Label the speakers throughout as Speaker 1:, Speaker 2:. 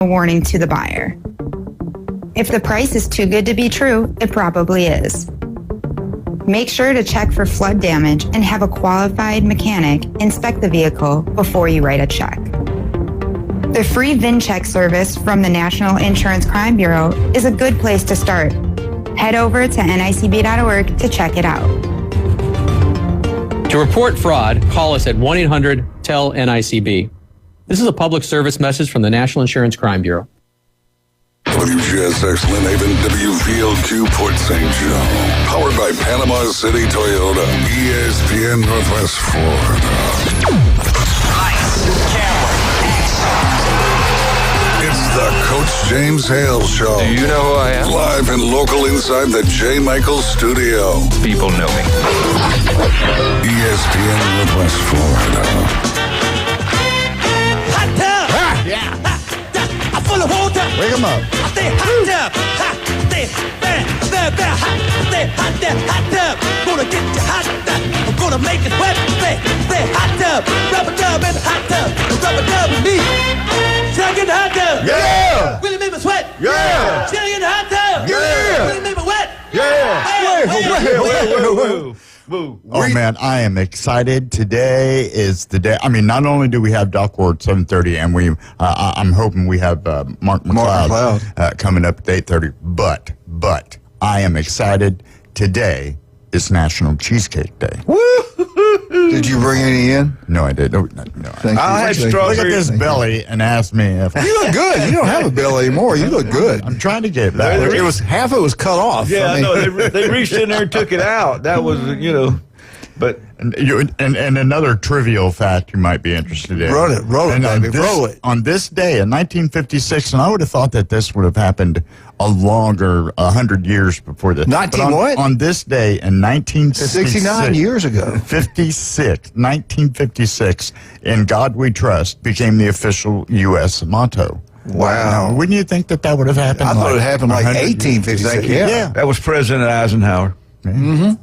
Speaker 1: a warning to the buyer. If the price is too good to be true, it probably is. Make sure to check for flood damage and have a qualified mechanic inspect the vehicle before you write a check. The free VIN check service from the National Insurance Crime Bureau is a good place to start. Head over to nicb.org to check it out.
Speaker 2: To report fraud, call us at 1-800-TEL-NICB. This is a public service message from the National Insurance Crime Bureau.
Speaker 3: WGSX Lynn Haven, WVL2 Port St. Joe. Powered by Panama City Toyota. ESPN Northwest Florida.
Speaker 4: Lights, camera, action.
Speaker 3: It's the Coach James Hale Show.
Speaker 5: Do you know who I am?
Speaker 3: Live and local inside the J. Michael Studio.
Speaker 5: People know me.
Speaker 3: ESPN Northwest Florida.
Speaker 4: Hot tub.
Speaker 6: Yeah.
Speaker 4: I'm full of water.
Speaker 6: Wake him up.
Speaker 4: I stay hot tub. Hot, stay very hot. Stay hot tub. Gonna get you hot. I'm gonna make it wet. Stay hot tub. Rubber dub in the hot tub. Rubber dub with me. Shall I get in the hot tub?
Speaker 6: Yeah.
Speaker 4: Really make me sweat?
Speaker 6: Yeah.
Speaker 4: Shall I get in the hot tub?
Speaker 6: Yeah.
Speaker 4: Really make me wet?
Speaker 6: Yeah.
Speaker 5: Woo.
Speaker 6: Oh, man, I am excited. Today is the day. I mean, not only do we have Doc Ward 7:30, and I'm hoping we have Mark McLeod coming up at 8:30. But I am excited. Today is National Cheesecake Day.
Speaker 7: Did you bring any in?
Speaker 6: No, I didn't. No.
Speaker 7: I had
Speaker 6: Look at this belly and ask me if
Speaker 7: You look good. You don't have a belly anymore. You look good.
Speaker 6: I'm trying to get back.
Speaker 7: It was half of it was cut off.
Speaker 5: Yeah,
Speaker 7: I mean,
Speaker 5: I know. They reached in there and took it out. That was, but
Speaker 6: And another trivial fact you might be interested in.
Speaker 7: Roll it, baby, roll it.
Speaker 6: On this day in 1956, and I would have thought that this would have happened a longer 100 years before this.
Speaker 7: 19
Speaker 6: But
Speaker 7: what?
Speaker 6: On this day in 1966.
Speaker 7: 69 years ago.
Speaker 6: 1956, In God We Trust became the official U.S. motto.
Speaker 7: Wow.
Speaker 6: Wouldn't you think that would have happened?
Speaker 7: I thought it happened like
Speaker 6: 100 years?
Speaker 7: 1856.
Speaker 6: Yeah.
Speaker 5: that was President Eisenhower.
Speaker 7: Mm-hmm.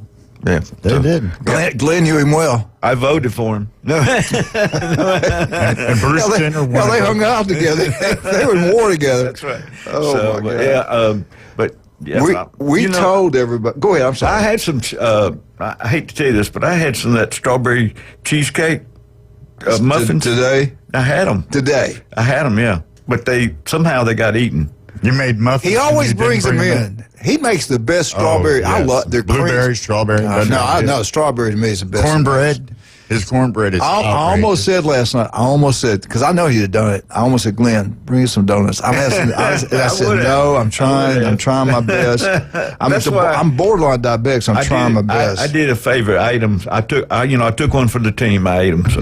Speaker 5: Yeah,
Speaker 6: They did.
Speaker 7: Glenn knew him well.
Speaker 5: I voted for him. No,
Speaker 6: And Bruce Jenner won.
Speaker 7: Well, they hung out together. They were in war together.
Speaker 5: that's right.
Speaker 7: Oh, my God. We
Speaker 5: you know,
Speaker 7: told everybody. Go ahead. I'm sorry.
Speaker 5: I had some. I hate to tell you this, but I had some of that strawberry cheesecake muffins
Speaker 7: today.
Speaker 5: I had them
Speaker 7: Today.
Speaker 5: I had them, yeah. But they got eaten.
Speaker 6: You made muffins.
Speaker 7: He always
Speaker 6: and you
Speaker 7: brings
Speaker 6: didn't
Speaker 7: them
Speaker 6: bring
Speaker 7: in. He makes the best strawberry.
Speaker 6: Oh,
Speaker 7: I
Speaker 6: yes.
Speaker 7: love their
Speaker 6: blueberry, strawberry.
Speaker 7: No, strawberry to me is the best.
Speaker 6: Cornbread. His cornbread is.
Speaker 7: I almost said last night. because I know he'd have done it. I almost said, Glenn, bring us some donuts. I said, no. I'm trying my best. I'm borderline diabetic, so I'm trying my best.
Speaker 5: I did a favorite item. I took one for the team. I ate them. So.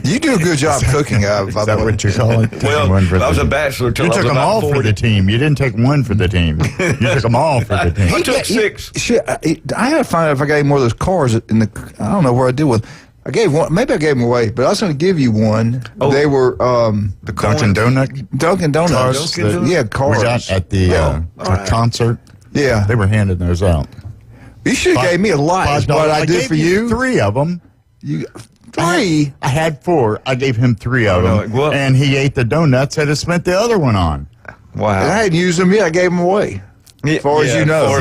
Speaker 7: You do a good job cooking. By
Speaker 6: Is
Speaker 7: the
Speaker 6: that
Speaker 7: way.
Speaker 6: what you call it?
Speaker 5: Well, I was a bachelor till
Speaker 6: You
Speaker 5: I was
Speaker 6: took them
Speaker 5: about
Speaker 6: all
Speaker 5: 40.
Speaker 6: for the team. You didn't take one for the team. You took them all for the team.
Speaker 5: I took 6.
Speaker 7: Shit, I had to find out if I gave him more of those cars in the. I don't know where I did with. I gave one. Maybe I gave them away, but I was going to give you one.
Speaker 5: Oh.
Speaker 7: They were
Speaker 6: The Dunkin' Donut
Speaker 7: Dunkin' Donuts.
Speaker 6: cars. that
Speaker 7: Cars.
Speaker 6: we got at the concert.
Speaker 7: Yeah.
Speaker 6: They were handing those out.
Speaker 7: You should have gave me a lot. Is what I did
Speaker 6: gave
Speaker 7: for you.
Speaker 6: 3 of them.
Speaker 7: You 3.
Speaker 6: I had 4. I gave him 3 of them,
Speaker 5: well-
Speaker 6: and he ate the donuts that I spent the other one on.
Speaker 5: Wow.
Speaker 7: And I hadn't used them yet. I gave them away. As far as you know.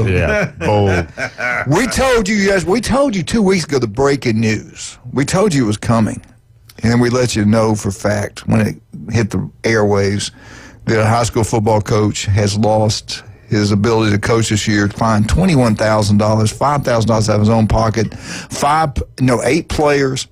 Speaker 6: Yeah, bold.
Speaker 7: We told you 2 weeks ago the breaking news. We told you it was coming. And then we let you know for fact when it hit the airwaves that a high school football coach has lost his ability to coach this year, fined $21,000, $5,000 out of his own pocket. 8 players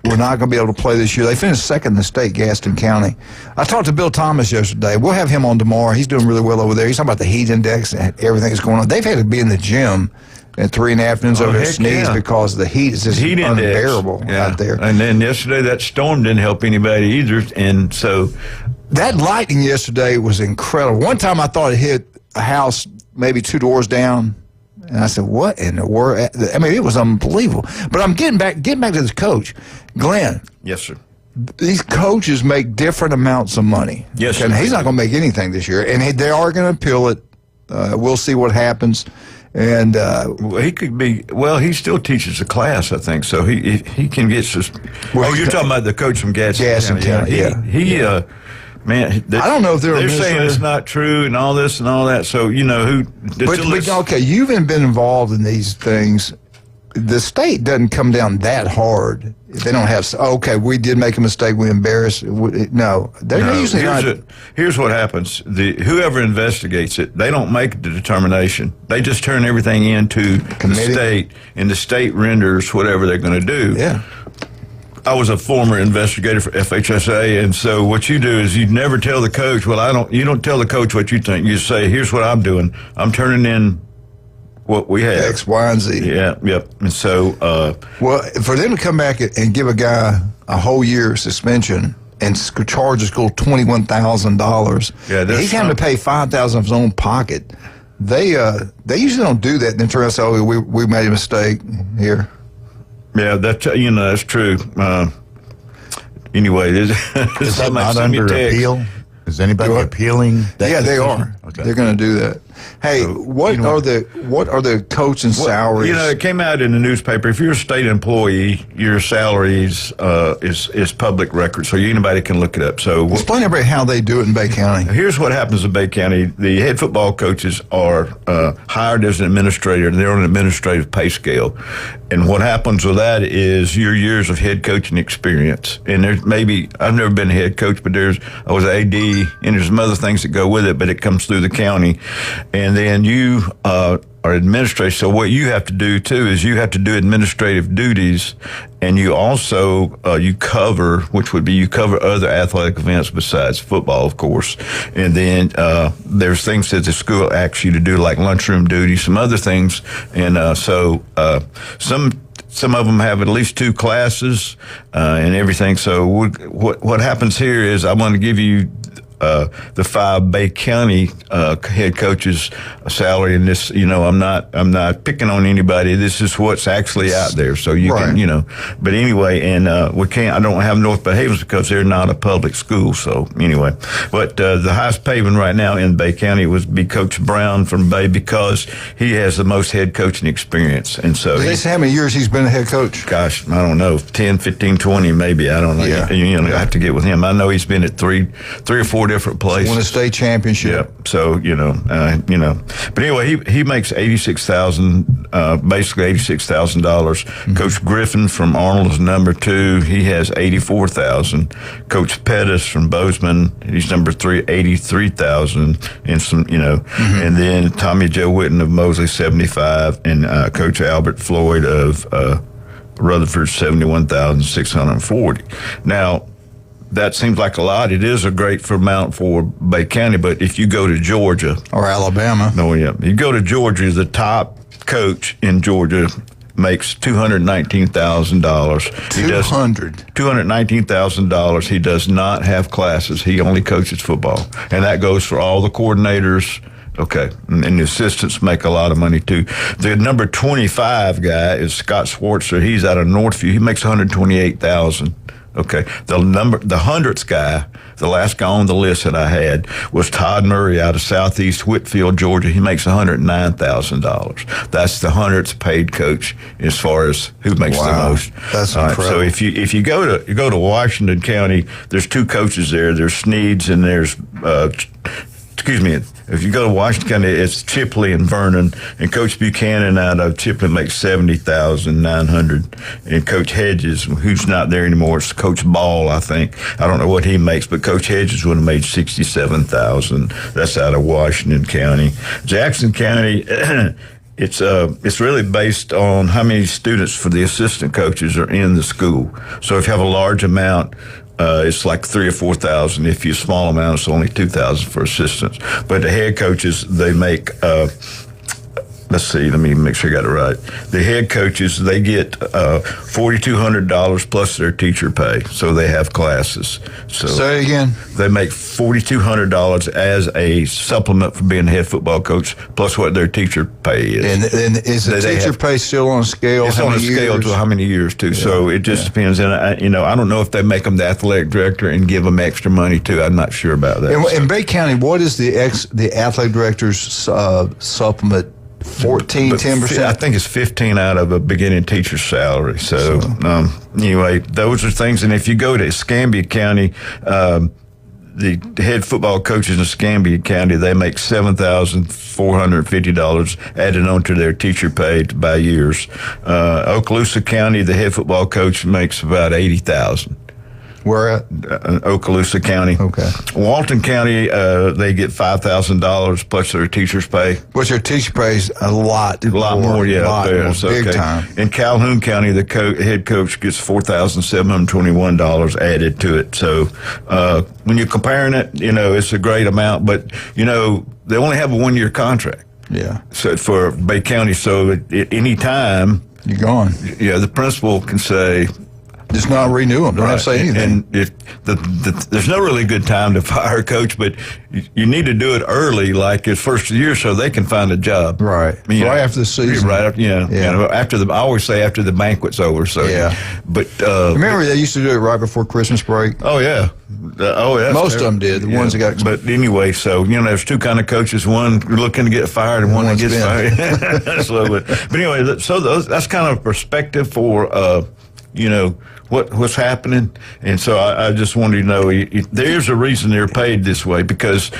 Speaker 7: were not going to be able to play this year. They finished second in the state, Gaston County. I talked to Bill Thomas yesterday. We'll have him on tomorrow. He's doing really well over there. He's talking about the heat index and everything that's going on. They've had to be in the gym at 3 in the afternoons over their sneeze because the heat is just
Speaker 5: Heat
Speaker 7: unbearable out there.
Speaker 5: And then yesterday that storm didn't help anybody either, and so
Speaker 7: that lightning yesterday was incredible. One time I thought it hit a house maybe 2 doors down, and I said, "What in the world?" I mean, it was unbelievable. But I'm getting back to this coach, Glenn.
Speaker 5: yes, sir.
Speaker 7: These coaches make different amounts of money.
Speaker 5: Yes,
Speaker 7: and
Speaker 5: sir.
Speaker 7: he's not going to make anything this year, and they are going to appeal it. We'll see what happens. And
Speaker 5: well, he could be. Well, he still teaches a class, I think. So he can get.
Speaker 7: Well,
Speaker 5: you're talking about the coach from Gaston County.
Speaker 7: Yeah.
Speaker 5: Man,
Speaker 7: I don't know if they're
Speaker 5: saying it's not true and all this and all that. So who?
Speaker 7: But okay, you've been involved in these things. The state doesn't come down that hard. They don't have. Okay, we did make a mistake. We embarrassed. No, they're usually not.
Speaker 5: Here's what happens: whoever investigates it, they don't make the determination. They just turn everything into the state, and the state renders whatever they're going to do.
Speaker 7: Yeah.
Speaker 5: I was a former investigator for FHSA, and so what you do is you never tell the coach. Well, you don't tell the coach what you think. You say, "Here's what I'm doing. I'm turning in what we have,
Speaker 7: X, Y, and Z."
Speaker 5: Yeah, yep. And so,
Speaker 7: well, for them to come back and give a guy a whole year suspension and charge the school $21,000, he's having to pay $5,000 of his own pocket. They usually don't do that. And then turn out, "Oh, we made a mistake here."
Speaker 5: Yeah, that's true. Anyway,
Speaker 6: is that not under appeal? Is anybody appealing?
Speaker 7: Yeah, they are. Okay. They're going to do that. Hey, what are the coaching salaries?
Speaker 5: It came out in the newspaper. If you're a state employee, your salaries is public record, so anybody can look it up. So
Speaker 7: explain everybody how they do it in Bay County.
Speaker 5: Here's what happens in Bay County: the head football coaches are hired as an administrator, and they're on an administrative pay scale. And what happens with that is your years of head coaching experience. And there's I've never been a head coach, but I was an AD, and there's some other things that go with it, but it comes through the county. And then you are administrator. So what you have to do too is you have to do administrative duties, and you also you cover other athletic events besides football, of course. And then there's things that the school asks you to do, like lunchroom duty, some other things, and so some of them have at least 2 classes and everything. So what happens here is I want to give you the 5 Bay County head coaches' salary, and this, I'm not picking on anybody. This is what's actually out there, so you can, But anyway, and I don't have North Bay Havens because they're not a public school. So anyway, but the highest paying right now in Bay County would be Coach Brown from Bay because he has the most head coaching experience, and so.
Speaker 7: Did they say how many years he's been a head coach?
Speaker 5: Gosh, I don't know, 10, 15, 20, maybe. I don't know.
Speaker 7: Yeah.
Speaker 5: I have to get with him. I know he's been at three or four different places.
Speaker 7: Won a state championship.
Speaker 5: Yeah. So but anyway, he makes $86,000, basically $86,000. Mm-hmm. Coach Griffin from Arnold is number 2. He has $84,000. Coach Pettis from Bozeman, he's number 3, $83,000, and some, mm-hmm. And then Tommy Joe Witten of Mosley, $75,000, and Coach Albert Floyd of Rutherford, $71,640. Now, that seems like a lot. It is a great amount for Bay County, but if you go to Georgia
Speaker 7: or Alabama,
Speaker 5: you go to Georgia, the top coach in Georgia makes $219,000. $219,000. He does not have classes. He only coaches football, and that goes for all the coordinators. Okay, and the assistants make a lot of money too. The number 25 guy is Scott Schwartzer. He's out of Northview. He makes $128,000. Okay, the 100th guy, the last guy on the list that I had, was Todd Murray out of Southeast Whitfield, Georgia. He makes $109,000. That's the 100th paid coach as far as who makes the most.
Speaker 7: That's incredible.
Speaker 5: So if you go to Washington County, there's 2 coaches there. There's Sneeds and there's if you go to Washington County, it's Chipley and Vernon, and Coach Buchanan out of Chipley makes $70,900, and Coach Hedges, who's not there anymore, it's Coach Ball, I think. I don't know what he makes, but Coach Hedges would have made $67,000. That's out of Washington County. Jackson County. It's really based on how many students for the assistant coaches are in the school. So if you have a large amount, it's like 3,000 or 4,000. If you small amount, it's only 2,000 for assistants. But the head coaches, they make. Let's see. Let me make sure I got it right. The head coaches, they get $4,200 plus their teacher pay, so they have classes. So
Speaker 7: say it again.
Speaker 5: They make $4,200 as a supplement for being a head football coach, plus what their teacher pay is.
Speaker 7: And is the teacher pay still on a scale?
Speaker 5: It's on a scale to how many years too. Yeah. So it just depends. And I don't know if they make them the athletic director and give them extra money too. I'm not sure about that.
Speaker 7: In Bay County, what is the athletic director's supplement 10%?
Speaker 5: I think it's 15 out of a beginning teacher's salary. So anyway, those are things. And if you go to Escambia County, the head football coaches in Escambia County, they make $7,450 added onto their teacher pay by years. Okaloosa County, the head football coach makes about $80,000.
Speaker 7: Where at?
Speaker 5: Okaloosa County.
Speaker 7: Okay.
Speaker 5: Walton County, they get $5,000 plus their teacher's pay.
Speaker 7: What's your teacher pays? A lot
Speaker 5: more, yeah, up there.
Speaker 7: More,
Speaker 5: So,
Speaker 7: big
Speaker 5: okay.
Speaker 7: time.
Speaker 5: In Calhoun County, the head coach gets $4,721 added to it. So when you're comparing it, it's a great amount. But, they only have a 1-year contract.
Speaker 7: Yeah.
Speaker 5: So for Bay County, so at any time,
Speaker 7: you're gone.
Speaker 5: Yeah, the principal can say,
Speaker 7: just not renew them. Don't have to say anything.
Speaker 5: And there's no really good time to fire a coach, but you need to do it early, like his first year, so they can find a job.
Speaker 7: Right. Right after the season.
Speaker 5: Right after, I always say after the banquet's over. So But
Speaker 7: remember they used to do it right before Christmas break.
Speaker 5: Oh yeah.
Speaker 7: Most of them did. The ones that got.
Speaker 5: But anyway, so there's two kind of coaches. One looking to get fired, and one that gets fired. So, but anyway, so that's kind of a perspective for what's happening. And so I just wanted to know, there's a reason they're paid this way, because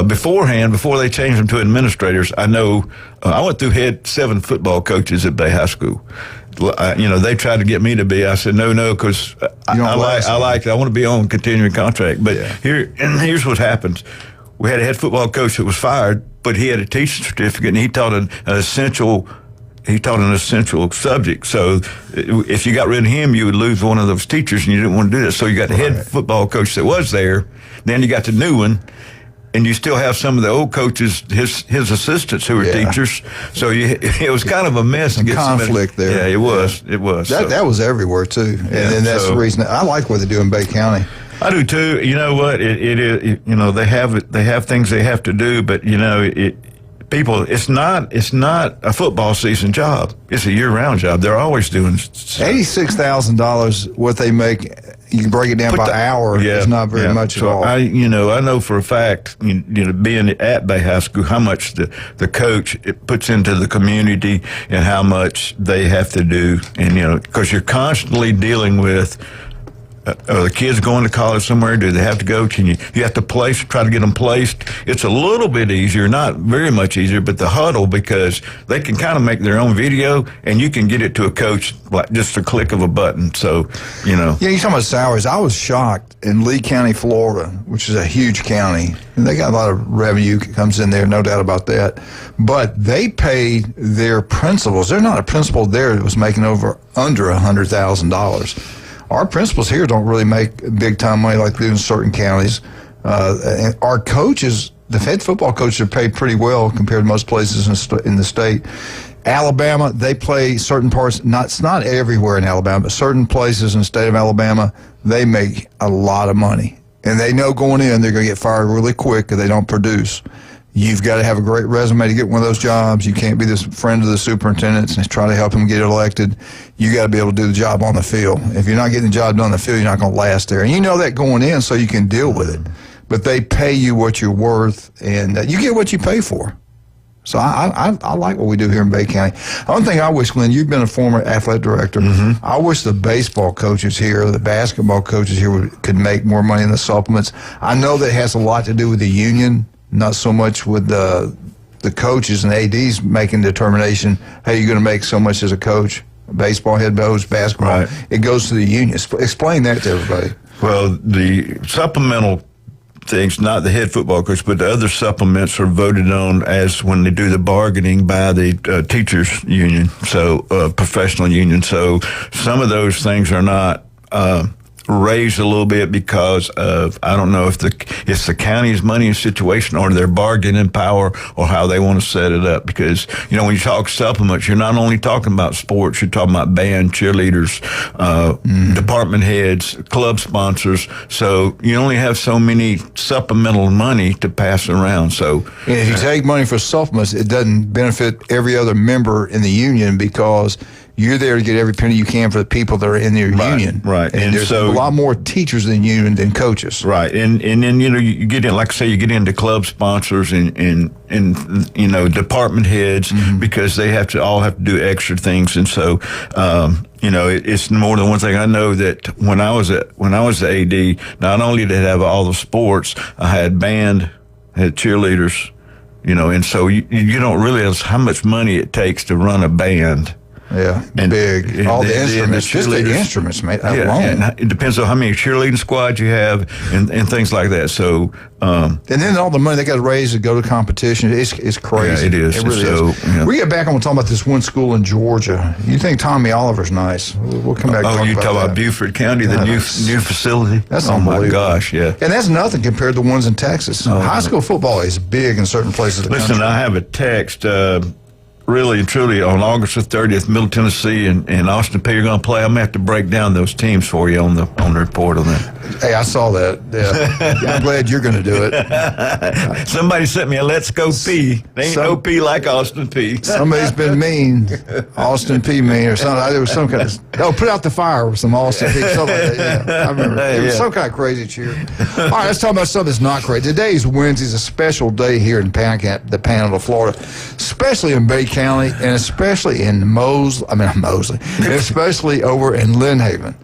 Speaker 5: before they changed them to administrators, I know I went through 7 football coaches at Bay High School. They tried to get me to be. I said no, because I want to be on continuing contract. But here's what happens. We had a head football coach that was fired, but he had a teaching certificate, and he taught an essential subject. So if you got rid of him, you would lose one of those teachers, and you didn't want to do that. So you got the head football coach that was there, then you got the new one, and you still have some of the old coaches, his assistants who were teachers. So it was kind of a mess.
Speaker 7: Some conflict there.
Speaker 5: Yeah, it was. It was.
Speaker 7: That was everywhere too, and that's the reason I like what they do in Bay County.
Speaker 5: I do too. You know what? They have things they have to do, but people, it's not a football season job. It's a year-round job. They're always doing
Speaker 7: $86,000. What they make, you can break it down by hour. It's not very much at all.
Speaker 5: I know for a fact, being at Bay High School, how much the coach puts into the community and how much they have to do, and because you're constantly dealing with. Are the kids going to college somewhere? Do they have to go? You have to try to get them placed. It's a little bit easier, not very much easier, but the huddle, because they can kind of make their own video, and you can get it to a coach like just a click of a button. So, Yeah,
Speaker 7: you're talking about salaries. I was shocked in Lee County, Florida, which is a huge county. And they got a lot of revenue that comes in there, no doubt about that. But they paid their principals. There's not a principal there that was making under $100,000. Our principals here don't really make big time money like they do in certain counties. And our coaches, the head football coaches, are paid pretty well compared to most places in the state. Alabama, they play certain parts. It's not everywhere in Alabama, but certain places in the state of Alabama, they make a lot of money. And they know going in they're going to get fired really quick if they don't produce. You've got to have a great resume to get one of those jobs. You can't be this friend of the superintendents and try to help them get elected. You got to be able to do the job on the field. If you're not getting the job done on the field, you're not going to last there. And you know that going in, so you can deal with it. But they pay you what you're worth, and you get what you pay for. So I like what we do here in Bay County. One thing I wish, Glenn, you've been a former athletic director. Mm-hmm. I wish the baseball coaches here, the basketball coaches here could make more money in the supplements. I know that has a lot to do with the union. Not so much with the coaches and ADs making determination, hey, you're going to make so much as a coach, baseball head coach, basketball. Right. It goes to the union. Explain that to everybody.
Speaker 5: Well, the supplemental things, not the head football coach, but the other supplements are voted on as when they do the bargaining by the teachers union, so professional union. So some of those things are not raised a little bit because of, I don't know if it's the county's money and situation or their bargaining power or how they want to set it up. Because, when you talk supplements, you're not only talking about sports, you're talking about band, cheerleaders, department heads, club sponsors. So you only have so many supplemental money to pass around. So
Speaker 7: if you take money for supplements, it doesn't benefit every other member in the union because You're there to get every penny you can for the people that are in your union.
Speaker 5: Right.
Speaker 7: And there's a lot more teachers in union than coaches.
Speaker 5: Right. And then, you get in, like I say, you get into club sponsors and department heads because they all have to do extra things. And so, it's more than one thing. I know that when I was the AD, not only did I have all the sports, I had band, I had cheerleaders, and so you don't realize how much money it takes to run a band.
Speaker 7: Yeah,
Speaker 5: and
Speaker 7: big. All the instruments, just the instruments, mate.
Speaker 5: And it depends on how many cheerleading squads you have and things like that. So,
Speaker 7: and then all the money they got to raise to go to competition, it's crazy.
Speaker 5: Yeah, it is.
Speaker 7: It really is. Yeah. We get back and we'll talk about this one school in Georgia. You think Tommy Oliver's nice? We'll come back.
Speaker 5: You talk about Beaufort County, the new facility.
Speaker 7: That's unbelievable.
Speaker 5: My gosh, yeah.
Speaker 7: And that's nothing compared to the ones in Texas. High school football is big in certain places of the country.
Speaker 5: Listen, I have a text. Really and truly, on August the 30th, Middle Tennessee and Austin Peay are going to play. I'm going to have to break down those teams for you on the report on that.
Speaker 7: Hey, I saw that. Yeah. I'm glad you're going to do it.
Speaker 5: Somebody sent me a Let's Go P. There ain't no P like Austin Peay.
Speaker 7: Somebody's been mean. Austin Peay mean or something. There was some kind of, put out the fire with some Austin Peay. Something like that. Yeah, I remember. It was some kind of crazy cheer. All right, let's talk about something that's not crazy. Today's Wednesday, a special day here in the Panhandle of Florida, especially in Bay County, and especially in Mosley, especially over in Lynn Haven.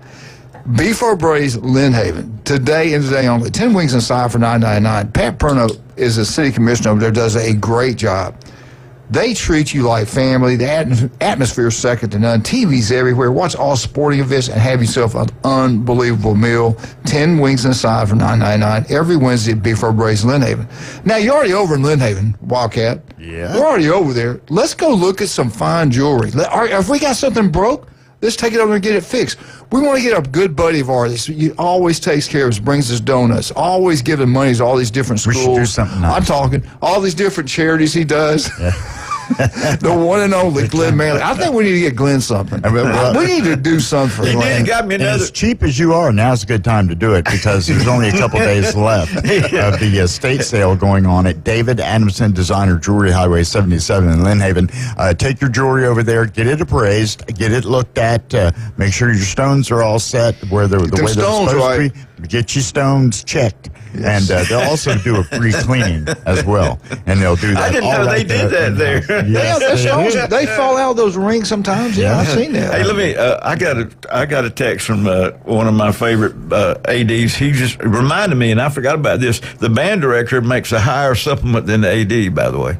Speaker 7: Before Brady's Lynn Haven, today and today only, 10 wings inside for $9.99. Pat Perno is the city commissioner over there, does a great job. They treat you like family. The atmosphere is second to none. TV's everywhere. Watch all sporting events and have yourself an unbelievable meal. 10 wings inside for $9.99 every Wednesday at Before Brady's Lynn Haven. Now, you're already over in Lynn Haven, Wildcat.
Speaker 6: Yeah.
Speaker 7: We're already over there. Let's go look at some fine jewelry. If we got something broke, let's take it over and get it fixed. We want to get a good buddy of ours. He always takes care of us, brings us donuts, always giving money to all these different schools.
Speaker 6: We should do something nice.
Speaker 7: I'm talking all these different charities he does. Yeah. The one and only Glenn Manley. I think we need to get Glenn something. We need to do something for Glenn.
Speaker 5: Got me another.
Speaker 6: As cheap as you are, now's a good time to do it because there's only a couple days left of the estate sale going on at David Adamson Designer Jewelry, Highway 77 in Lynn Haven. Take your jewelry over there, get it appraised, get it looked at, make sure your stones are all set where the way they're supposed to be. Get your stones checked. Yes. And they'll also do a free cleaning as well. And they'll do that.
Speaker 5: I didn't know they did that there.
Speaker 7: Yes, they fall out of those rings sometimes. Yeah, I've seen that.
Speaker 5: Hey, let me. I got a text from one of my favorite ADs. He just reminded me, and I forgot about this. The band director makes a higher supplement than the AD, by the way.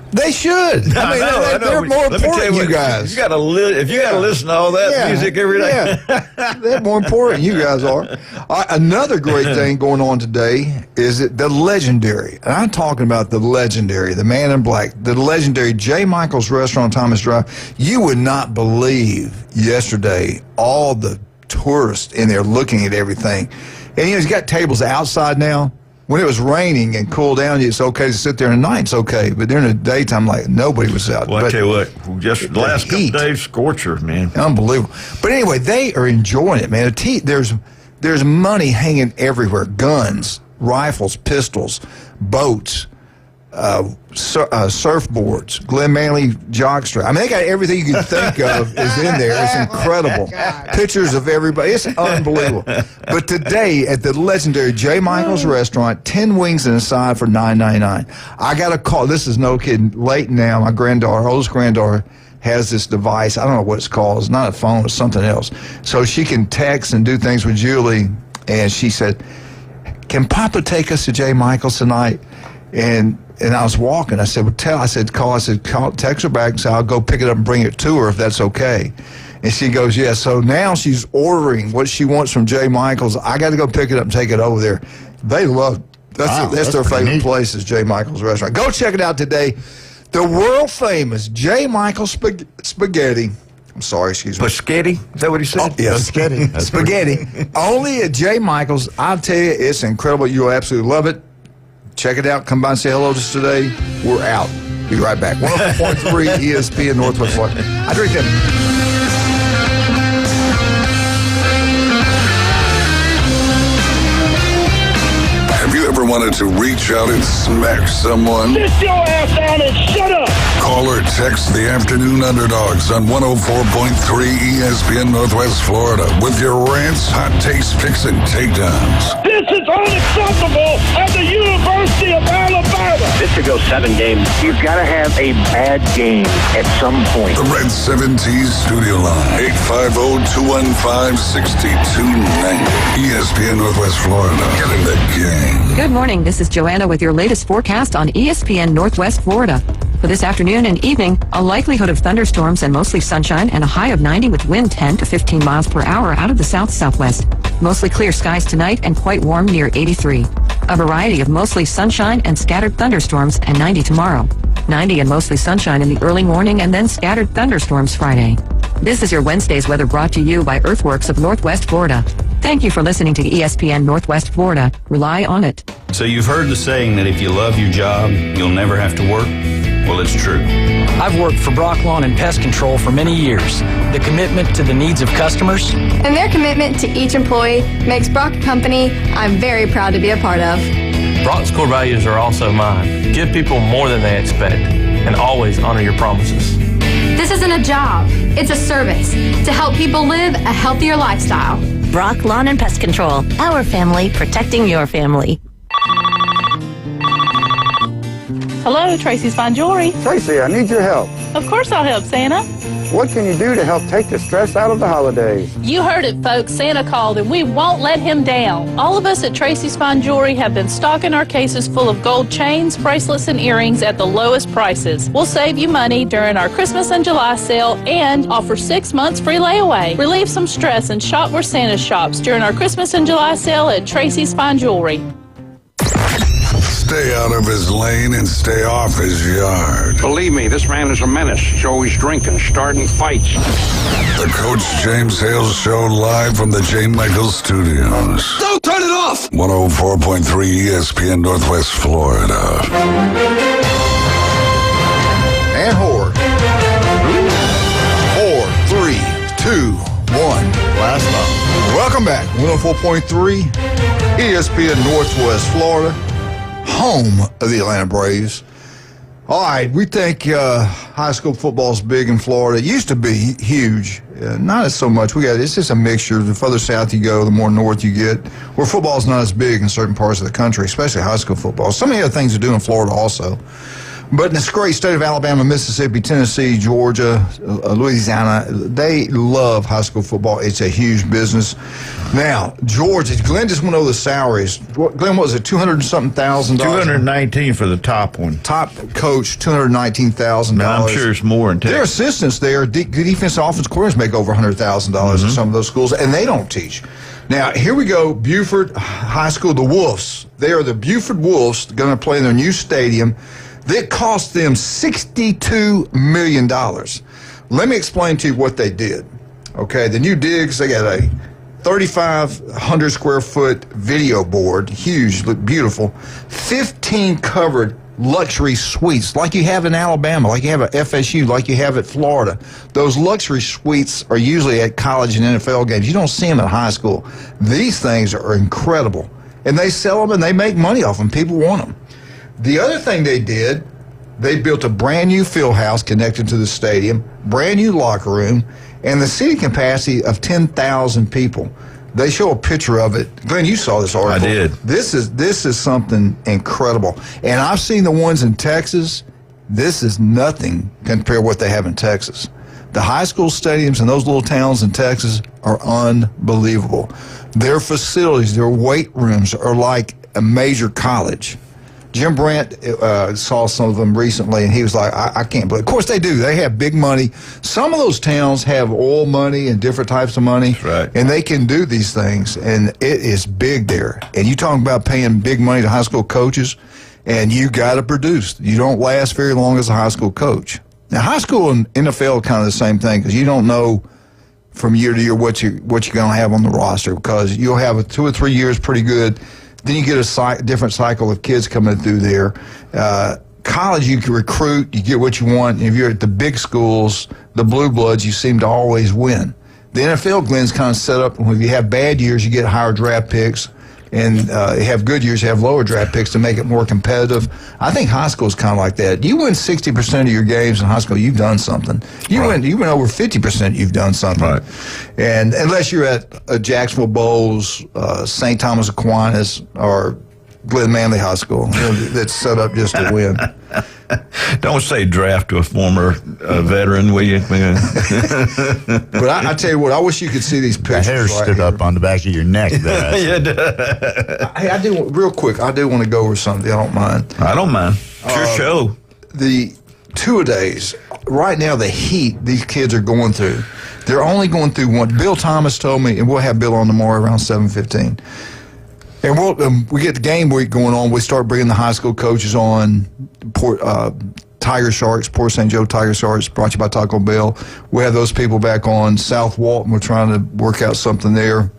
Speaker 7: They should. They're more important than you guys.
Speaker 5: You gotta if you gotta listen to all that music every day.
Speaker 7: Yeah. They're more important than you guys are. Another great thing going on today is that the legendary, and I'm talking about the legendary, the man in black, the legendary J. Michael's Restaurant on Thomas Drive. You would not believe yesterday all the tourists in there looking at everything. And he's got tables outside now. When it was raining and cooled down, it's okay to sit there, and at night it's okay. But during the daytime, like, nobody was out.
Speaker 5: Well, I tell you what, just the last couple days, scorcher, man.
Speaker 7: Unbelievable. But anyway, they are enjoying it, man. There's money hanging everywhere. Guns, rifles, pistols, boats, surfboards, Glenn Manley jockstrap. I mean, they got everything you can think of is in there. It's incredible. Pictures of everybody. It's unbelievable. But today at the legendary J. Michael's Restaurant, 10 wings and a side for $9.99. I got a call. This is no kidding. Late now, my oldest granddaughter, has this device. I don't know what it's called. It's not a phone. It's something else. So she can text and do things with Julie. And she said, "Can Papa take us to J. Michael's tonight?" And I was walking. I said, call, text her back and say, I'll go pick it up and bring it to her if that's okay. And she goes, yeah. So now she's ordering what she wants from J. Michael's. I got to go pick it up and take it over there. They love it. That's their favorite place is J. Michael's Restaurant. Go check it out today. The world famous J. Michael's Spaghetti. I'm sorry, excuse me.
Speaker 5: Spaghetti? Is that what he said?
Speaker 7: Oh, yeah, spaghetti. Spaghetti. Only at J. Michael's. I'll tell you, it's incredible. You'll absolutely love it. Check it out. Come by and say hello to us today. We're out. Be right back. 104.3 ESPN Northwest Florida. I drink them.
Speaker 3: Have you ever wanted to reach out and smack someone?
Speaker 8: Sit your ass down and shut up!
Speaker 3: Call or text the Afternoon Underdogs on 104.3 ESPN Northwest Florida with your rants, hot takes, picks, and takedowns.
Speaker 8: This is unacceptable at the University of Alabama!
Speaker 9: This should go 7 games. You've got to have a bad game at some point.
Speaker 3: The Red 70s Studio Line, 850-215-6290. ESPN Northwest Florida. Get in the game.
Speaker 10: Good morning. This is Joanna with your latest forecast on ESPN Northwest Florida. For this afternoon and evening, a likelihood of thunderstorms and mostly sunshine and a high of 90 with wind 10 to 15 miles per hour out of the south-southwest. Mostly clear skies tonight and quite warm near 83. A variety of mostly sunshine and scattered thunderstorms and 90 tomorrow. 90 and mostly sunshine in the early morning and then scattered thunderstorms Friday. This is your Wednesday's weather brought to you by Earthworks of Northwest Florida. Thank you for listening to ESPN Northwest Florida. Rely on it.
Speaker 11: So you've heard the saying that if you love your job, you'll never have to work? Well, it's true.
Speaker 12: I've worked for Brock Lawn and Pest Control for many years. The commitment to the needs of customers
Speaker 13: and their commitment to each employee makes Brock a company I'm very proud to be a part of.
Speaker 14: Brock's core values are also mine. Give people more than they expect and always honor your promises.
Speaker 13: This isn't a job. It's a service to help people live a healthier lifestyle.
Speaker 15: Brock Lawn and Pest Control. Our family protecting your family.
Speaker 16: Hello, Tracy's Fine Jewelry.
Speaker 17: Tracy, I need your help.
Speaker 16: Of course I'll help, Santa.
Speaker 17: What can you do to help take the stress out of the holidays?
Speaker 16: You heard it, folks. Santa called, and we won't let him down. All of us at Tracy's Fine Jewelry have been stocking our cases full of gold chains, bracelets, and earrings at the lowest prices. We'll save you money during our Christmas and July sale and offer 6 months free layaway. Relieve some stress and shop where Santa shops during our Christmas and July sale at Tracy's Fine Jewelry.
Speaker 3: Stay out of his lane and stay off his yard.
Speaker 9: Believe me, this man is a menace. He's always drinking, starting fights.
Speaker 3: The Coach James Hale Show live from the J. Michael Studios.
Speaker 4: Don't turn it off!
Speaker 3: 104.3 ESPN Northwest Florida.
Speaker 7: And Horde. 4, 3, 2, 1. Last time. Welcome back. 104.3 ESPN Northwest Florida. Home of the Atlanta Braves. All right, we think high school football is big in Florida. It used to be huge. Not as so much. It's just a mixture. The further south you go, the more north you get, where football is not as big in certain parts of the country, especially high school football. So many other things to do in Florida also. But in this great state of Alabama, Mississippi, Tennessee, Georgia, Louisiana, they love high school football. It's a huge business. Now, Georgia, Glenn just went over the salaries. Glenn, what was it, $200-something thousand?
Speaker 5: $219 for the top one.
Speaker 7: Top coach, $219,000.
Speaker 5: Now, I'm sure it's more in Texas.
Speaker 7: Their assistants there, defensive offensive coordinators make over $100,000 in some of those schools, and they don't teach. Now, here we go, Buford High School, the Wolves. They are the Buford Wolves, going to play in their new stadium. That cost them $62 million. Let me explain to you what they did. Okay, the new digs, they got a 3,500 square foot video board, huge, look beautiful, 15 covered luxury suites like you have in Alabama, like you have at FSU, like you have at Florida. Those luxury suites are usually at college and NFL games. You don't see them at high school. These things are incredible. And they sell them and they make money off them. People want them. The other thing they did, they built a brand new field house connected to the stadium, brand new locker room, and the seating capacity of 10,000 people. They show a picture of it. Glenn, you saw this article.
Speaker 5: I did.
Speaker 7: This is something incredible. And I've seen the ones in Texas. This is nothing compared to what they have in Texas. The high school stadiums in those little towns in Texas are unbelievable. Their facilities, their weight rooms are like a major college. Jim Brandt saw some of them recently, and he was like, I can't believe it. Of course they do. They have big money. Some of those towns have oil money and different types of money,
Speaker 5: right,
Speaker 7: and they can do these things, and it is big there. And you talk about paying big money to high school coaches, and you got to produce. You don't last very long as a high school coach. Now, high school and NFL are kind of the same thing because you don't know from year to year what you're going to have on the roster because you'll have 2 or 3 years pretty good. Then you get a different cycle of kids coming through there. College, you can recruit, you get what you want. If you're at the big schools, the blue bloods, you seem to always win. The NFL, Glenn's kind of set up when you have bad years, you get higher draft picks. And have good years, have lower draft picks to make it more competitive. I think high school is kind of like that. You win 60% of your games in high school, you've done something. You win over 50%, you've done something.
Speaker 5: Right.
Speaker 7: And unless you're at Jacksonville Bowls, St. Thomas Aquinas, or Glen Manley High School, that's set up just to win.
Speaker 5: Don't say draft to a former veteran, will you?
Speaker 7: But I tell you what, I wish you could see these pictures.
Speaker 6: The hair stood up on the back of your neck there.
Speaker 7: Hey, I do, real quick, I do want to go over something. I don't mind.
Speaker 5: I don't mind. It's your show.
Speaker 7: The two-a-days, right now, the heat these kids are going through, they're only going through one. Bill Thomas told me, and we'll have Bill on tomorrow around 7:15. And we get the game week going on. We start bringing the high school coaches on. Tiger Sharks, Port St. Joe Tiger Sharks, brought to you by Taco Bell. We have those people back on. South Walton, we're trying to work out something there.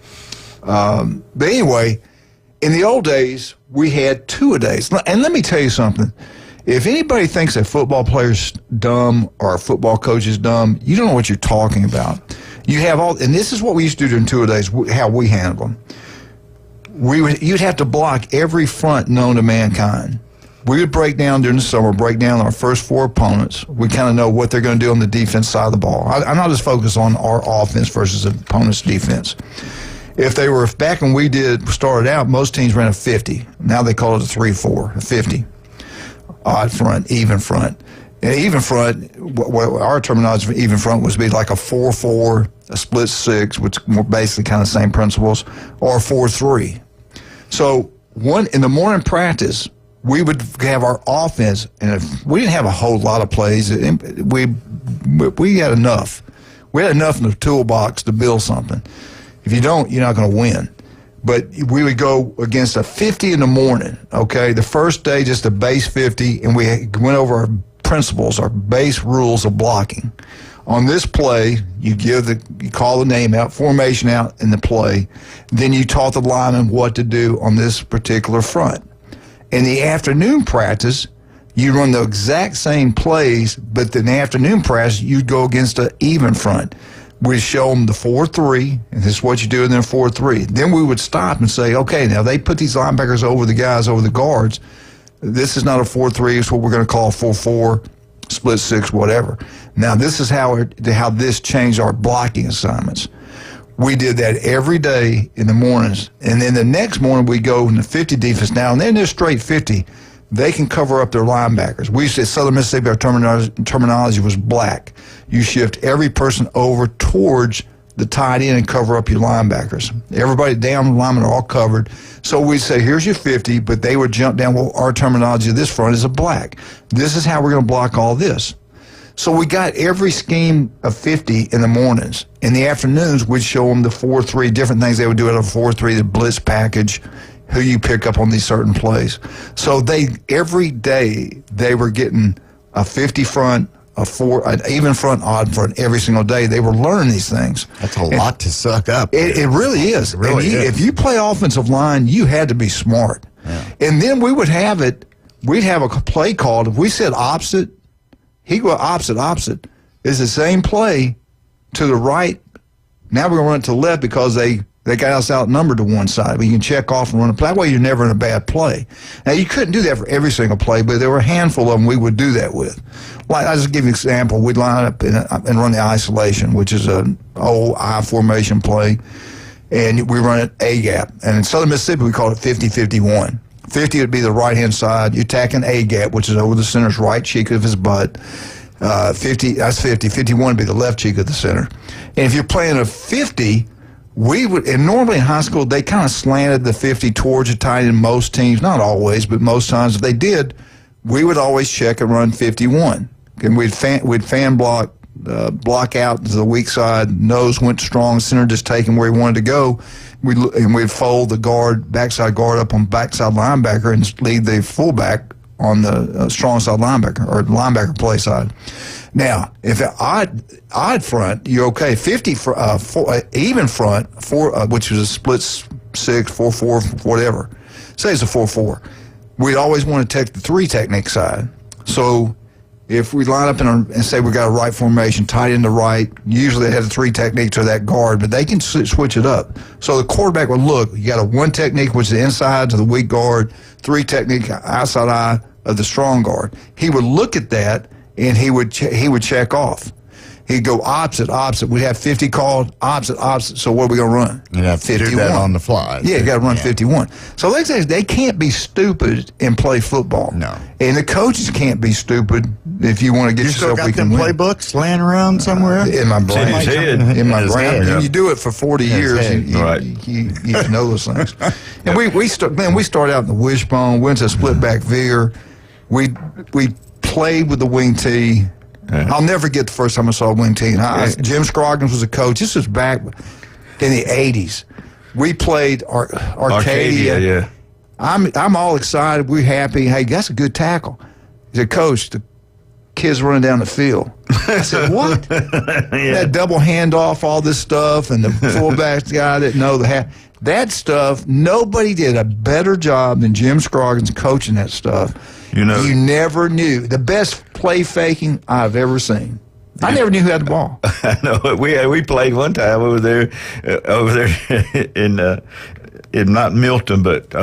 Speaker 7: But anyway, in the old days, we had two-a-days. And let me tell you something. If anybody thinks a football player's dumb or a football coach is dumb, you don't know what you're talking about. You have and this is what we used to do during two-a-days, how we handle them. You'd have to block every front known to mankind. We would break down during the summer, break down our first four opponents. We kind of know what they're going to do on the defense side of the ball. I'm not just focused on our offense versus the opponent's defense. If they were, back when we started out, most teams ran a 50. Now they call it a 3-4, a 50. Odd front, even front. And even front, our terminology for even front was be like a 4-4, a split 6, which were basically kind of the same principles, or a 4-3. So in the morning practice, we would have our offense, and if we didn't have a whole lot of plays, we had enough. We had enough in the toolbox to build something. If you don't, you're not going to win. But we would go against a 50 in the morning, okay? The first day, just a base 50, and we went over our principles, our base rules of blocking. On this play, you call the name out, formation out in the play. Then you taught the lineman what to do on this particular front. In the afternoon practice, you run the exact same plays, but in the afternoon practice, you'd go against an even front. We'd show them the 4-3, and this is what you do in their 4-3. Then we would stop and say, okay, now they put these linebackers over the guys, over the guards. This is not a 4-3. It's what we're going to call 4-4, split 6, whatever. Now, this is how this changed our blocking assignments. We did that every day in the mornings. And then the next morning, we go in the 50 defense. Now, and then they're straight 50. They can cover up their linebackers. We used to, at Southern Mississippi, our terminology was black. You shift every person over towards the tight end and cover up your linebackers. Everybody down the linemen are all covered. So we'd say, here's your 50, but they would jump down. Well, our terminology of this front is a black. This is how we're going to block all this. So we got every scheme of 50 in the mornings. In the afternoons, we'd show them the 4-3, different things they would do at a 4-3, the blitz package, who you pick up on these certain plays. So every day they were getting a 50 front, an even front, odd front every single day. They were learning these things.
Speaker 6: That's a lot to suck up.
Speaker 7: It really is.
Speaker 6: It really is.
Speaker 7: If you play offensive line, you had to be smart. Yeah. And then we'd have a play called. If we said opposite, he'd go opposite. It's the same play to the right. Now we're going to run it to the left because they got us outnumbered to one side. But you can check off and run a play. That way you're never in a bad play. Now, you couldn't do that for every single play, but there were a handful of them we would do that with. Like, I'll just give you an example. We'd line up and run the isolation, which is an old I formation play, and we run it A-gap. And in Southern Mississippi, we call it 50-51. 50 would be the right-hand side. You're attacking A-gap, which is over the center's right cheek of his butt. 50, that's 50. 51 would be the left cheek of the center. And if you're playing a 50, and normally in high school, they kind of slanted the 50 towards the tight end. Most teams, not always, but most times if they did, we would always check and run 51. And we'd fan block out to the weak side, nose went strong, center just taking where he wanted to go. We'd fold the backside guard up on backside linebacker and lead the fullback on the strong side linebacker or linebacker play side. Now, if an odd front, you're okay. 50 even front, which is a split 6, 4-4, whatever. Say it's a 4-4. We'd always want to take the 3 technique side. So if we line up and say we got a right formation, tight end to right, usually they have the 3 techniques or that guard, but they can switch it up. So the quarterback would look, you got a 1 technique, which is the inside to the weak guard, 3 technique, outside eye of the strong guard. He would look at that, and he would check off. He'd go opposite. We'd have 50 called, opposite. So what are we going to run?
Speaker 6: You'd have to 51. Do that on the fly.
Speaker 7: Yeah, you got to run 51. So they can't be stupid and play football.
Speaker 6: No.
Speaker 7: And the coaches can't be stupid if you want to get yourself.
Speaker 6: You still got them playbooks laying around somewhere?
Speaker 7: In my brain. In my brain.
Speaker 6: Yeah.
Speaker 7: You do it for 40 years. You know those things. And we started out in the wishbone, went to split back veer. We played with the wing tee. Yeah. I'll never forget the first time I saw a wing tee. Jim Scroggins was a coach. This was back in the 80s. We played Arcadia.
Speaker 5: Yeah.
Speaker 7: I'm all excited. We're happy. Hey, that's a good tackle. He said, Coach, the kid's running down the field. I said, what? That double handoff, all this stuff, and the fullback guy didn't know that stuff. Nobody did a better job than Jim Scroggins coaching that stuff. You never knew. The best play faking I've ever seen. I never knew who had the ball.
Speaker 5: I know. We played one time over there in not Milton, but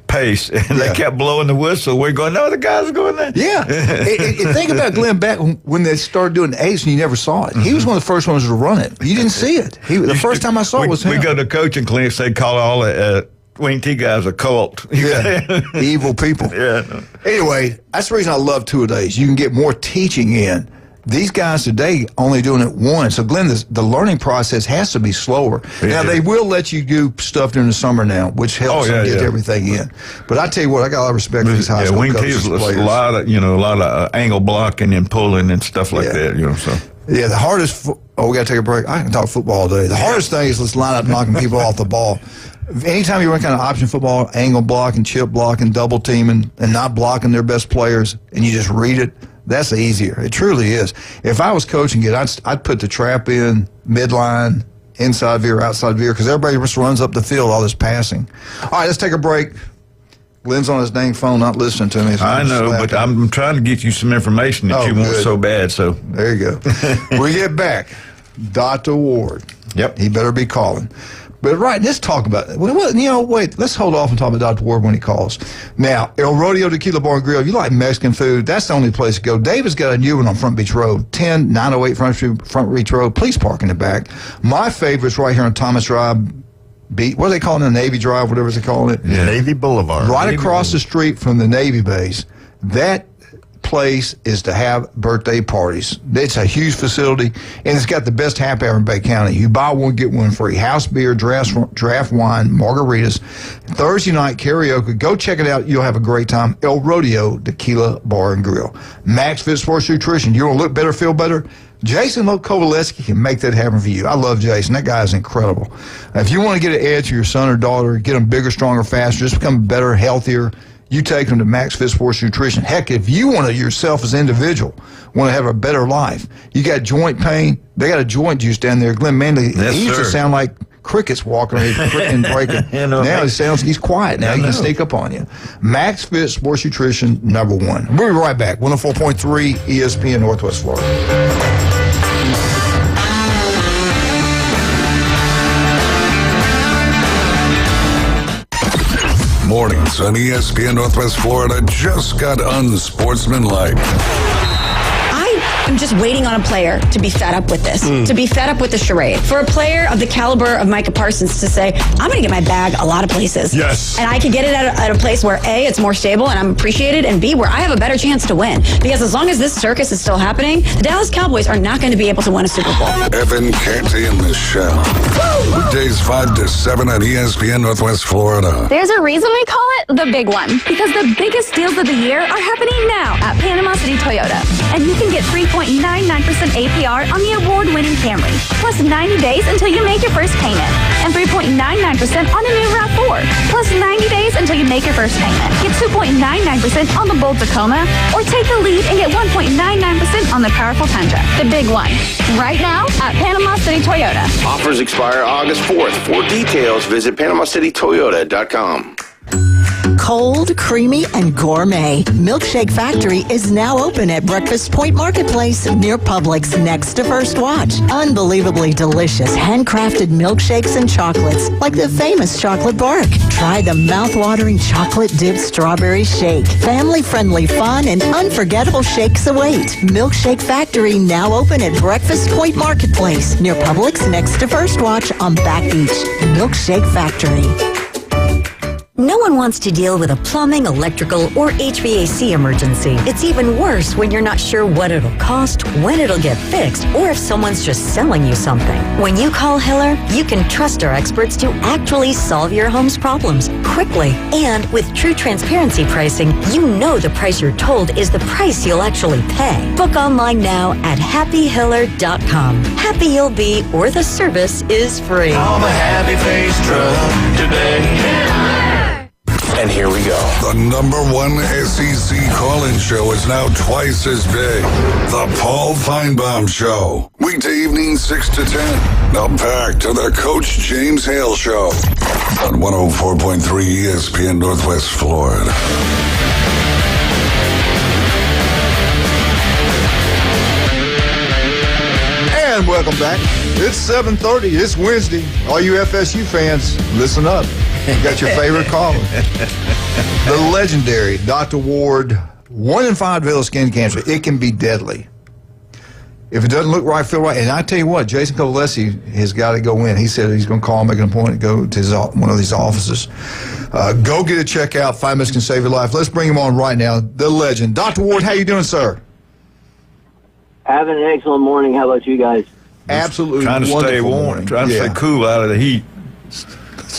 Speaker 5: Pace, and they kept blowing the whistle. We're going, no, the guys are going there.
Speaker 7: Yeah. and think about Glenn Beck when they started doing the eights and you never saw it. He was one of the first ones to run it. You didn't see it. The first time I saw it was him.
Speaker 5: We go to coaching clinics, they call all the wing T guys a cult.
Speaker 7: Yeah. Evil people.
Speaker 5: Yeah.
Speaker 7: Anyway, that's the reason I love two-a-days. You can get more teaching in. These guys today only doing it once. So, Glenn, the learning process has to be slower. Now, they will let you do stuff during the summer now, which helps them get everything in. But I tell you what, I got a lot of respect for these high school coaches and players.
Speaker 5: A lot of angle blocking and pulling and stuff like that. So.
Speaker 7: Yeah, the hardest. We got to take a break. I can talk football all day. The hardest thing is let's line up knocking people off the ball. Anytime you run kind of option football, angle blocking, chip blocking, double teaming, and not blocking their best players, and you just read it. That's easier. It truly is. If I was coaching it, I'd put the trap in, midline, inside veer, outside veer, because everybody just runs up the field, all this passing. All right, let's take a break. Glenn's on his dang phone, not listening to me. So
Speaker 5: I know, but I'm trying to get you some information that you want so bad. So
Speaker 7: there you go. We get back. Dr. Ward.
Speaker 5: Yep.
Speaker 7: He better be calling. But let's talk about it. Let's hold off and talk about Dr. Ward when he calls. Now, El Rodeo Tequila Bar and Grill, if you like Mexican food, that's the only place to go. David's got a new one on Front Beach Road, 10908 Front Beach Road. Please park in the back. My favorite's right here on Thomas Drive. What are they calling it? Navy Drive, whatever they calling it?
Speaker 6: Yeah. Navy Boulevard.
Speaker 7: Right across the street from the Navy base. That place is to have birthday parties. It's a huge facility, and it's got the best happy hour in Bay County. You buy one, get one free. House beer, draft wine, margaritas. Thursday night karaoke. Go check it out. You'll have a great time. El Rodeo Tequila Bar and Grill. Max Fit Sports Nutrition. You want to look better, feel better? Jason Kovalevsky can make that happen for you. I love Jason. That guy is incredible. If you want to get an edge to your son or daughter, get them bigger, stronger, faster, just become better, healthier, you take them to Max Fit Sports Nutrition. Heck, if you want to yourself as an individual, want to have a better life, you got joint pain, they got a joint juice down there. Glenn Manley, he used to sound like crickets walking and breaking. Now he's quiet now. He can sneak up on you. Max Fit Sports Nutrition, #1. We'll be right back. 104.3 ESPN Northwest Florida.
Speaker 3: Mornings on ESPN Northwest Florida just got unsportsmanlike.
Speaker 18: I'm just waiting on a player to be fed up with this, to be fed up with the charade. For a player of the caliber of Micah Parsons to say, I'm going to get my bag a lot of places.
Speaker 6: Yes.
Speaker 18: And I can get it at a place where A, it's more stable and I'm appreciated, and B, where I have a better chance to win. Because as long as this circus is still happening, the Dallas Cowboys are not going to be able to win a Super Bowl.
Speaker 3: Evan Canty and Michelle. Weekdays 5 to 7 on ESPN Northwest Florida.
Speaker 19: There's a reason we call it the big one. Because the biggest deals of the year are happening now at Panama City Toyota. And you can get 3.99% APR on the award-winning Camry, plus 90 days until you make your first payment, and 3.99% on the new RAV4, plus 90 days until you make your first payment. Get 2.99% on the bold Tacoma, or take the lead and get 1.99% on the powerful Tundra. The big one. Right now at Panama City Toyota.
Speaker 20: Offers expire August 4th. For details, visit PanamaCityToyota.com.
Speaker 21: Cold,
Speaker 20: creamy, and gourmet. Milkshake Factory is now open at Breakfast Point Marketplace near Publix next to First Watch. Unbelievably delicious handcrafted milkshakes and chocolates like the famous chocolate bark. Try the mouth-watering chocolate-dipped strawberry shake. Family-friendly fun and unforgettable shakes await. Milkshake Factory now open at Breakfast Point Marketplace near Publix next to First Watch on Back Beach. Milkshake Factory.
Speaker 15: No one wants to deal with a plumbing, electrical, or HVAC emergency. It's even worse when you're not sure what it'll cost, when it'll get fixed, or if someone's just selling you something. When you call Hiller, you can trust our experts to actually solve your home's problems quickly. And with true transparency pricing, you know the price you're told is the price you'll actually pay. Book online now at happyhiller.com. Happy you'll be, or the service is free.
Speaker 4: I'm a happy-faced truck today.
Speaker 3: And here we go. The number one SEC call-in show is now twice as big. The Paul Feinbaum Show. Weekday evening 6 to 10. Now back to the Coach James Hale Show on 104.3 ESPN Northwest Florida.
Speaker 7: And welcome back. It's 7:30. It's Wednesday. All you FSU fans, listen up. You got your favorite caller. The legendary Dr. Ward, 1 in 5 develop skin cancer. It can be deadly. If it doesn't look right, feel right. And I tell you what, Jason Covalessi has got to go in. He said he's going to call, make an appointment, go to one of these offices. Go get a checkout. 5 minutes can save your life. Let's bring him on right now. The legend. Dr. Ward, how you doing, sir?
Speaker 21: Having an excellent morning. How about you guys?
Speaker 7: Absolutely.
Speaker 5: Trying to stay warm. Trying to stay cool out of the heat.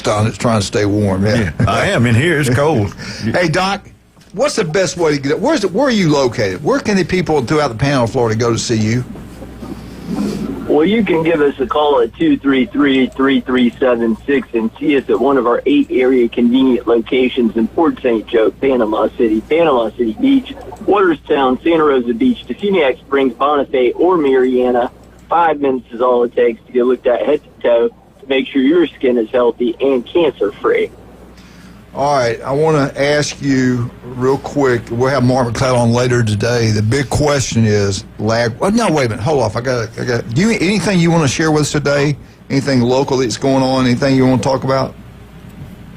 Speaker 7: Trying to stay warm, yeah.
Speaker 5: I am in here. It's cold.
Speaker 7: Hey, Doc, what's the best way to get up? Where are you located? Where can the people throughout the panel of Florida go to see you?
Speaker 21: Well, you can give us a call at 233-3376 and see us at one of our 8 area convenient locations in Port St. Joe, Panama City Beach, Waterstown, Santa Rosa Beach, Tefiniak Springs, Bonifay, or Mariana. 5 minutes is all it takes to get looked at head to toe. Make sure your skin is healthy and cancer-free.
Speaker 7: All right, I want to ask you real quick. We'll have Mark McCloud on later today. The big question is lag. Oh, no, wait a minute. Hold off. I got. Do you anything you want to share with us today? Anything local that's going on? Anything you want to talk about?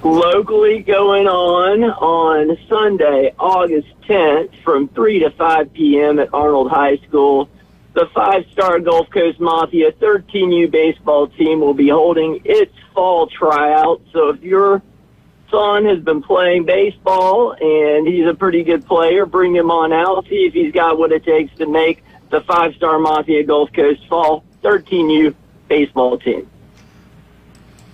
Speaker 21: Locally going on Sunday, August 10th, from 3 to 5 p.m. at Arnold High School. The 5-star Gulf Coast Mafia 13U baseball team will be holding its fall tryout. So if your son has been playing baseball and he's a pretty good player, bring him on out. See if he's got what it takes to make the 5-star Mafia Gulf Coast Fall 13U baseball team.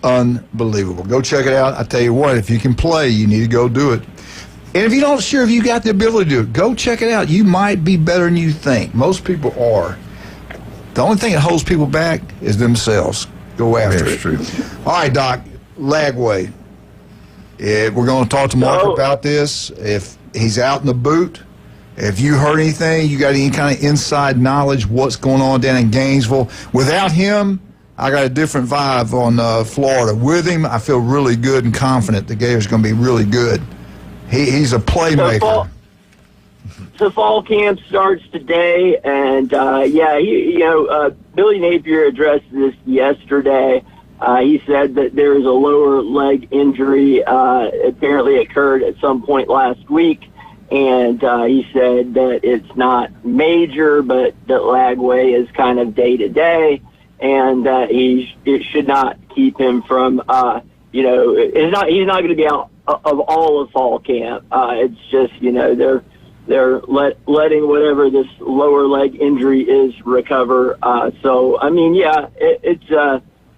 Speaker 7: Unbelievable. Go check it out. I tell you what, if you can play, you need to go do it. And if you're not sure if you got the ability to do it, go check it out. You might be better than you think. Most people are. The only thing that holds people back is themselves. Go after it. True. All right, Doc, Lagway. We're going to talk to Mark about this. If he's out in the boot, if you heard anything, you got any kind of inside knowledge what's going on down in Gainesville. Without him, I got a different vibe on Florida. With him, I feel really good and confident the Gators going to be really good. He's a playmaker.
Speaker 21: So fall camp starts today, and Billy Napier addressed this yesterday. He said that there is a lower leg injury apparently occurred at some point last week, and he said that it's not major, but that Lagway is kind of day to day, and that it should not keep him from he's not going to be out of all of fall camp. It's just, they're letting whatever this lower leg injury is recover. It's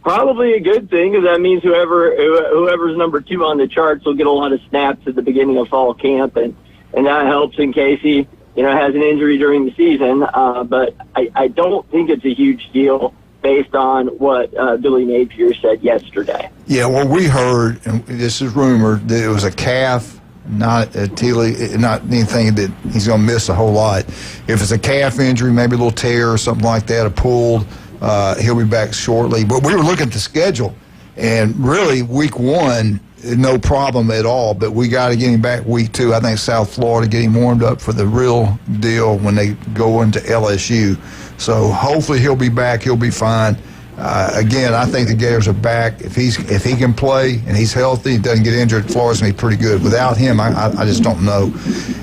Speaker 21: probably a good thing, because that means whoever's number 2 on the charts will get a lot of snaps at the beginning of fall camp, and that helps in case he has an injury during the season. But I don't think it's a huge deal based on what Billy Napier said yesterday.
Speaker 7: Yeah, well, we heard, and this is rumored, that it was a calf, not a not anything that he's going to miss a whole lot. If it's a calf injury, maybe a little tear or something like that, or pulled, he'll be back shortly. But we were looking at the schedule, and really week 1 no problem at all. But we got to get him back week 2. I think South Florida, get him warmed up for the real deal when they go into LSU. So hopefully he'll be back. He'll be fine. Again, I think the Gators are back. If he can play and he's healthy and doesn't get injured, Florida's going to be pretty good. Without him, I just don't know.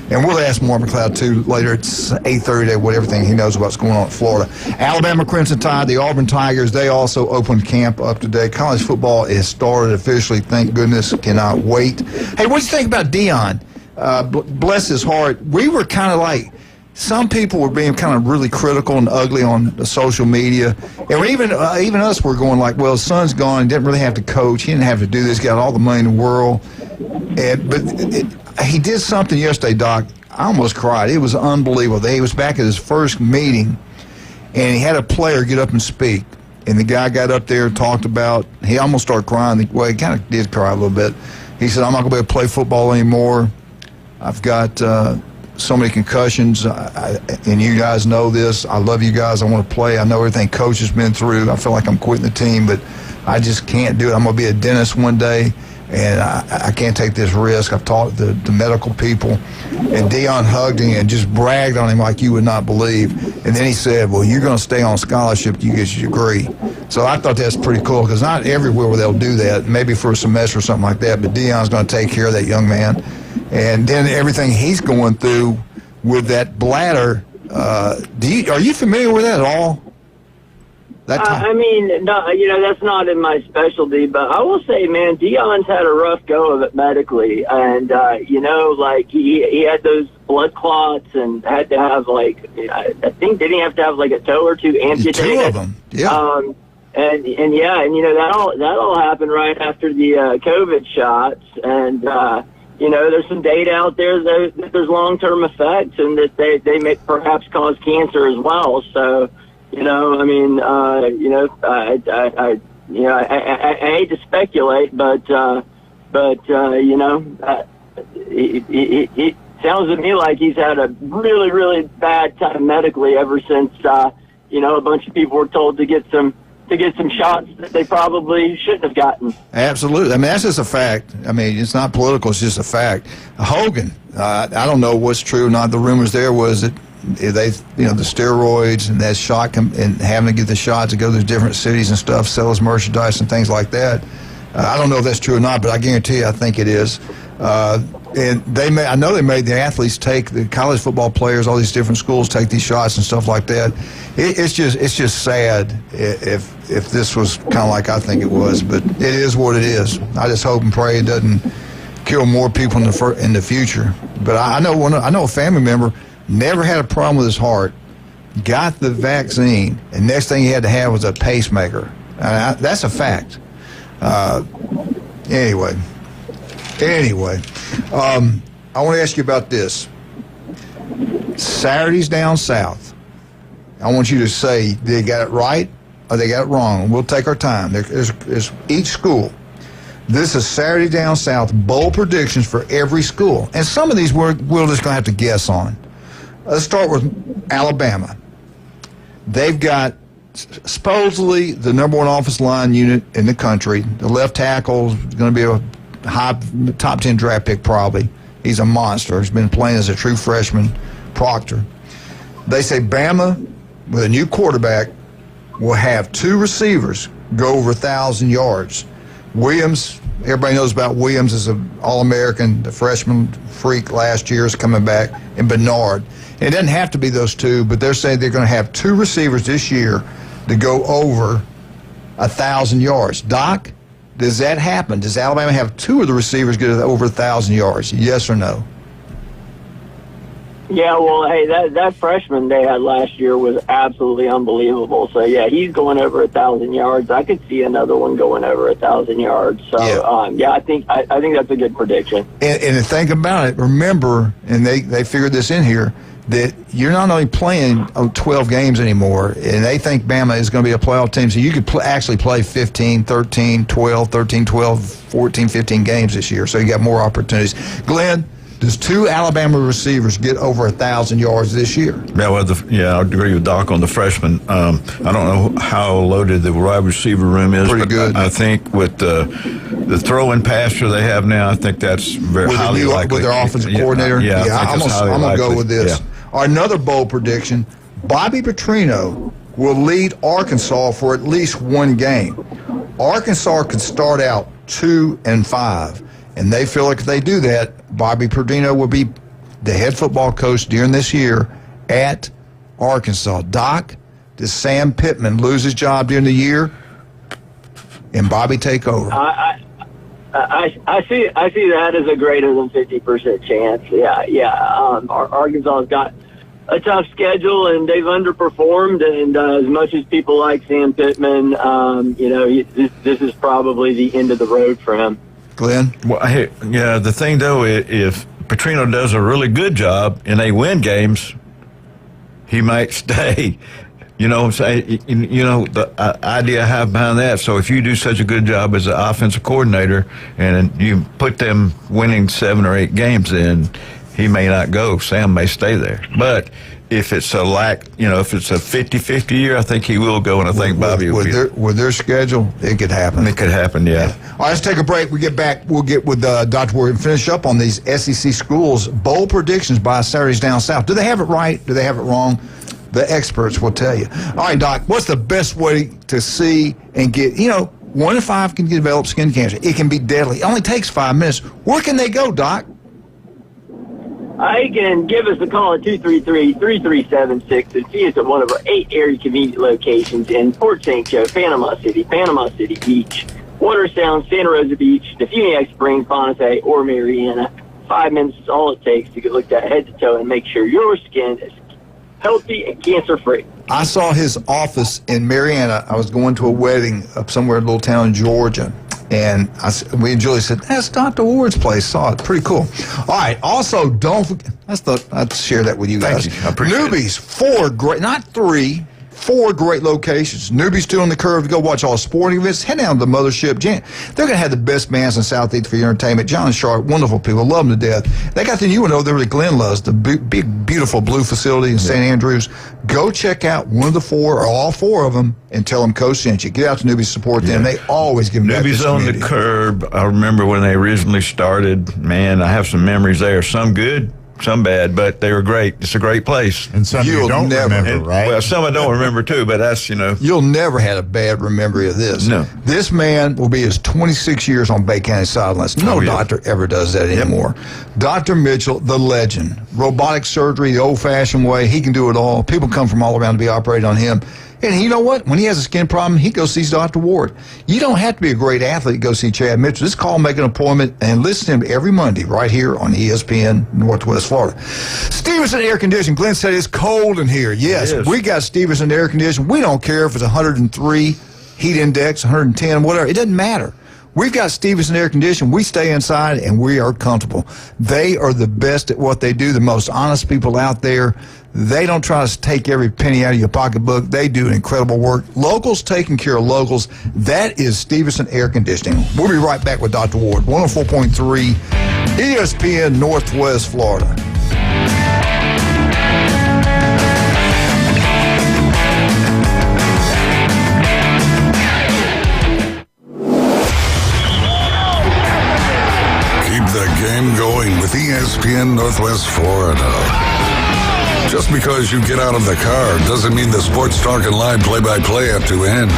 Speaker 7: And we'll ask Mark McLeod, too, later. It's 8:30 today, what everything he knows about what's going on in Florida. Alabama Crimson Tide, the Auburn Tigers, they also opened camp up today. College football is started officially. Thank goodness. Cannot wait. Hey, what do you think about Deion? Bless his heart. We were kind of like, some people were being kind of really critical and ugly on the social media. And even us were going like, well, his son's gone. He didn't really have to coach. He didn't have to do this. He got all the money in the world. But he did something yesterday, Doc. I almost cried. It was unbelievable. He was back at his first meeting, and he had a player get up and speak. And the guy got up there and talked about, he almost started crying. Well, he kind of did cry a little bit. He said, I'm not going to be able to play football anymore. I've got so many concussions, and you guys know this. I love you guys. I want to play. I know everything Coach has been through. I feel like I'm quitting the team, but I just can't do it. I'm going to be a dentist one day, and I can't take this risk. I've talked to the medical people, and Deion hugged him and just bragged on him like you would not believe. And then he said, well, you're going to stay on scholarship till you get your degree. So I thought that's pretty cool, because not everywhere where they'll do that, maybe for a semester or something like that, but Deion's going to take care of that young man. And then everything he's going through with that bladder, are you familiar with that at all?
Speaker 21: I mean, no, that's not in my specialty, but I will say, man, Deion's had a rough go of it medically. And, like he had those blood clots and had to have, like, I think, didn't he have to have, like, a toe or two amputated?
Speaker 7: 2 of them, yeah.
Speaker 21: And that all happened right after the COVID shots. And, there's some data out there that there's long-term effects and that they may perhaps cause cancer as well. So, I hate to speculate, but it sounds to me like he's had a really, really bad time medically ever since, a bunch of people were told to get some shots that they probably shouldn't have gotten.
Speaker 7: Absolutely. I mean, that's just a fact. I mean, it's not political. It's just a fact. Hogan, I don't know what's true or not. The rumors there was that the steroids and that shot and having to get the shots to go to different cities and stuff, sell his merchandise and things like that. I don't know if that's true or not, but I guarantee you I think it is. And I know they made the athletes take, the college football players, all these different schools take these shots and stuff like that. It's just sad if this was kind of like I think it was, but it is what it is. I just hope and pray it doesn't kill more people in the future. But I know a family member never had a problem with his heart, got the vaccine, and next thing he had to have was a pacemaker. That's a fact. Anyway, I want to ask you about this. Saturdays down south. I want you to say they got it right or they got it wrong. We'll take our time. There's each school. This is Saturday down south, bowl predictions for every school. And some of these we're just going to have to guess on. Let's start with Alabama. They've got supposedly the number 1 offensive line unit in the country. The left tackle is going to be a high top 10 draft pick probably. He's a monster. He's been playing as a true freshman, Proctor. They say Bama, with a new quarterback, will have 2 receivers go over 1,000 yards. Williams, everybody knows about Williams as an All-American, the freshman freak last year is coming back, and Bernard. It doesn't have to be those 2, but they're saying they're going to have 2 receivers this year to go over 1,000 yards. Doc, does that happen? Does Alabama have 2 of the receivers get over 1,000 yards? Yes or no?
Speaker 21: Yeah, well, hey, that freshman they had last year was absolutely unbelievable. So, yeah, he's going over 1,000 yards. I could see another one going over 1,000 yards. So, I think that's a good prediction.
Speaker 7: And to think about it, remember, and they figured this in here, that you're not only playing 12 games anymore, and they think Bama is going to be a playoff team, so you could actually play 15, 13, 12, 13, 12, 14, 15 games this year, so you got more opportunities. Glenn, Does 2 Alabama receivers get over 1,000 yards this year?
Speaker 5: Yeah, well, I agree with Doc on the freshman. I don't know how loaded the wide receiver room is.
Speaker 7: Pretty
Speaker 5: but
Speaker 7: good.
Speaker 5: I think with the throwing passer they have now, I think that's very highly likely.
Speaker 7: With their offensive coordinator? I'm going to go with this.
Speaker 5: Yeah.
Speaker 7: All right, another bold prediction. Bobby Petrino will lead Arkansas for at least one game. Arkansas could start out 2-5, and they feel like if they do that, Bobby Petrino will be the head football coach during this year at Arkansas. Doc, does Sam Pittman lose his job during the year and Bobby take over?
Speaker 21: I see that as a greater than 50% chance. Arkansas's got a tough schedule and they've underperformed. And as much as people like Sam Pittman, this is probably the end of the road for him.
Speaker 7: Glenn?
Speaker 5: Well, the thing though, if Petrino does a really good job and they win games, he might stay. You know what I'm saying? The idea I have behind that. So if you do such a good job as an offensive coordinator and you put them winning 7 or 8 games, then he may not go. Sam may stay there. But if it's a if it's a 50-50 year, I think he will go, and I think Bobby will be.
Speaker 7: With their schedule, it could happen.
Speaker 5: It could happen, yeah.
Speaker 7: All right, let's take a break. We get back. We'll get with Dr. Ward and finish up on these SEC schools. Bold predictions by Saturdays Down South. Do they have it right? Do they have it wrong? The experts will tell you. All right, Doc, what's the best way to see and get, 1 in 5 can develop skin cancer. It can be deadly. It only takes 5 minutes. Where can they go, Doc?
Speaker 21: You can give us a call at 233-3376 and see us at one of our 8 area convenient locations in Port St. Joe, Panama City Beach, Watersound, Santa Rosa Beach, Defuniak Springs, Ponce, or Mariana. 5 minutes is all it takes to get looked at head to toe and make sure your skin is healthy and cancer-free.
Speaker 7: I saw his office in Mariana. I was going to a wedding up somewhere in a little town in Georgia. And we and Julie said, that's Dr. Ward's place. Saw it. Pretty cool. All right. Also, don't forget, I'd share that with you guys.
Speaker 5: Thank you. I appreciate
Speaker 7: Newbies, 4 great, not 3, 4 great locations. Newbies still on the curve to go watch all sporting events. Head down to the mothership. They're going to have the best bands in Southeast for your entertainment. John and Sharp, wonderful people. Love them to death. They got the new one over there that Glenn loves, the big, beautiful blue facility in St. Andrews. Go check out one of the 4 or all 4 of them and tell them Coach sent you. Get out to Newbies, support them. They always give them back to the
Speaker 5: Newbies on
Speaker 7: community.
Speaker 5: the curb. I remember when they originally started. Man, I have some memories there. Some good, some bad, but they were great. It's a great place.
Speaker 6: And some you don't remember, right?
Speaker 5: Well, some I don't remember too, but that's,
Speaker 7: You'll never had a bad memory of this.
Speaker 5: No.
Speaker 7: This man will be his 26 years on Bay County sidelines. No doctor ever does that anymore. Dr. Mitchell, the legend. Robotic surgery, the old-fashioned way. He can do it all. People come from all around to be operated on him. And you know what? When he has a skin problem, he goes sees Dr. Ward. You don't have to be a great athlete to go see Chad Mitchell. Just call, make an appointment, and listen to him every Monday right here on ESPN Northwest Florida. Stevenson Air Conditioning. Glenn said it's cold in here. Yes, we got Stevenson Air Conditioning. We don't care if it's 103, heat index, 110, whatever. It doesn't matter. We've got Stevenson Air Conditioning. We stay inside, and we are comfortable. They are the best at what they do, the most honest people out there. They don't try to take every penny out of your pocketbook. They do incredible work. Locals taking care of locals. That is Stevenson Air Conditioning. We'll be right back with Dr. Ward, 104.3 ESPN Northwest Florida.
Speaker 3: Keep the game going with ESPN Northwest Florida. Just because you get out of the car doesn't mean the Sports Talk and Live play-by-play have to end.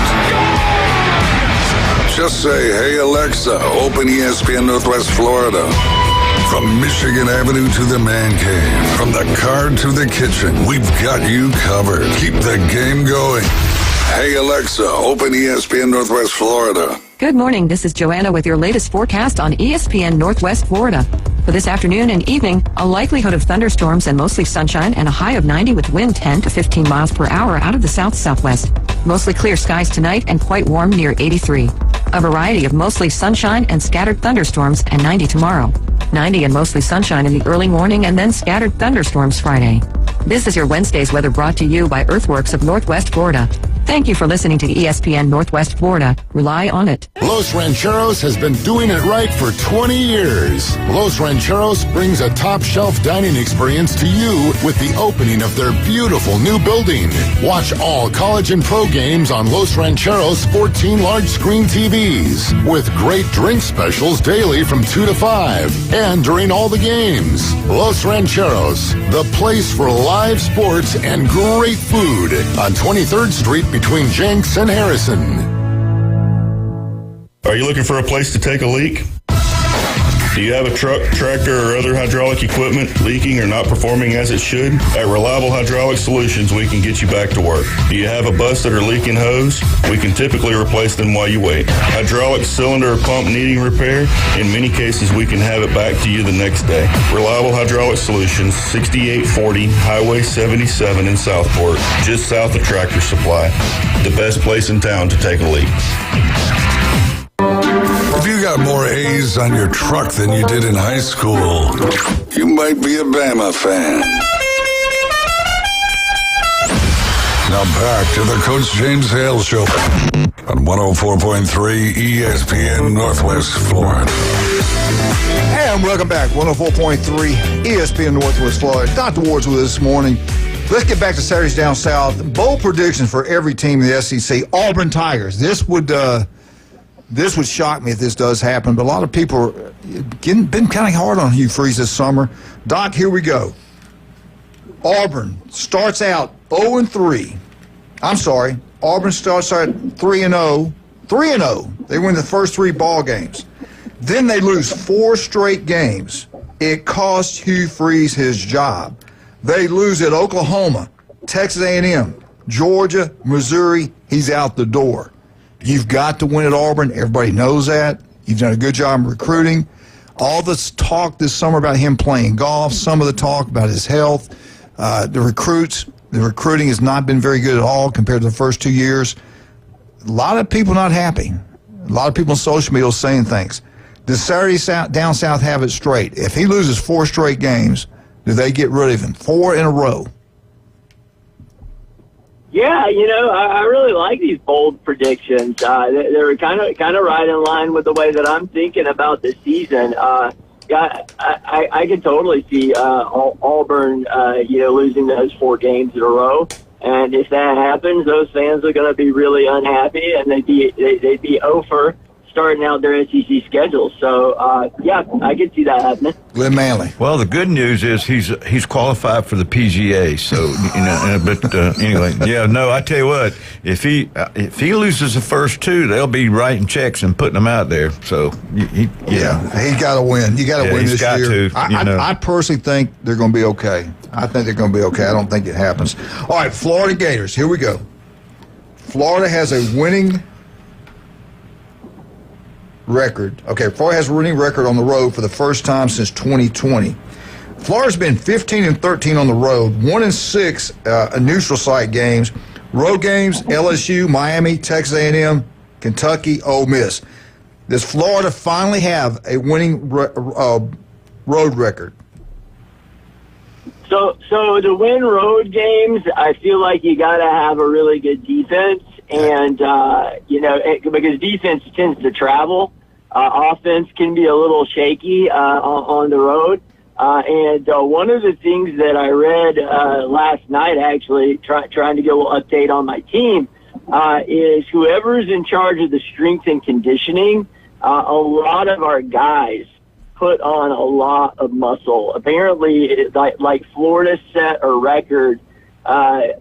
Speaker 3: Just say, hey, Alexa, open ESPN Northwest Florida. From Michigan Avenue to the man cave, from the car to the kitchen, we've got you covered. Keep the game going. Hey, Alexa, open ESPN Northwest Florida.
Speaker 10: Good morning. This is Joanna with your latest forecast on ESPN Northwest Florida. For this afternoon and evening, a likelihood of thunderstorms and mostly sunshine and a high of 90 with wind 10 to 15 miles per hour out of the south-southwest. Mostly clear skies tonight and quite warm near 83. A variety of mostly sunshine and scattered thunderstorms and 90 tomorrow. 90 and mostly sunshine in the early morning and then scattered thunderstorms Friday. This is your Wednesday's weather brought to you by Earthworks of Northwest Florida. Thank you for listening to ESPN Northwest Florida. Rely on it.
Speaker 3: Look
Speaker 1: Los Rancheros has been doing it right for 20 years. Los Rancheros brings a top-shelf dining experience to you with the opening of their beautiful new building. Watch all college and pro games on Los Rancheros' 14 large-screen TVs with great drink specials daily from 2 to 5 and during all the games. Los Rancheros, the place for live sports and great food on 23rd Street between Jenks and Harrison.
Speaker 22: Are you looking for a place to take a leak? Do you have a truck, tractor, or other hydraulic equipment leaking or not performing as it should? At Reliable Hydraulic Solutions, we can get you back to work. Do you have a busted or leaking hose? We can typically replace them while you wait. Hydraulic cylinder or pump needing repair? In many cases, we can have it back to you the next day. Reliable Hydraulic Solutions, 6840 Highway 77 in Southport, just south of Tractor Supply. The best place in town to take a leak.
Speaker 3: If you got more A's on your truck than you did in high school, you might be a Bama fan. Now back to the Coach James Hale Show on 104.3 ESPN Northwest Florida.
Speaker 7: And welcome back, 104.3 ESPN Northwest Florida. Dr. Ward's with us this morning. Let's get back to Saturdays Down South. Bold predictions for every team in the SEC. Auburn Tigers. This would shock me if this does happen, but a lot of people have been kind of hard on Hugh Freeze this summer. Doc, here we go. Auburn starts out 0-3. I'm sorry. Auburn starts out 3-0. 3-0. They win the first 3 ball games. Then they lose 4 straight games. It costs Hugh Freeze his job. They lose at Oklahoma, Texas A&M, Georgia, Missouri. He's out the door. You've got to win at Auburn. Everybody knows that. You've done a good job in recruiting. All this talk this summer about him playing golf, some of the talk about his health, the recruiting has not been very good at all compared to the first 2 years. A lot of people not happy. A lot of people on social media saying things. Does Saturday Down South have it straight? If he loses 4 straight games, do they get rid of him? 4 in a row.
Speaker 21: Yeah, I really like these bold predictions. They're kind of right in line with the way that I'm thinking about the season. I can totally see Auburn, losing those 4 games in a row. And if that happens, those fans are going to be really unhappy, and they'd be over starting out their SEC schedule. So, I can see that happening.
Speaker 7: Glenn Manley.
Speaker 5: Well, the good news is he's qualified for the PGA. So, anyway, I tell you what, if he loses the first 2, they'll be writing checks and putting them out there. So, he
Speaker 7: got to win. You got to win this year. I personally think they're going to be okay. I think they're going to be okay. I don't think it happens. All right, Florida Gators. Here we go. Florida has a winning record. Okay, Florida has a winning record on the road for the first time since 2020. Florida's been 15-13 on the road, 1-6 neutral site games. Road games: LSU, Miami, Texas A&M, Kentucky, Ole Miss. Does Florida finally have a winning road record?
Speaker 21: So to win road games, I feel like you got to have a really good defense, and because defense tends to travel. Offense can be a little shaky on the road. And one of the things that I read last night, actually, trying to get a little update on my team, is whoever's in charge of the strength and conditioning, a lot of our guys put on a lot of muscle. Apparently, like Florida set a record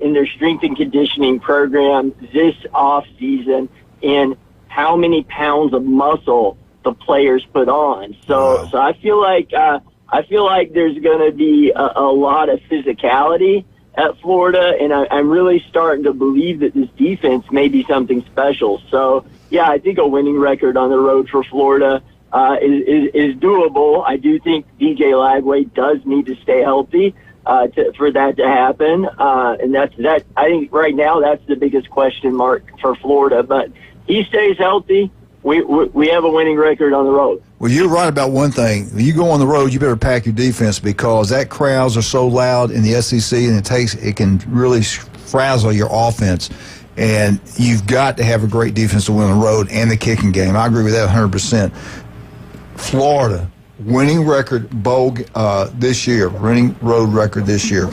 Speaker 21: in their strength and conditioning program this off season in how many pounds of muscle the players put on. So I feel like there's going to be a lot of physicality at Florida, and I'm really starting to believe that this defense may be something special. So yeah, I think a winning record on the road for Florida is doable. I do think DJ Lagway does need to stay healthy for that to happen, and that's that. I think right now that's the biggest question mark for Florida. But he stays healthy, we have a winning record on the road.
Speaker 7: Well, you're right about one thing. When you go on the road, you better pack your defense, because that crowds are so loud in the SEC, and it can really frazzle your offense. And you've got to have a great defense to win on the road and the kicking game. I agree with that 100%. Florida, winning record this year, winning road record this year.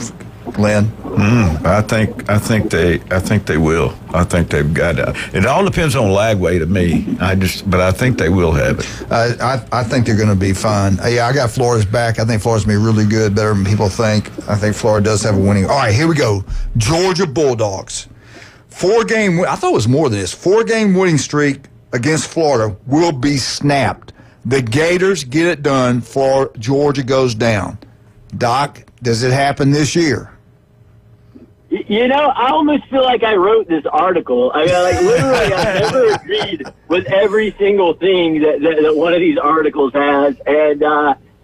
Speaker 7: Glenn?
Speaker 5: I think they will. I think they've got it. It all depends on Lagway to me. But I think they will have it.
Speaker 7: I think they're going to be fine. Yeah, I got Florida's back. I think Florida's going to be really good, better than people think. I think Florida does have a winning. All right, here we go. Georgia Bulldogs. 4-game, I thought it was more than this. 4-game winning streak against Florida will be snapped. The Gators get it done. Georgia goes down. Doc, does it happen this year?
Speaker 21: You know, I almost feel like I wrote this article. I mean, like, literally, I've never agreed with every single thing that one of these articles has. And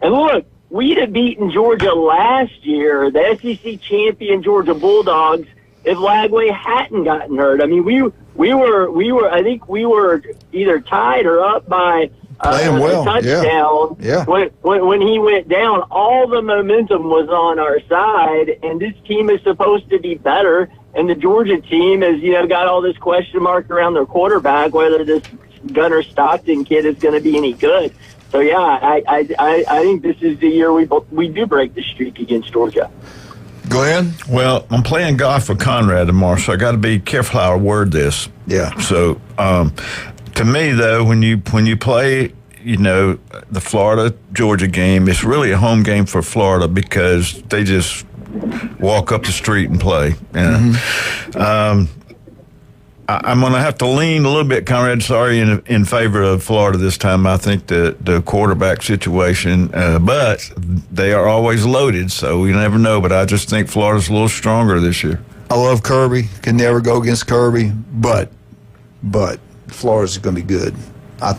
Speaker 21: look, we'd have beaten Georgia last year, the SEC champion Georgia Bulldogs, if Lagway hadn't gotten hurt. I mean, we were. I think we were either tied or up by
Speaker 7: playing well.
Speaker 21: A touchdown.
Speaker 7: Yeah.
Speaker 21: When he went down, all the momentum was on our side, and this team is supposed to be better. And the Georgia team has, got all this question mark around their quarterback, whether this Gunnar Stockton kid is going to be any good. So yeah, I think this is the year we do break the streak against Georgia.
Speaker 7: Glenn?
Speaker 5: Well, I'm playing golf with Conrad tomorrow, so I got to be careful how I word this.
Speaker 7: Yeah.
Speaker 5: So, to me, though, when you play, the Florida-Georgia game, it's really a home game for Florida because they just walk up the street and play. I'm going to have to lean a little bit, Conrad, in favor of Florida this time. I think the quarterback situation, but they are always loaded, so we never know. But I just think Florida's a little stronger this year.
Speaker 7: I love Kirby. Can never go against Kirby, but Florida's going to be good. I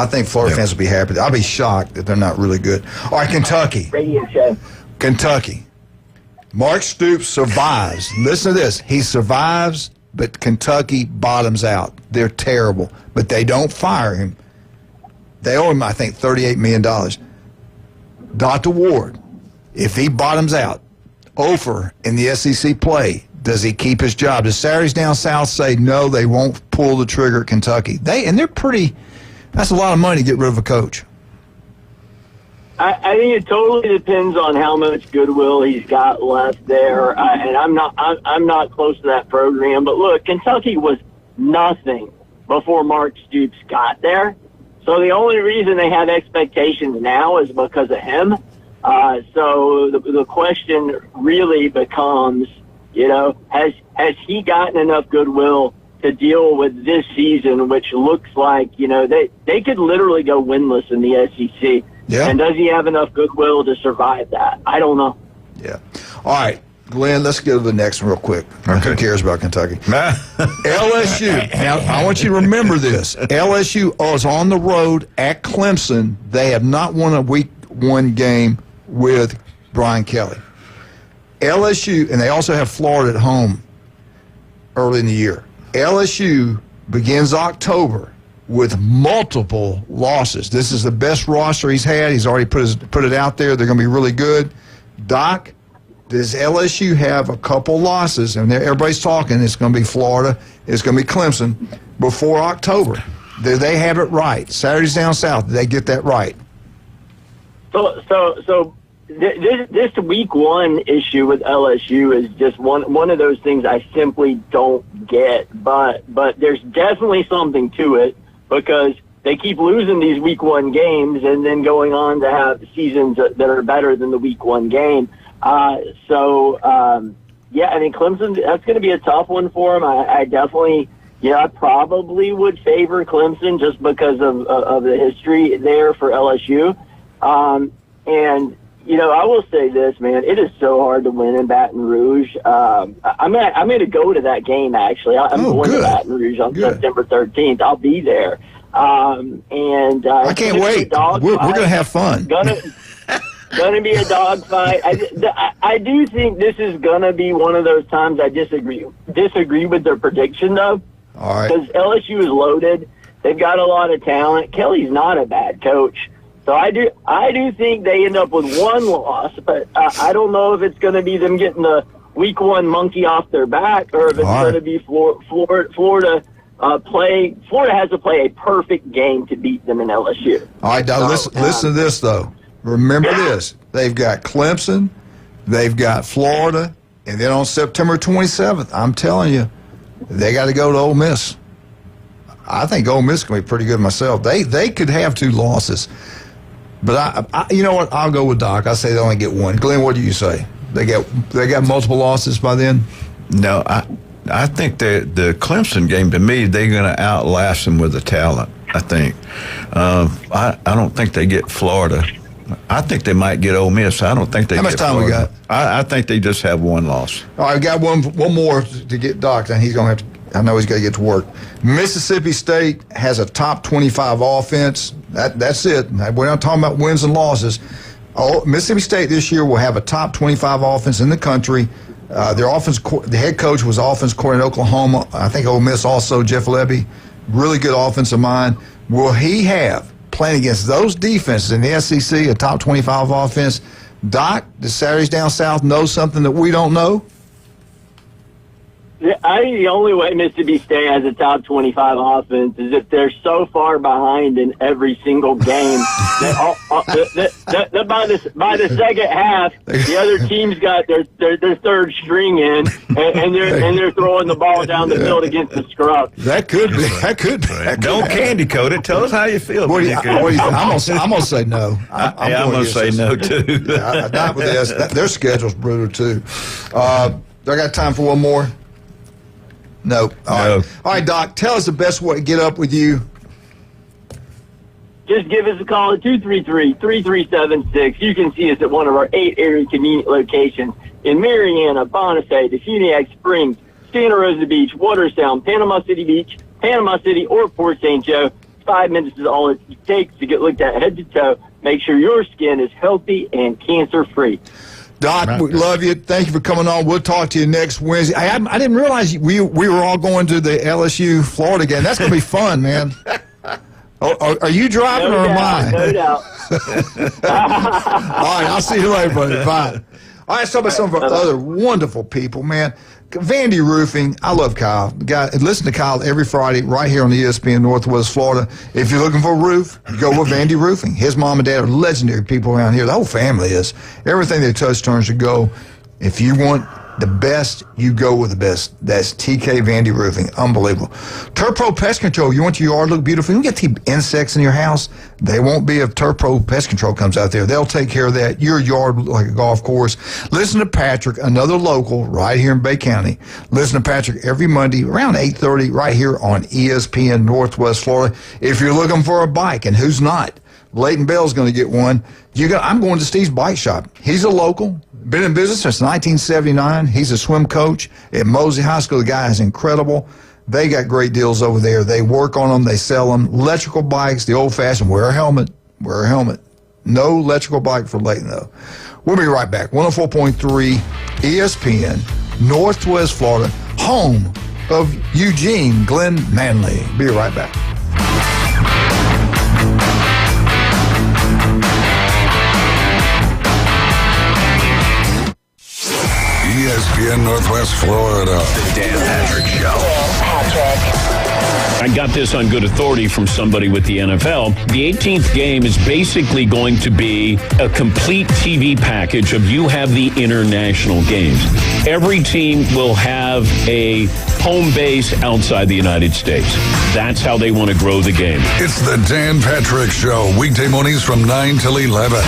Speaker 7: think Florida fans will be happy. I'll be shocked that they're not really good. All right, Kentucky.
Speaker 21: Radio show.
Speaker 7: Kentucky. Mark Stoops survives. Listen to this. He survives, but Kentucky bottoms out. They're terrible, but they don't fire him. They owe him, I think, $38 million. Dr. Ward, if he bottoms out, Ofer in the SEC play, does he keep his job? Does Saturdays Down South say, no, they won't pull the trigger at Kentucky? They're pretty, that's a lot of money to get rid of a coach.
Speaker 21: I think it totally depends on how much goodwill he's got left there, and I'm not close to that program. But look, Kentucky was nothing before Mark Stoops got there, so the only reason they have expectations now is because of him. So the question really becomes, has he gotten enough goodwill to deal with this season, which looks like they could literally go winless in the SEC.
Speaker 7: Yeah.
Speaker 21: And does he have enough goodwill to survive that? I don't know.
Speaker 7: Yeah. All right, Glenn, let's go to the next one real quick. Okay. Who cares about Kentucky? LSU. Now, I want you to remember this. LSU is on the road at Clemson. They have not won a week one game with Brian Kelly. LSU, and they also have Florida at home early in the year. LSU begins October with multiple losses. This is the best roster he's had. He's already put it out there. They're going to be really good. Doc, does LSU have a couple losses? And everybody's talking. It's going to be Florida. It's going to be Clemson before October. Do they have it right? Saturdays Down South, did they get that right?
Speaker 21: So this week one issue with LSU is just one of those things I simply don't get. But there's definitely something to it, because they keep losing these week one games and then going on to have seasons that are better than the week one game. Yeah, I mean, Clemson, that's going to be a tough one for them. I definitely, I probably would favor Clemson just because of the history there for LSU. And, I will say this, man, it is so hard to win in Baton Rouge. I'm going to go to that game, actually. I'm going to Baton Rouge on September 13th. I'll be there. I
Speaker 7: can't wait. We're going to have fun.
Speaker 21: Going to be a dogfight. I do think this is going to be one of those times I disagree with their prediction, though.
Speaker 7: All right.
Speaker 21: Because LSU is loaded. They've got a lot of talent. Kelly's not a bad coach. So I do think they end up with one loss, but I don't know if it's going to be them getting the week one monkey off their back, or if it's going to be Florida. Florida has to play a perfect game to beat them in LSU.
Speaker 7: All right, now listen to this, though. Remember this. They've got Clemson, they've got Florida, and then on September 27th, I'm telling you, they got to go to Ole Miss. I think Ole Miss can be pretty good myself. They could have 2 losses. But, I you know what? I'll go with Doc. I say they only get 1. Glenn, what do you say? They got multiple losses by then?
Speaker 5: No, I think the Clemson game, to me, they're going to outlast them with the talent, I think. I don't think they get Florida. I think they might get Ole Miss. I don't think they get Florida. How much time we got? I think they just have 1 loss.
Speaker 7: All right, we got one more to get Doc, and he's going to have to, I know he's got to get to work. Mississippi State has a top 25 offense. That's it. We're not talking about wins and losses. Mississippi State this year will have a top 25 offense in the country. The head coach was offense coordinator at Oklahoma. I think Ole Miss also, Jeff Lebby. Really good offensive mind. Will he have, playing against those defenses in the SEC, a top 25 offense? Doc, the Saturdays Down South know something that we don't know?
Speaker 21: I think the only way Mississippi State has a top 25 offense is if they're so far behind in every single game that by the second half, the other team's got their third string in, and they're throwing the ball down the field against the scrub.
Speaker 7: That could be.
Speaker 5: Don't candy coat it. Tell us how you feel.
Speaker 7: What do you think? I'm going to say no.
Speaker 5: I'm going to say no, too.
Speaker 7: Not with this. Their schedule's brutal, too. Do I got time for one more? No. All right, Doc, tell us the best way to get up with you.
Speaker 21: Just give us a call at 233-3376. You can see us at one of our 8 area convenient locations in Marianna, Bonifay, Defuniak Springs, Santa Rosa Beach, Watersound, Panama City Beach, Panama City, or Port St. Joe. 5 minutes is all it takes to get looked at head to toe. Make sure your skin is healthy and cancer-free.
Speaker 7: Doc, we love you. Thank you for coming on. We'll talk to you next Wednesday. I didn't realize we were all going to the LSU Florida game. That's going to be fun, man. Are you driving or am I?
Speaker 21: No doubt.
Speaker 7: All right, I'll see you later, buddy. Bye. All right, let's talk about some of our other wonderful people, man. Vandy Roofing, I love Kyle. Listen to Kyle every Friday right here on ESPN Northwest Florida. If you're looking for a roof, you go with Vandy Roofing. His mom and dad are legendary people around here. The whole family is. Everything they touch turns to gold. If you want the best, you go with the best. That's TK Vandy Roofing. Unbelievable. Turpro Pest Control. You want your yard to look beautiful? You don't get the insects in your house. They won't be if Turpro Pest Control comes out there. They'll take care of that. Your yard will look like a golf course. Listen to Patrick, another local right here in Bay County. Listen to Patrick every Monday around 8:30 right here on ESPN Northwest Florida. If you're looking for a bike, and who's not? Leighton Bell's going to get one. I'm going to Steve's Bike Shop. He's a local. Been in business since 1979. He's a swim coach at Mosey High School. The guy is incredible. They got great deals over there. They work on them. They sell them. Electrical bikes, the old-fashioned, wear a helmet. Wear a helmet. No electrical bike for Leighton, though. We'll be right back. 104.3 ESPN, Northwest Florida, home of Eugene Glenn Manley. Be right back.
Speaker 3: ESPN Northwest Florida.
Speaker 2: The Dan Patrick Show. I got this on good authority from somebody with the NFL. The 18th game is basically going to be a complete TV package of you have the international games. Every team will have a home base outside the United States. That's how they want to grow the game.
Speaker 3: It's the Dan Patrick Show. Weekday mornings from 9 till 11.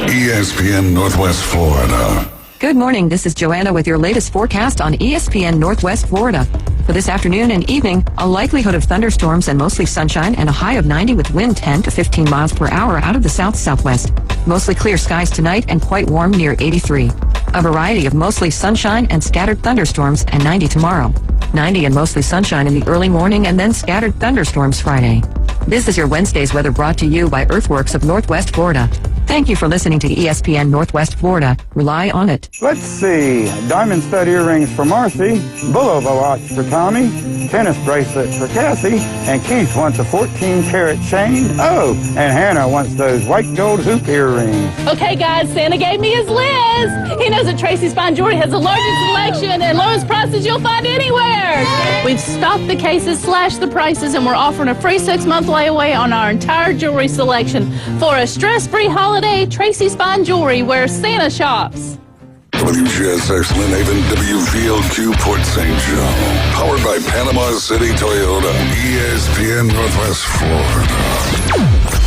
Speaker 3: ESPN Northwest Florida.
Speaker 10: Good morning. This is Joanna with your latest forecast on ESPN Northwest Florida. For this afternoon and evening, a likelihood of thunderstorms and mostly sunshine and a high of 90 with wind 10 to 15 miles per hour out of the south-southwest. Mostly clear skies tonight and quite warm near 83. A variety of mostly sunshine and scattered thunderstorms and 90 tomorrow. 90 and mostly sunshine in the early morning and then scattered thunderstorms Friday. This is your Wednesday's weather brought to you by Earthworks of Northwest Florida. Thank you for listening to ESPN Northwest Florida. Rely on it.
Speaker 17: Let's see. Diamond stud earrings for Marcy, Bulova watch for Tommy, tennis bracelet for Cassie, and Keith wants a 14-karat chain. Oh, and Hannah wants those white gold hoop earrings.
Speaker 16: Okay, guys, Santa gave me his list. He knows that Tracy's Fine Jewelry has the largest selection and lowest prices you'll find anywhere. We've stopped the cases, slashed the prices, and we're offering a free 6-month layaway on our entire jewelry selection for a stress-free holiday. Tracy's Fine Jewelry, where Santa shops.
Speaker 3: WGSX Lynn Haven, WVLQ Port St. Joe. Powered by Panama City Toyota. ESPN Northwest Florida.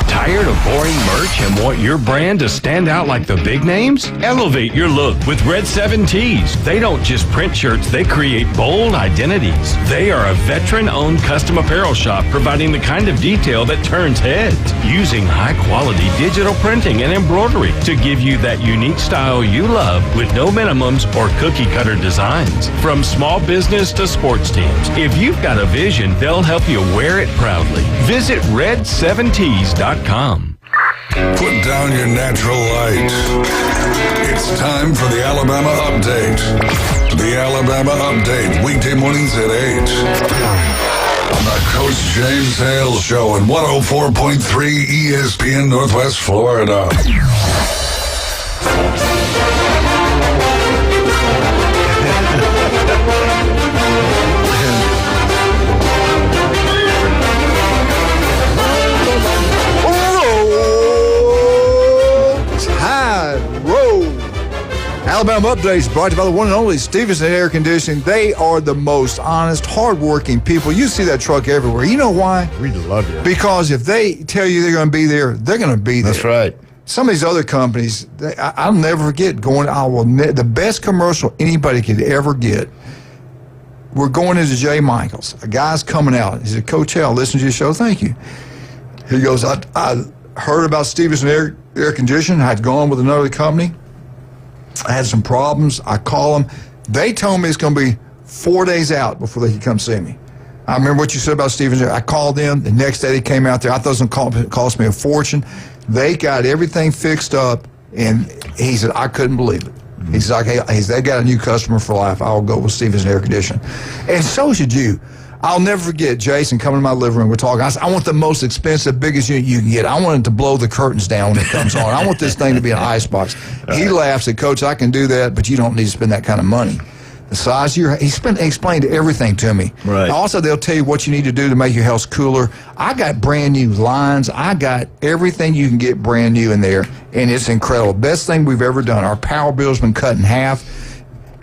Speaker 8: Tired of boring merch and want your brand to stand out like the big names? Elevate your look with Red 7 Tees. They don't just print shirts, they create bold identities. They are a veteran-owned custom apparel shop providing the kind of detail that turns heads, using high-quality digital printing and embroidery to give you that unique style you love with no minimums or cookie-cutter designs. From small business to sports teams, if you've got a vision, they'll help you wear it proudly. Visit red7tees.com.
Speaker 3: Put down your natural light. It's time for the Alabama Update. The Alabama Update, weekday mornings at 8. On the Coach James Hale Show on 104.3 ESPN Northwest Florida.
Speaker 7: Alabama Updates brought to you by the one and only Stevenson Air Conditioning. They are the most honest, hardworking people. You see that truck everywhere. You know why?
Speaker 6: We love you.
Speaker 7: Because if they tell you they're going to be there, they're going to be there.
Speaker 5: That's right.
Speaker 7: Some of these other companies, I'll never forget the best commercial anybody could ever get. We're going into Jay Michaels. A guy's coming out. He said, Coach Hale, listen to your show. Thank you. He goes, I heard about Stevenson Air Conditioning. I'd gone with another company. I had some problems. I call them. They told me it's going to be 4 days out before they could come see me. I remember what you said about Stevens. I called them. The next day they came out there. I thought it was going to cost me a fortune. They got everything fixed up, and he said, I couldn't believe it. He's like, hey, they got a new customer for life. I'll go with Stevens Air Conditioning. And so should you. I'll never forget Jason coming to my living room. We're talking. I said, I want the most expensive, biggest unit you can get. I want it to blow the curtains down when it comes on. I want this thing to be an icebox. He laughs, said, Coach, I can do that, but you don't need to spend that kind of money. The size of your, he explained everything to me.
Speaker 5: Right.
Speaker 7: Also, they'll tell you what you need to do to make your house cooler. I got brand new lines. I got everything you can get brand new in there, and it's incredible. Best thing we've ever done. Our power bill's been cut in half.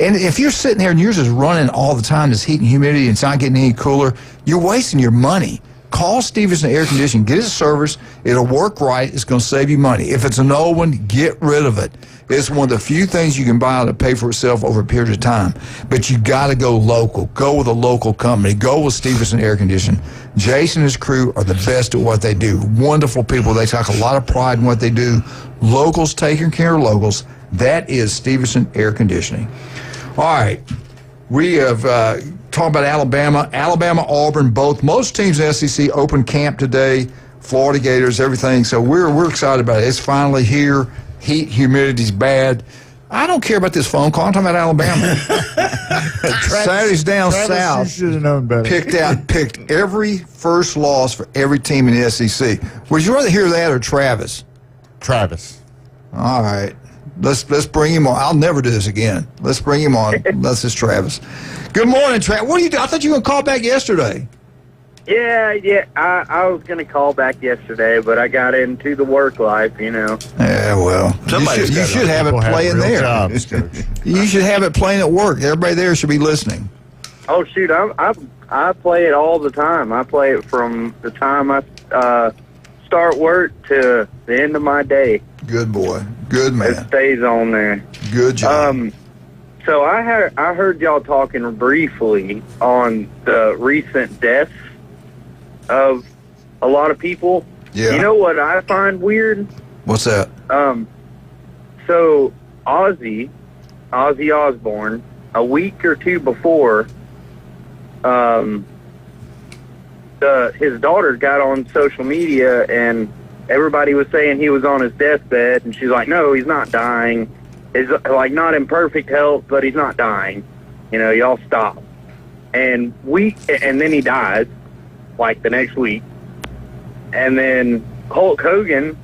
Speaker 7: And if you're sitting there and yours is running all the time, this heat and humidity, and it's not getting any cooler, you're wasting your money. Call Stevenson Air Conditioning. Get it serviced. It'll work right. It's going to save you money. If it's an old one, get rid of it. It's one of the few things you can buy to pay for itself over a period of time. But you got to go local. Go with a local company. Go with Stevenson Air Conditioning. Jason and his crew are the best at what they do. Wonderful people. They take a lot of pride in what they do. Locals taking care of locals. That is Stevenson Air Conditioning. All right, we have talked about Alabama, Auburn, both. Most teams in the SEC open camp today, Florida Gators, everything. So we're excited about it. It's finally here. Heat, humidity's bad. I don't care about this phone call. I'm talking about Alabama. Saturday's down south.
Speaker 6: You should have known better.
Speaker 7: Picked every first loss for every team in the SEC. Would you rather hear that or Travis?
Speaker 6: Travis.
Speaker 7: All right. Let's bring him on. I'll never do this again. Let's bring him on. This is Travis. Good morning, Travis. What are you doing? I thought you were going to call back yesterday.
Speaker 21: Yeah. I was going to call back yesterday, but I got into the work life, you know.
Speaker 7: Yeah, well, you should have it playing there. You should have it playing at work. Everybody there should be listening.
Speaker 21: Oh, shoot. I play it all the time. I play it from the time I start work to the end of my day.
Speaker 7: Good boy. Good man.
Speaker 21: It stays on there.
Speaker 7: Good job.
Speaker 21: So I heard y'all talking briefly on the recent deaths of a lot of people.
Speaker 7: Yeah.
Speaker 21: You know what I find weird?
Speaker 7: What's that?
Speaker 21: So Ozzy Osbourne, a week or two before, his daughter got on social media and everybody was saying he was on his deathbed, and she's like, no, he's not dying. He's like not in perfect health, but he's not dying. Y'all stop. And then he dies, like the next week. And then Hulk Hogan,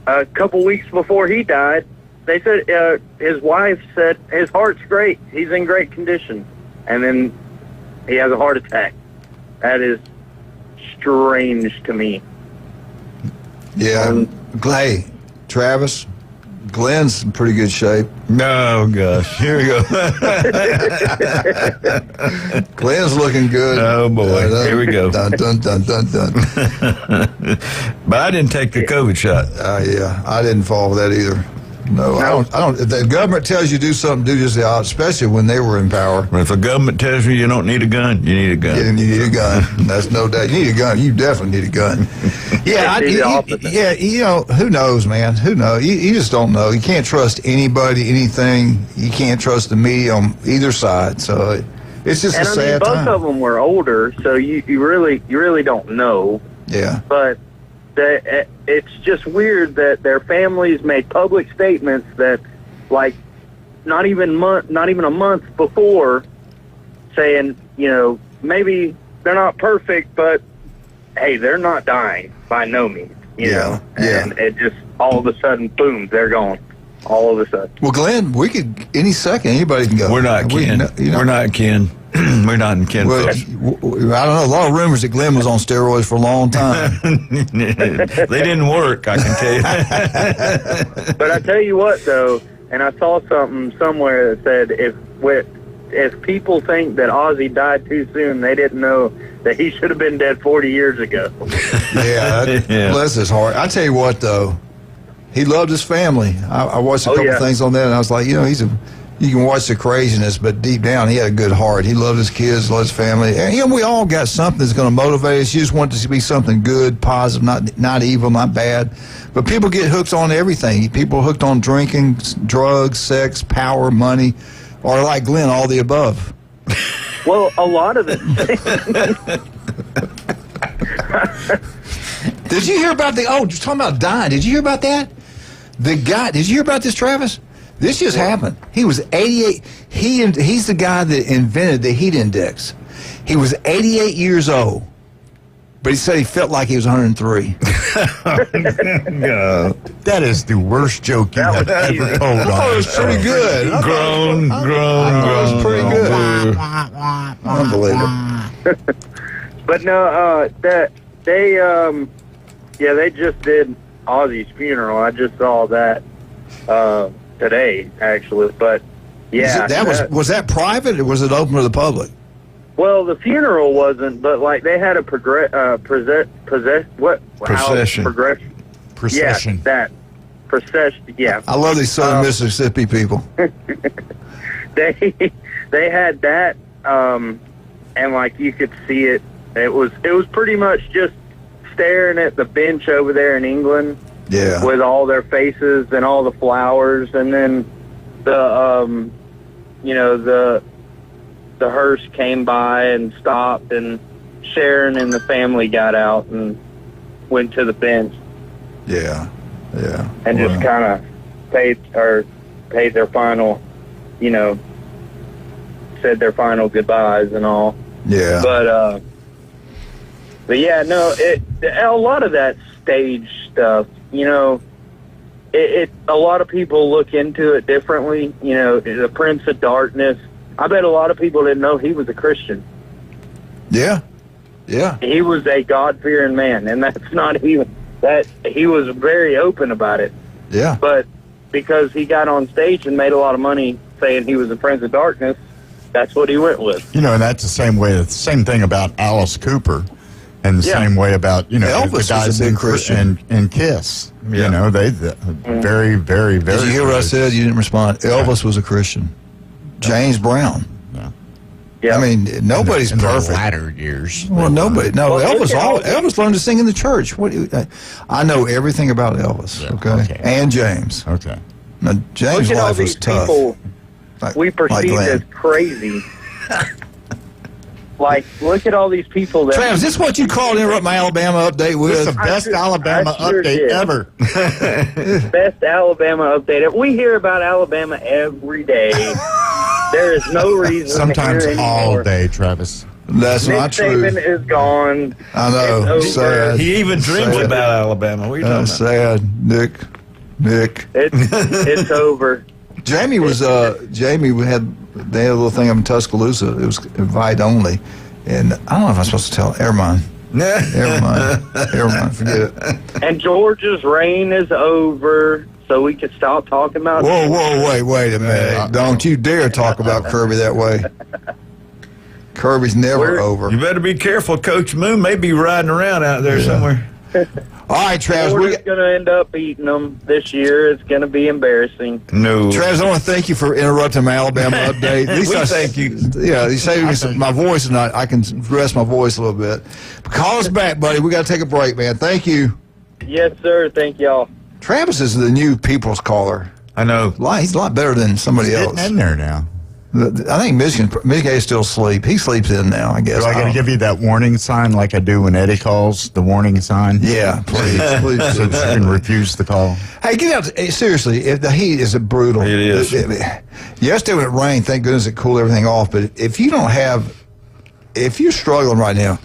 Speaker 21: a couple weeks before he died, they said his wife said his heart's great. He's in great condition. And then he has a heart attack. That is strange to me.
Speaker 7: Yeah. Hey, Travis, Glenn's in pretty good shape.
Speaker 5: No, gosh. Here we go.
Speaker 7: Glenn's looking good.
Speaker 5: Oh, boy. Here we go.
Speaker 7: Dun, dun, dun, dun, dun.
Speaker 5: But I didn't take the COVID shot.
Speaker 7: Yeah, I didn't fall for that either. No, I don't. If the government tells you to do something, do just the opposite, especially when they were in power.
Speaker 5: If the government tells you don't need a gun, you need a gun.
Speaker 7: Yeah, you need a gun. That's no doubt. You need a gun. You definitely need a gun. Yeah, who knows, man? Who knows? You just don't know. You can't trust anybody, anything. You can't trust the media on either side. So it's just a sad time.
Speaker 21: Both of them were older, so you really don't know.
Speaker 7: Yeah.
Speaker 21: But it's just weird that their families made public statements that, like, not even a month before, saying, maybe they're not perfect, but hey, they're not dying by no means. You know? And it just all of a sudden, boom, they're gone. All of a sudden.
Speaker 7: Well, Glenn, we could any second anybody can go.
Speaker 5: We're not kin. We're not kin. We're not in kin.
Speaker 7: Well, I don't know. A lot of rumors that Glenn was on steroids for a long time.
Speaker 5: They didn't work, I can tell
Speaker 21: you. But I tell you what, though, and I saw something somewhere that said if people think that Ozzy died too soon, they didn't know that he should have been dead 40 years ago.
Speaker 7: Bless his heart. I tell you what, though, he loved his family. I watched a couple things on that, and I was like, you can watch the craziness, but deep down, he had a good heart. He loved his kids, loved his family. And we all got something that's going to motivate us. You just want it to be something good, positive, not evil, not bad. But people get hooked on everything. People hooked on drinking, drugs, sex, power, money, or like Glenn, all the above.
Speaker 21: Well, a lot of it.
Speaker 7: Did you hear about just talking about dying, did you hear about that? Did you hear about this, Travis? This just happened. He was 88. He's the guy that invented the heat index. He was 88 years old, but he said he felt like he was 103.
Speaker 6: That is the worst joke you have ever told.
Speaker 7: Oh, it was pretty good.
Speaker 5: Grown.
Speaker 7: It was pretty good. Unbelievable.
Speaker 21: But no, they just did Ozzy's funeral. I just saw that today, actually. But
Speaker 7: was that private or was it open to the public?
Speaker 21: Well, the funeral wasn't, but like they had a procession.
Speaker 6: Procession.
Speaker 21: Yeah, that procession. Yeah.
Speaker 7: I love these Southern Mississippi people.
Speaker 21: They had that, and like you could see it. It was pretty much just staring at the bench over there in England.
Speaker 7: Yeah.
Speaker 21: With all their faces and all the flowers, and then the hearse came by and stopped, and Sharon and the family got out and went to the bench.
Speaker 7: Yeah.
Speaker 21: And just kind of paid their final, said their final goodbyes and all.
Speaker 7: Yeah.
Speaker 21: But yeah, no, a lot of that stage stuff, a lot of people look into it differently. The Prince of Darkness. I bet a lot of people didn't know he was a Christian.
Speaker 7: Yeah.
Speaker 21: He was a God-fearing man, and that's not even that. He was very open about it.
Speaker 7: Yeah.
Speaker 21: But because he got on stage and made a lot of money saying he was a Prince of Darkness, that's what he went with.
Speaker 6: And that's the same thing about Alice Cooper. And the same way about,
Speaker 7: Elvis
Speaker 6: the guys
Speaker 7: was a big Christian.
Speaker 6: and Kiss.
Speaker 7: Yeah.
Speaker 6: They very, very, very.
Speaker 7: Did you hear what I said? You didn't respond. Elvis was a Christian. James Brown.
Speaker 21: Yeah.
Speaker 7: I mean, nobody's
Speaker 6: in
Speaker 7: perfect.
Speaker 6: The latter years.
Speaker 7: Well, nobody. No, Elvis learned to sing in the church. I know everything about Elvis. Okay. And James.
Speaker 6: Okay.
Speaker 7: Now, James' life was tough.
Speaker 21: We perceived as crazy.
Speaker 9: Like, look at all these people that...
Speaker 7: Travis, this is what you called Interrupt My Alabama Update with?
Speaker 6: This is the best Alabama update ever.
Speaker 9: Best Alabama update. We hear about Alabama every day. There is no reason
Speaker 6: Sometimes
Speaker 9: to hear
Speaker 6: all
Speaker 9: anymore.
Speaker 6: day, Travis.
Speaker 7: That's
Speaker 9: Nick
Speaker 7: not true.
Speaker 9: Saban is gone.
Speaker 7: I know.
Speaker 9: It's over.
Speaker 5: He even dreams about Alabama. What are you talking about?
Speaker 7: Sad, Nick.
Speaker 9: It's over.
Speaker 7: Jamie was Jamie had they had a little thing up in Tuscaloosa. It was invite only, and I don't know if I'm supposed to tell. Never mind. Never mind. Forget it.
Speaker 9: And Georgia's reign is over, so we can stop talking about.
Speaker 7: Wait a minute! Don't you dare talk about Kirby that way. Kirby's never over.
Speaker 5: You better be careful. Coach Moon may be riding around out there somewhere.
Speaker 7: All right, Travis.
Speaker 9: We're going to end up beating them this year. It's going to be embarrassing.
Speaker 5: No.
Speaker 7: Travis, I want to thank you for interrupting my Alabama update. At least
Speaker 5: thank you.
Speaker 7: Yeah, you say my voice is not. I can rest my voice a little bit. But call us back, buddy. We got to take a break, man. Thank you.
Speaker 9: Yes, sir. Thank y'all.
Speaker 7: Travis is the new people's caller.
Speaker 5: I know.
Speaker 7: He's a lot better than somebody else.
Speaker 6: Getting in there now.
Speaker 7: I think Michigan is still asleep. He sleeps in now, I guess.
Speaker 6: Do I got to give you that warning sign like I do when Eddie calls? The warning sign?
Speaker 7: Yeah, please.
Speaker 6: So you can refuse the call.
Speaker 7: Hey, get out. Seriously, if the heat is brutal.
Speaker 5: It is.
Speaker 7: Yesterday when it rained, thank goodness it cooled everything off. But if you're struggling right now,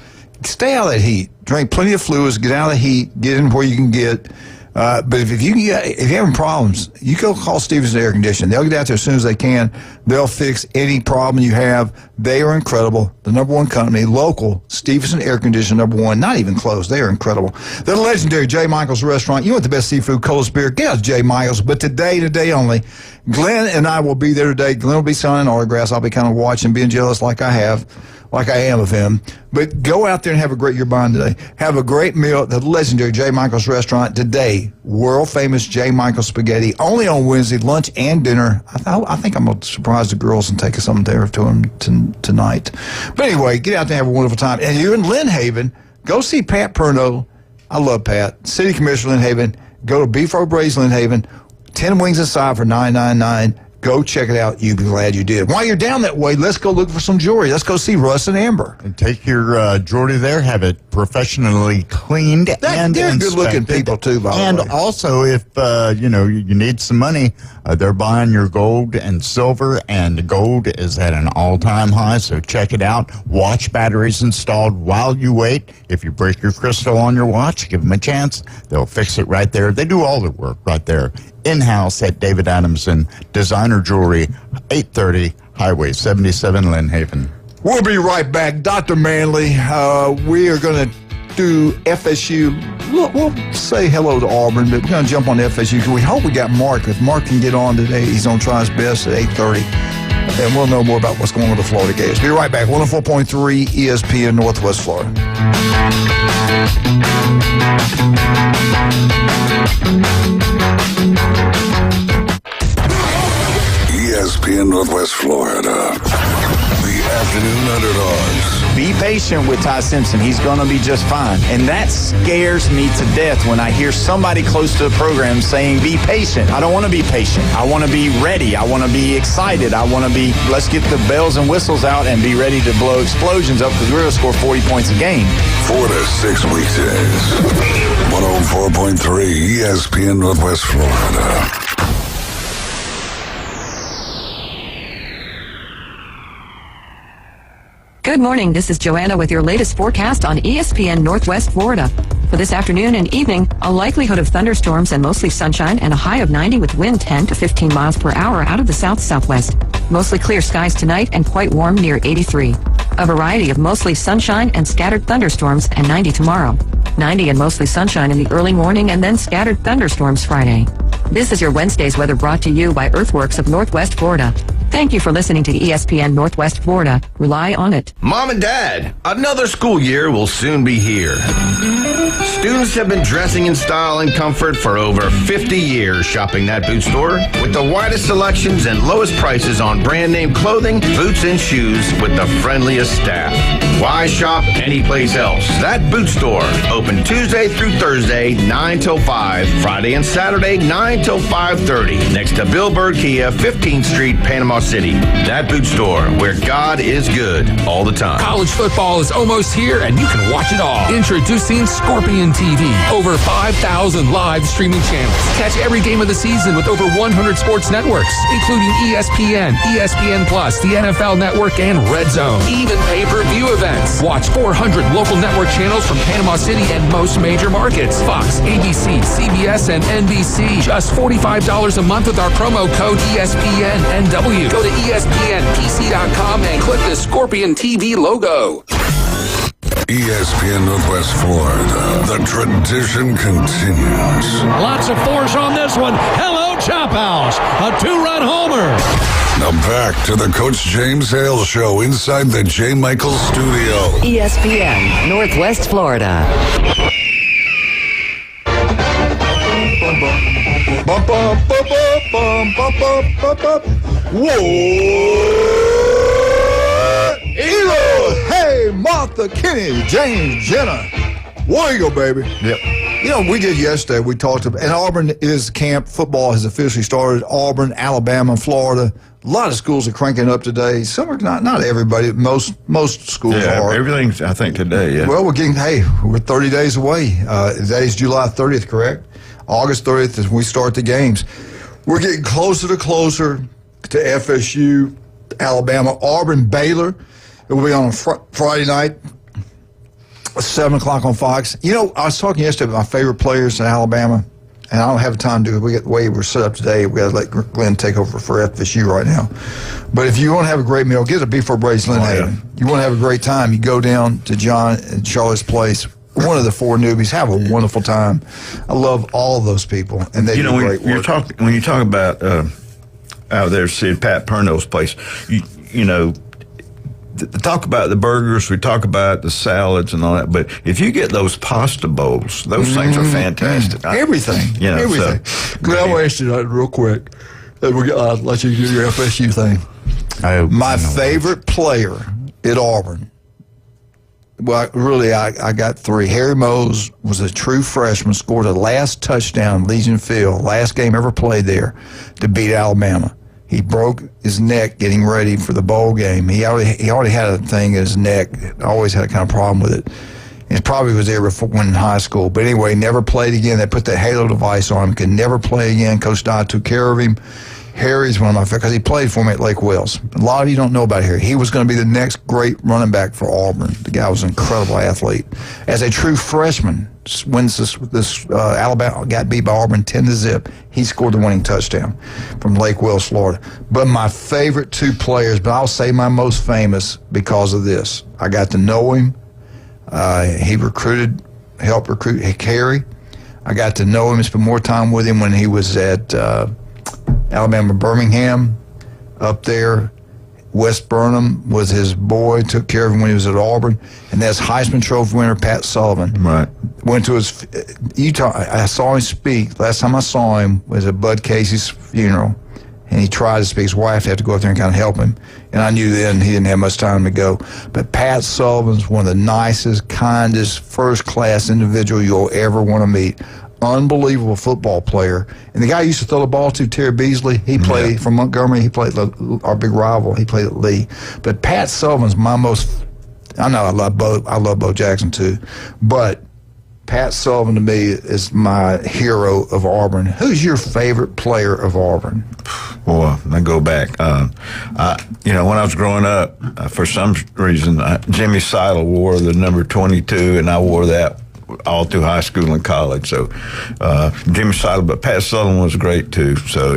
Speaker 7: stay out of that heat. Drink plenty of fluids. Get out of the heat. Get in where you can get. But if you're having problems, you go call Stevenson Air Conditioning. They'll get out there as soon as they can. They'll fix any problem you have. They are incredible. The number one company, local, Stevenson Air Conditioning, number one. Not even close. They are incredible. They're the legendary J. Michael's Restaurant. You want the best seafood, coldest beer, get out to J. Michael's. But today only, Glenn and I will be there today. Glenn will be signing autographs. I'll be kind of watching, being jealous like I am of him. But go out there and have a great year bond today. Have a great meal at the legendary J. Michael's Restaurant today. World famous J. Michael's spaghetti. Only on Wednesday, lunch and dinner. I think I'm going to surprise the girls and take something there to them tonight. But anyway, get out there and have a wonderful time. And you're in Lynn Haven, go see Pat Perno. I love Pat. City Commissioner Lynn Haven. Go to Beef O'Brady's Lynn Haven. 10 wings inside for $9.99. Go check it out. You'll be glad you did. While you're down that way, let's go look for some jewelry. Let's go see Russ and Amber.
Speaker 6: And take your jewelry there, have it professionally cleaned and
Speaker 7: they're
Speaker 6: inspected.
Speaker 7: good-looking people, too, by the way.
Speaker 6: And also, if, you need some money, they're buying your gold and silver, and gold is at an all-time high, so check it out. Watch batteries installed while you wait. If you break your crystal on your watch, give them a chance. They'll fix it right there. They do all the work right there. In-house at David Adamson Designer Jewelry, 830 Highway 77, Lynn Haven.
Speaker 7: We'll be right back. Dr. Manley, we are going to do FSU. We'll say hello to Auburn, but we're going to jump on FSU. We hope we got Mark. If Mark can get on today, he's going to try his best at 8:30. And we'll know more about what's going on with the Florida Gators. Be right back. 104.3 ESPN Northwest Florida.
Speaker 3: ESPN Northwest Florida. The afternoon underdogs.
Speaker 11: Be patient with Ty Simpson. He's going to be just fine. And that scares me to death when I hear somebody close to the program saying, be patient. I don't want to be patient. I want to be ready. I want to be excited. I want to be, let's get the bells and whistles out and be ready to blow explosions up because we're going to score 40 points a game.
Speaker 3: 4 to 6 weekdays. 104.3 ESPN Northwest Florida.
Speaker 10: Good morning. This is Joanna with your latest forecast on ESPN Northwest Florida. For this afternoon and evening, a likelihood of thunderstorms and mostly sunshine and a high of 90 with wind 10 to 15 miles per hour out of the south-southwest. Mostly clear skies tonight and quite warm near 83. A variety of mostly sunshine and scattered thunderstorms and 90 tomorrow. 90 and mostly sunshine in the early morning and then scattered thunderstorms Friday. This is your Wednesday's weather brought to you by Earthworks of Northwest Florida. Thank you for listening to ESPN Northwest Florida. Rely on it.
Speaker 12: Mom and Dad, another school year will soon be here. Students have been dressing in style and comfort for over 50 years shopping that boot store with the widest selections and lowest prices on brand name clothing, boots, and shoes with the friendliest staff. Why shop anyplace else? That boot store, open Tuesday through Thursday, 9 till 5, Friday and Saturday, 9 till 5:30, next to Bill Bird Kia, 15th Street, Panama City. That boot store where God is good all the time.
Speaker 13: College football is almost here, and you can watch it all. Introducing Scorpion TV. Over 5,000 live streaming channels. Catch every game of the season with over 100 sports networks, including ESPN, ESPN Plus, the NFL Network, and Red Zone. Even pay-per-view events. Watch 400 local network channels from Panama City and most major markets. Fox, ABC, CBS, and NBC. Just $45 a month with our promo code ESPNNW. Go to ESPNPC.com and click the Scorpion TV logo.
Speaker 3: ESPN Northwest Florida. The tradition continues.
Speaker 14: Lots of force on this one. Hello, Chop House. A 2-run homer.
Speaker 3: Now back to the Coach James Hale Show inside the J. Michael Studio.
Speaker 23: ESPN Northwest Florida.
Speaker 7: Bump up, bump up, bump up, bump up. Whoa! Eagles! Hey, Martha, Kenny, James, Jenna. War Eagle, baby.
Speaker 5: Yep.
Speaker 7: You know, we did yesterday. We talked about, and Auburn is camp. Football has officially started. Auburn, Alabama, Florida. A lot of schools are cranking up today. Some are not everybody. Most schools are.
Speaker 5: Everything's, I think, today, yeah.
Speaker 7: Well, we're 30 days away. Today's July 30th, correct? August 30th is when we start the games. We're getting closer to FSU, Alabama, Auburn, Baylor. It will be on a Friday night, 7 o'clock on Fox. You know, I was talking yesterday about my favorite players in Alabama, and I don't have time to do it. We got the way we're set up today. We got to let Glenn take over for FSU right now. But if you want to have a great meal, get a beef for Brady's Lynn Haven. You want to have a great time, you go down to John and Charlotte's place. One of the 4 newbies. Have a wonderful time. I love all of those people, and they do great work.
Speaker 5: When you talk about out there, see Pat Purnell's place, you know, talk about the burgers, we talk about the salads and all that, but if you get those pasta bowls, those things are fantastic.
Speaker 7: Everything.
Speaker 5: You know,
Speaker 7: everything. Glenn, I want to ask you that real quick. I'll let you do your FSU thing. My favorite player at Auburn, well, really, I got 3. Harry Mose was a true freshman, scored the last touchdown, Legion Field, last game ever played there to beat Alabama. He broke his neck getting ready for the bowl game. He already had a thing in his neck. Always had a kind of problem with it. And probably was there before when in high school. But anyway, never played again. They put that Halo device on him. Could never play again. Coach Dodd took care of him. Harry's one of my favorites because he played for me at Lake Wells. A lot of you don't know about Harry. He was going to be the next great running back for Auburn. The guy was an incredible athlete. As a true freshman, when this Alabama got beat by Auburn 10-0, he scored the winning touchdown from Lake Wells, Florida. But my favorite 2 players, but I'll say my most famous because of this. I got to know him. He helped recruit Harry. I got to know him and spend more time with him when he was at Alabama, Birmingham, up there. West Burnham was his boy, took care of him when he was at Auburn. And that's Heisman Trophy winner Pat Sullivan.
Speaker 5: Right.
Speaker 7: Went to his Utah. I saw him speak. Last time I saw him was at Bud Casey's funeral. And he tried to speak. His wife had to go up there and kind of help him. And I knew then he didn't have much time to go. But Pat Sullivan's one of the nicest, kindest, first-class individual you'll ever want to meet. Unbelievable football player. And the guy I used to throw the ball to, Terry Beasley, he played from Montgomery. He played our big rival. He played at Lee. But Pat Sullivan's my most, I know I love Bo Jackson too, but Pat Sullivan to me is my hero of Auburn. Who's your favorite player of Auburn?
Speaker 5: Well, I go back. When I was growing up, for some reason, Jimmy Seidel wore the number 22, and I wore that all through high school and college. So Jimmy Seidel, but Pat Sullivan was great too. So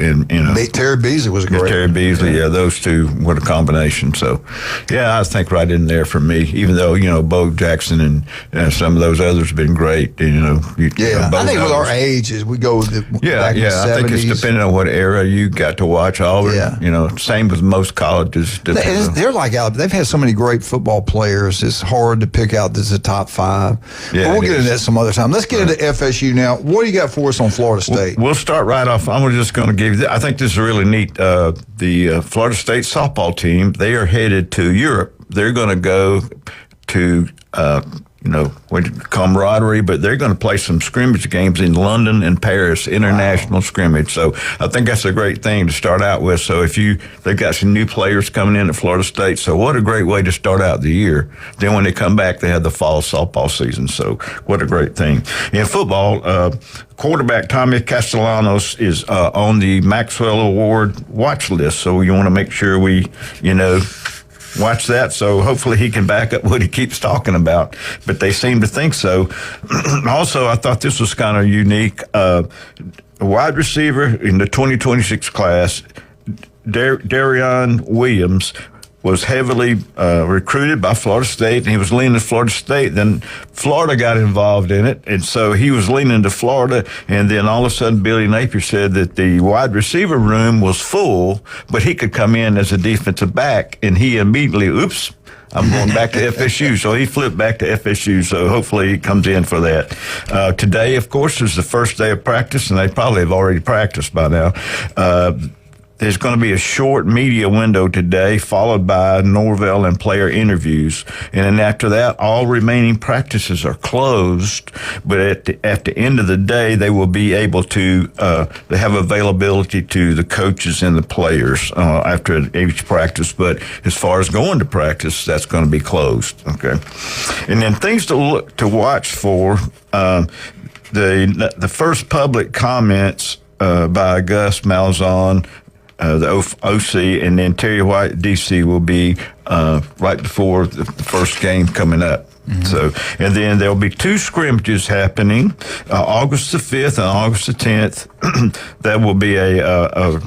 Speaker 7: Terry Beasley was great.
Speaker 5: Terry Beasley, yeah, those two were a combination. So yeah, I think right in there for me. Even though Bo Jackson and some of those others have been great.
Speaker 7: I think with our age, as we go back in the 70s.
Speaker 5: I think it's depending on what era you got to watch Auburn. Yeah. Same with most colleges.
Speaker 7: They're like Alabama. They've had so many great football players. It's hard to pick out the top 5. Yeah, we'll get into that some other time. Let's get into FSU now. What do you got for us on Florida State?
Speaker 5: We'll start right off. I'm just going to give you, I think this is really neat. The Florida State softball team, they are headed to Europe. They're going to go to with camaraderie, but they're going to play some scrimmage games in London and Paris, international scrimmage. So I think that's a great thing to start out with. So they've got some new players coming in at Florida State. So what a great way to start out the year. Then when they come back, they have the fall softball season. So what a great thing. In football, quarterback Tommy Castellanos is on the Maxwell Award watch list. So you want to make sure we, watch that, so hopefully he can back up what he keeps talking about. But they seem to think so. Also, I thought this was kind of unique. A wide receiver in the 2026 class, Darion Williams, was heavily recruited by Florida State, and he was leaning to Florida State. Then Florida got involved in it, and so he was leaning to Florida, and then all of a sudden Billy Napier said that the wide receiver room was full, but he could come in as a defensive back, and he immediately, I'm going back to FSU. So he flipped back to FSU, so hopefully he comes in for that. Today, of course, is the first day of practice, and they probably have already practiced by now. There's going to be a short media window today, followed by Norvell and player interviews. And then after that, all remaining practices are closed. But at the end of the day, they will be able to they have availability to the coaches and the players after each practice. But as far as going to practice, that's going to be closed. Okay. And then things to watch for, the first public comments by Gus Malzahn, the OC, and then Terry White, DC, will be right before the first game coming up. Mm-hmm. So, and then there'll be two scrimmages happening, August the 5th and August the 10th. That will be a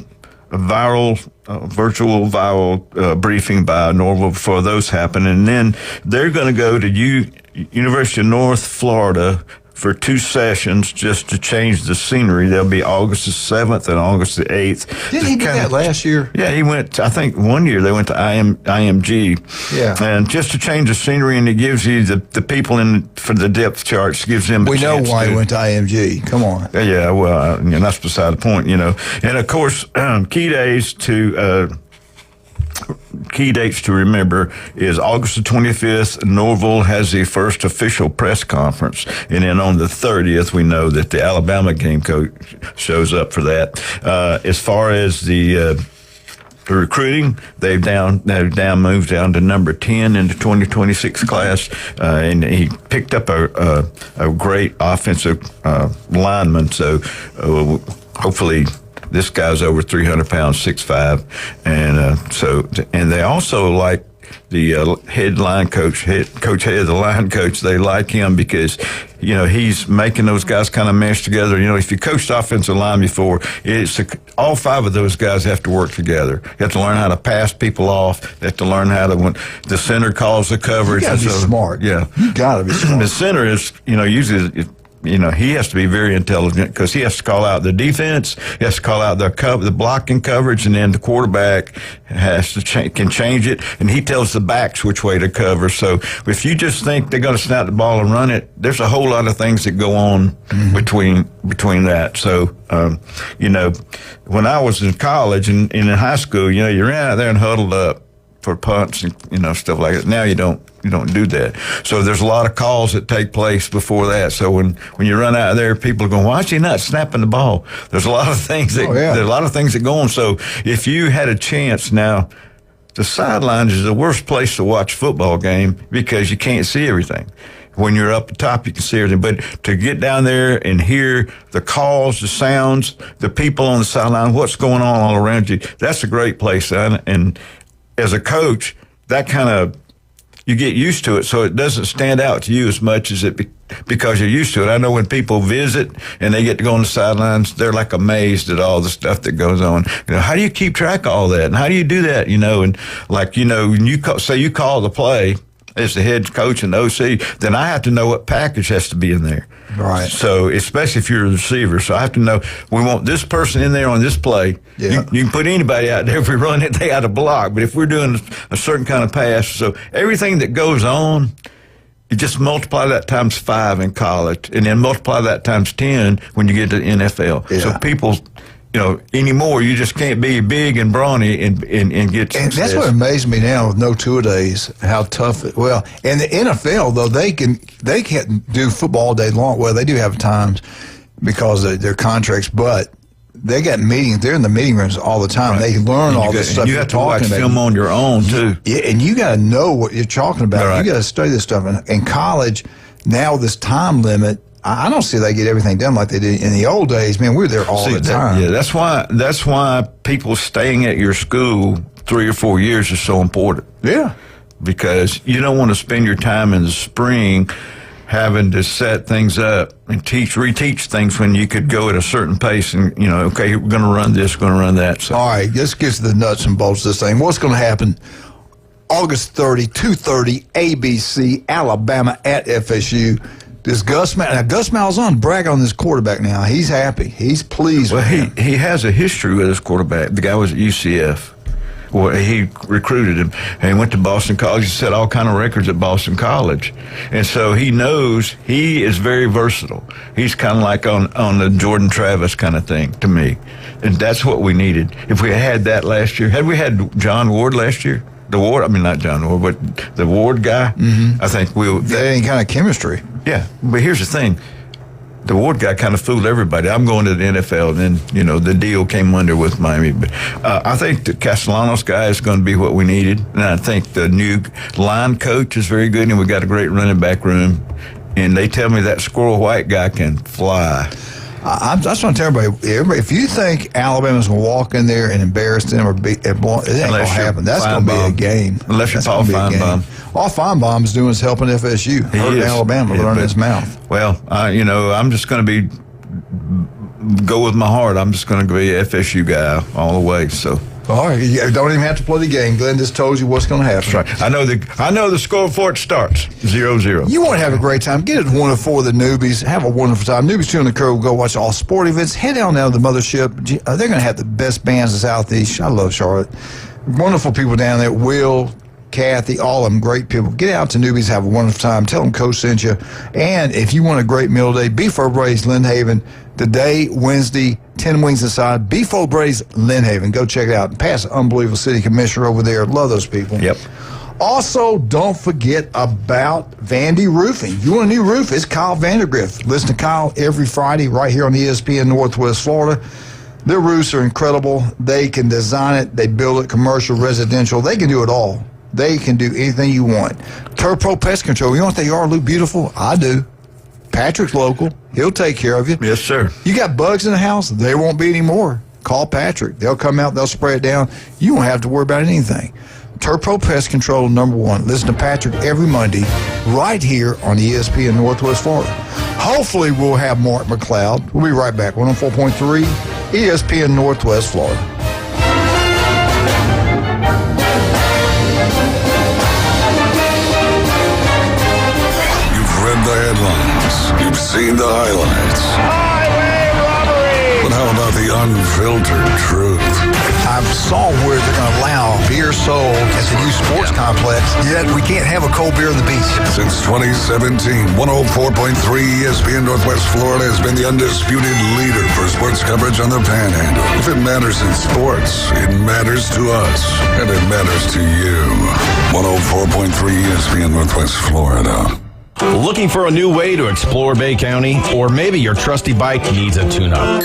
Speaker 5: virtual briefing by Norvell before those happen. And then they're going to go to University of North Florida for 2 sessions just to change the scenery. They'll be August the 7th and August the 8th.
Speaker 7: Didn't he do that last year?
Speaker 5: Yeah, he went, I think one year they went to IMG. Yeah. And just to change the scenery, and it gives you the people for the depth charts, gives them a chance.
Speaker 7: We know why he went to IMG. Come on.
Speaker 5: Yeah, well, that's beside the point, And of course, key dates to remember is August the 25th, Norvell has the first official press conference. And then on the 30th, we know that the Alabama game coach shows up for that. As far as the recruiting, they've moved down to number 10 in the 2026 class. And he picked up a great offensive lineman. So hopefully this guy's over 300 pounds, 6'5", and they also like the head the line coach. They like him because he's making those guys kind of mesh together. If you coached offensive line before, all 5 of those guys have to work together. You have to learn how to pass people off. You have to learn how to, when the center calls the coverage.
Speaker 7: You got to be smart.
Speaker 5: Yeah,
Speaker 7: you got to be smart.
Speaker 5: The center is usually. He has to be very intelligent because he has to call out the defense, he has to call out the blocking coverage, and then the quarterback has to can change it, and he tells the backs which way to cover. So if you just think they're going to snap the ball and run it, there's a whole lot of things that go on between that. So, when I was in college and in high school, you ran out there and huddled up for punts and stuff like that. Now you don't do that. So there's a lot of calls that take place before that. So when you run out of there, people are going, why is he not snapping the ball? There's a lot of things that go on. So if you had a chance now, the sidelines is the worst place to watch a football game because you can't see everything. When you're up the top, you can see everything. But to get down there and hear the calls, the sounds, the people on the sideline, what's going on all around you, that's a great place. And as a coach, that kind of, you get used to it, so it doesn't stand out to you as much as because you're used to it. I know when people visit and they get to go on the sidelines, they're like amazed at all the stuff that goes on. How do you keep track of all that? And how do you do that? And when you call the play as the head coach and the OC, then I have to know what package has to be in there.
Speaker 7: Right.
Speaker 5: So especially if you're a receiver. So I have to know, we want this person in there on this play. Yeah. You can put anybody out there. If we run it, they got to block. But if we're doing a certain kind of pass, so everything that goes on, you just multiply that times 5 in college, and then multiply that times 10 when you get to the NFL. Yeah. So people, anymore. You just can't be big and brawny and get success.
Speaker 7: And that's what amazes me now with no two-a-days, how tough it. Well, and the NFL though they can't do football all day long. Well, they do have times because of their contracts, but they got meetings. They're in the meeting rooms all the time. Right. They can learn all this stuff.
Speaker 5: You have to watch film on your own too.
Speaker 7: Yeah, and you got to know what you're talking about. Right. You got to study this stuff. And in college, now this time limit. I don't see they get everything done like they did in the old days. Man, we were there all the time.
Speaker 5: That's why people staying at your school 3 or 4 years is so important.
Speaker 7: Yeah.
Speaker 5: Because you don't want to spend your time in the spring having to set things up and reteach things when you could go at a certain pace and, okay, we're going to run this, we're going to run that. So.
Speaker 7: All right, let's get to the nuts and bolts of this thing. What's going to happen August 30, 2:30, ABC, Alabama at FSU. This Gus Malzahn brag on this quarterback now. He's happy. He's pleased with him.
Speaker 5: He has a history with this quarterback. The guy was at UCF. Well, he recruited him, and he went to Boston College. He set all kind of records at Boston College. And so he knows he is very versatile. He's kind of like on the Jordan Travis kind of thing to me. And that's what we needed. If we had that last year, had we had John Ward last year? Not John Ward, but the Ward guy, I think
Speaker 7: they had any kind of chemistry.
Speaker 5: Yeah, but here's the thing. The Ward guy kind of fooled everybody. I'm going to the NFL, and then, the deal came under with Miami. But I think the Castellanos guy is going to be what we needed. And I think the new line coach is very good, and we got a great running back room. And they tell me that Squirrel White guy can fly.
Speaker 7: I just want to tell everybody, if you think Alabama's going to walk in there and embarrass them or it ain't going to happen. That's going to be a game.
Speaker 5: Unless you're Paul Feinbaum.
Speaker 7: All Feinbaum is doing is helping FSU. Hurting Alabama, running his mouth.
Speaker 5: Well, I'm just going to go with my heart. I'm just going to be an FSU guy all the way, so.
Speaker 7: All right, you don't even have to play the game. Glenn just told you what's going to happen.
Speaker 5: That's right. I know the score before it starts. 0-0.
Speaker 7: You want to have a great time. Get it to one of four of the newbies. Have a wonderful time. Newbies 2 on the Curve will go watch all sport events. Head down now to the mothership. They're going to have the best bands in the Southeast. I love Charlotte. Wonderful people down there. Will, Kathy, all of them great people. Get out to Newbies, have a wonderful time. Tell them Coach sent you. And if you want a great meal today, Beef O'Brady's Lynn Haven. Today, Wednesday, 10 wings aside. Beef O'Brady's Lynn Haven. Go check it out. Pass an unbelievable city commissioner over there. Love those people.
Speaker 5: Yep.
Speaker 7: Also, don't forget about Vandy Roofing. You want a new roof? It's Kyle Vandergrift. Listen to Kyle every Friday right here on ESPN Northwest Florida. Their roofs are incredible. They can design it. They build it, commercial, residential. They can do it all. They can do anything you want. Turf Pro Pest Control. You want their yard look beautiful? I do. Patrick's local. He'll take care of you.
Speaker 5: Yes, sir.
Speaker 7: You got bugs in the house? There won't be any more. Call Patrick. They'll come out. They'll spray it down. You won't have to worry about anything. Turf Pro Pest Control #1. Listen to Patrick every Monday right here on ESPN Northwest Florida. Hopefully we'll have Mark McLeod. We'll be right back. 104.3 ESPN Northwest Florida.
Speaker 3: The headlines. You've seen the highlights.
Speaker 4: Highway robbery!
Speaker 3: But how about the unfiltered truth?
Speaker 7: I saw where they're going to allow beer sold at the new sports complex, yet we can't have a cold beer on the beach.
Speaker 3: Since 2017, 104.3 ESPN Northwest Florida has been the undisputed leader for sports coverage on the Panhandle. If it matters in sports, it matters to us, and it matters to you. 104.3 ESPN Northwest Florida.
Speaker 12: Looking for a new way to explore Bay County? Or maybe your trusty bike needs a tune-up?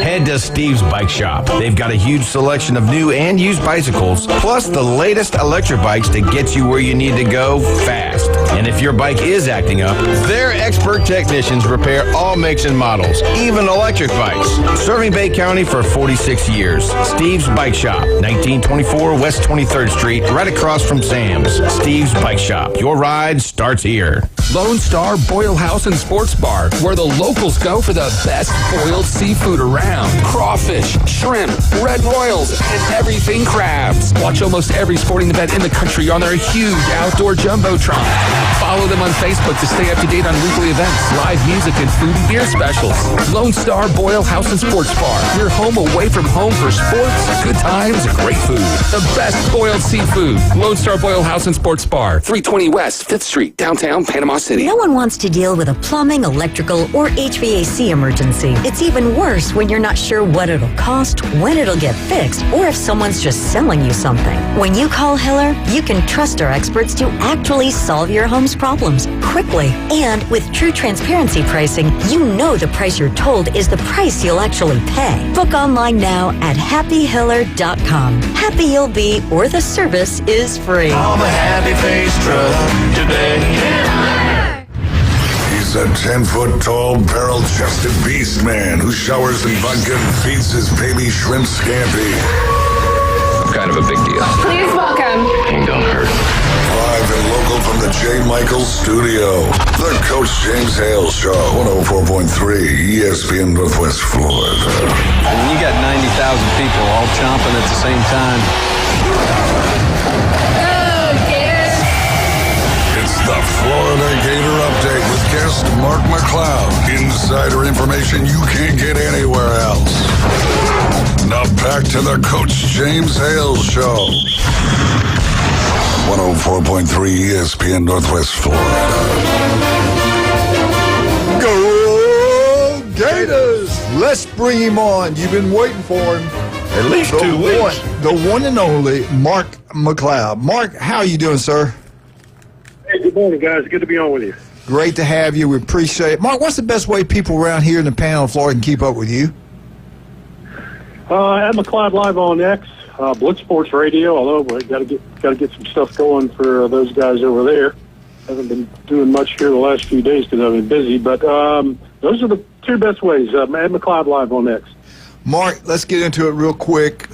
Speaker 12: Head to Steve's Bike Shop. They've got a huge selection of new and used bicycles, plus the latest electric bikes to get you where you need to go fast. And if your bike is acting up, their expert technicians repair all makes and models, even electric bikes. Serving Bay County for 46 years. Steve's Bike Shop, 1924 West 23rd Street, right across from Sam's. Steve's Bike Shop. Your ride starts here.
Speaker 13: Lone Star Boil House and Sports Bar, where the locals go for the best boiled seafood around. Crawfish, shrimp, red royals, and everything crabs. Watch almost every sporting event in the country on their huge outdoor jumbotron. Follow them on Facebook to stay up to date on weekly events, live music, and food and beer specials. Lone Star Boil House and Sports Bar, your home away from home for sports, good times, and great food. The best boiled seafood. Lone Star Boil House and Sports Bar, 320 West 5th Street, downtown Panama City.
Speaker 15: No one wants to deal with a plumbing, electrical, or HVAC emergency. It's even worse when you're not sure what it'll cost, when it'll get fixed, or if someone's just selling you something. When you call Hiller, you can trust our experts to actually solve your home's problems quickly. And with true transparency pricing, you know the price you're told is the price you'll actually pay. Book online now at happyhiller.com. Happy you'll be, or the service is free.
Speaker 3: I'm a happy-faced truck today. He's a 10-foot-tall, barrel-chested beast man who showers in vodka and feeds his baby shrimp scampi.
Speaker 18: Kind of a big deal.
Speaker 19: Please welcome.
Speaker 18: King don't hurt.
Speaker 3: Live and local from the J. Michaels studio, the Coach James Hale Show, 104.3 ESPN Northwest Florida.
Speaker 20: When you got 90,000 people all chomping at the same time.
Speaker 3: It's the Florida Gator Update with guest Mark McLeod. Insider information you can't get anywhere else. Now back to the Coach James Hale Show. 104.3 ESPN Northwest Florida.
Speaker 7: Go Gators! Let's bring him on. You've been waiting for him.
Speaker 5: At least 2 weeks.
Speaker 7: The one and only Mark McLeod. Mark, how are you doing, sir?
Speaker 24: Hey, good morning, guys. Good to be on with you.
Speaker 7: Great to have you. We appreciate it. Mark, what's the best way people around here in the panel of Florida can keep up with you?
Speaker 24: At McLeod Live on X, Blitz Sports Radio. Although we got to get some stuff going for those guys over there. Haven't been doing much here the last few days because I've been busy. But those are the two best ways. At McLeod Live on X.
Speaker 7: Mark, let's get into it real quick.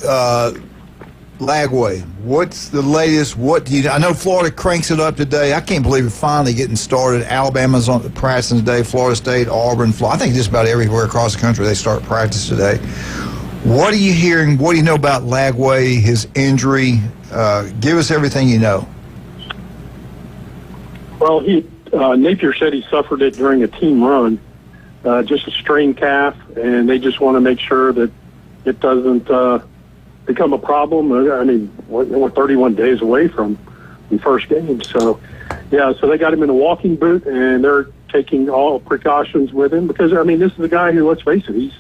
Speaker 7: Lagway, what's the latest? What do you? I know Florida cranks it up today. I can't believe it's finally getting started. Alabama's on practicing today. Florida State, Auburn, I think just about everywhere across the country they start practice today. What are you hearing? What do you know about Lagway, his injury? Give us everything you know.
Speaker 24: Well, Napier said he suffered it during a team run, just a strained calf, and they just want to make sure that it doesn't become a problem. I mean, we're 31 days away from the first game, so so they got him in a walking boot, and they're taking all precautions with him because I mean, this is a guy who, let's face it, he's